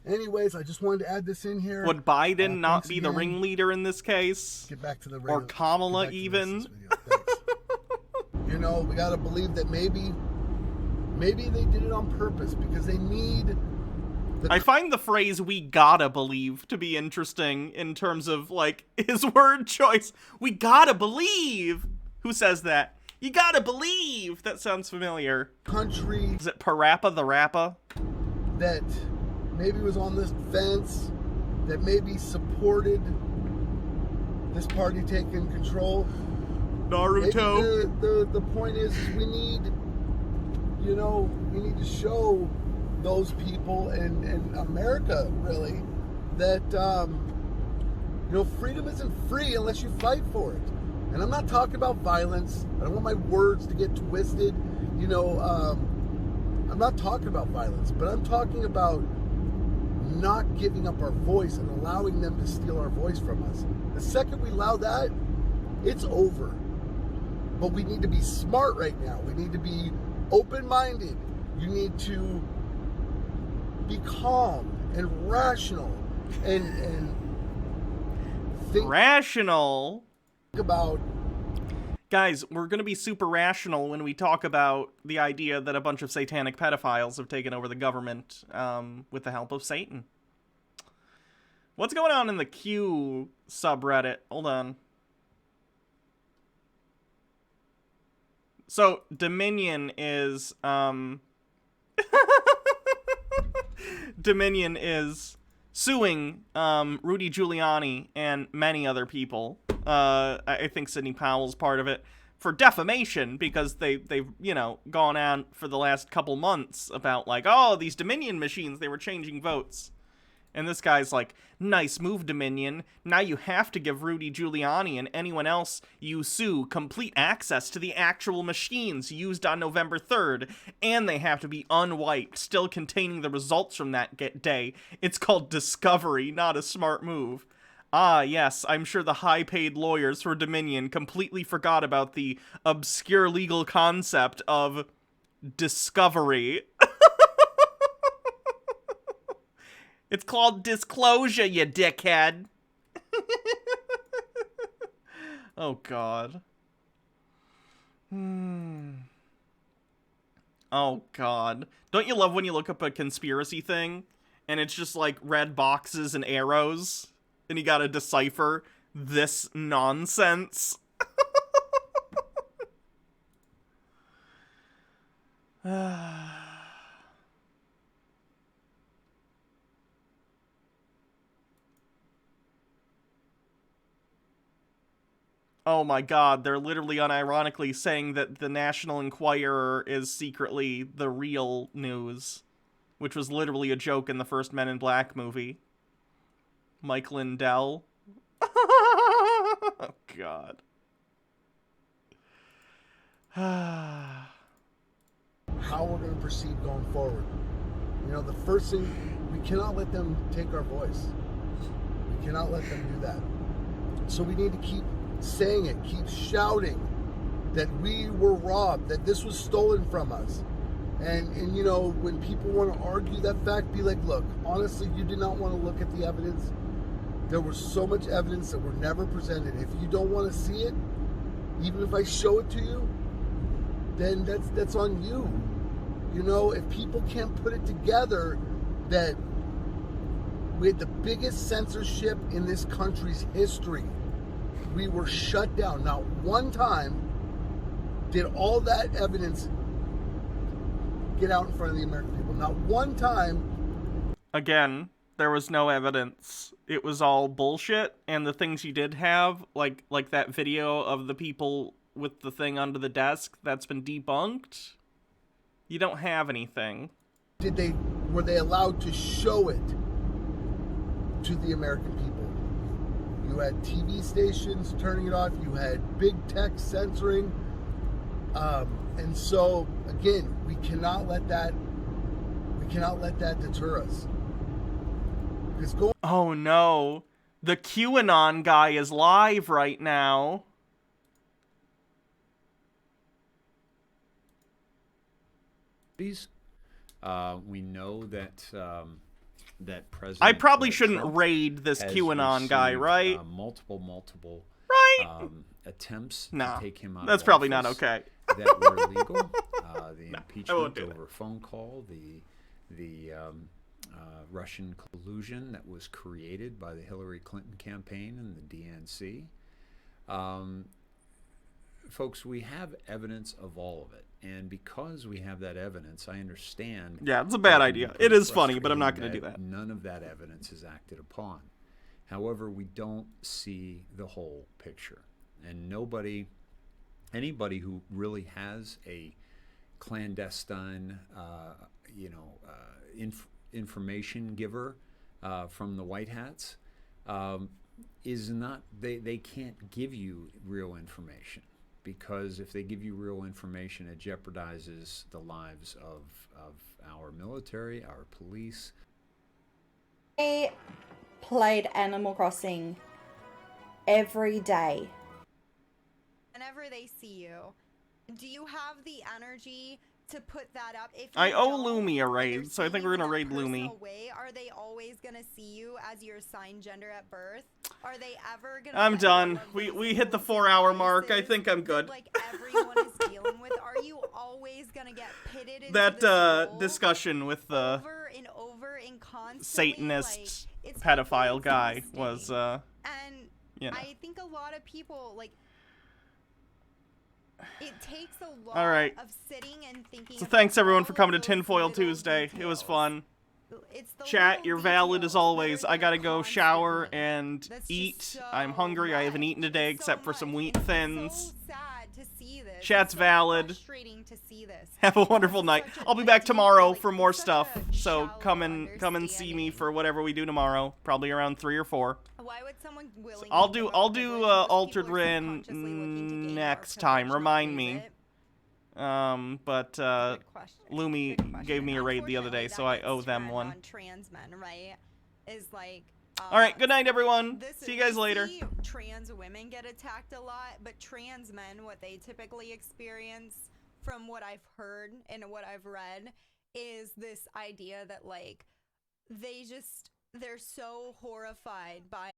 Anyways, I just wanted to add this in here. Would Biden not be the ringleader in this case? Get back to the or Kamala even? We got to believe that maybe they did it on purpose because they need... I find the phrase "we gotta believe" to be interesting in terms of, his word choice. We gotta believe! Who says that? You gotta believe! That sounds familiar. Country. Is it Parappa the Rappa? that maybe was on this fence, that maybe supported this party taking control. Naruto. Maybe the point is we need, you know, we need to show those people and America really that you know, freedom isn't free unless you fight for it. And I'm not talking about violence. I don't want my words to get twisted. You know, I'm not talking about violence, but I'm talking about not giving up our voice and allowing them to steal our voice from us. The second we allow that, it's over. But we need to be smart right now. We need to be open-minded. You need to be calm and rational and think rational about. Guys, we're going to be super rational when we talk about the idea that a bunch of satanic pedophiles have taken over the government with the help of Satan. What's going on in the Q subreddit? Hold on. So, Dominion is, Dominion is suing Rudy Giuliani and many other people. I think Sidney Powell's part of it, for defamation, because they've, you know, gone on for the last couple months about, like, oh, these Dominion machines, they were changing votes. And this guy's like, nice move, Dominion. Now you have to give Rudy Giuliani and anyone else you sue complete access to the actual machines used on November 3rd. And they have to be unwiped, still containing the results from that day. It's called discovery, not a smart move. Ah, yes, I'm sure the high-paid lawyers for Dominion completely forgot about the obscure legal concept of discovery. It's called disclosure, you dickhead. Oh, God. Oh, God. Don't you love when you look up a conspiracy thing, and it's just, like, red boxes and arrows, and you gotta decipher this nonsense? Oh my God, they're literally unironically saying that the National Enquirer is secretly the real news, which was literally a joke in the first Men in Black movie. Mike Lindell. Oh God. How we're going to proceed going forward. You know, the first thing, we cannot let them take our voice. We cannot let them do that. So we need to keep saying it, keep shouting that we were robbed, that this was stolen from us. And you know, when people want to argue that fact, be like, look, honestly, you did not want to look at the evidence. There was so much evidence that were never presented. If you don't want to see it, even if I show it to you, then that's on you. You know, if people can't put it together that we had the biggest censorship in this country's history, we were shut down. Not one time did all that evidence get out in front of the American people. Not one time. Again, there was no evidence. It was all bullshit, and the things you did have, like that video of the people with the thing under the desk, that's been debunked. You don't have anything. Were they allowed to show it to the American people? You had TV stations turning it off. You had big tech censoring. And so, again, we cannot let that deter us. Oh no. The QAnon guy is live right now. We know that that President I probably shouldn't Trump raid this has QAnon guy, received, right? Multiple attempts No, to take him out. that's of probably not office okay. That were illegal. The won't impeachment do over a phone call, the Russian collusion that was created by the Hillary Clinton campaign and the DNC. Folks, we have evidence of all of it. And because we have that evidence, I understand. Yeah, it's a bad idea. It is funny, but I'm not going to do that. None of that evidence is acted upon. However, we don't see the whole picture. And anybody who really has a clandestine, information giver from the White Hats is not, they can't give you real information, because if they give you real information, it jeopardizes the lives of our military, our police. I played Animal Crossing every day. Whenever they see you, do you have the energy to put that up? If I owe Lumi a raid, so I think we're gonna raid Lumi. Are they always gonna see you as your assigned gender at birth? Are they ever gonna? I'm done. We hit the 4-hour mark. I think I'm good. Like everyone is dealing with. Are you always gonna get pitted into That discussion with the over and over and constantly, Satanist like, pedophile guy was and you know. I think a lot of people like. It takes a lot All right. of sitting and thinking. So thanks everyone for coming to Tinfoil Tuesday. It was fun. Chat, you're valid as always. I gotta go shower and eat. I'm hungry. I haven't eaten today except for some wheat thins. Chat's valid. Have a wonderful night. I'll be back tomorrow for more stuff. So come and see me for whatever we do tomorrow. Probably around 3 or 4. Why would someone willingly I'll do Altered Rin next time. Remind me. But Lumi gave me a raid the other day, so I owe them one. Trans men, right? Is like. All right. Good night, everyone. See you guys later. See trans women get attacked a lot, but trans men, what they typically experience, from what I've heard and what I've read, is this idea that like they're so horrified by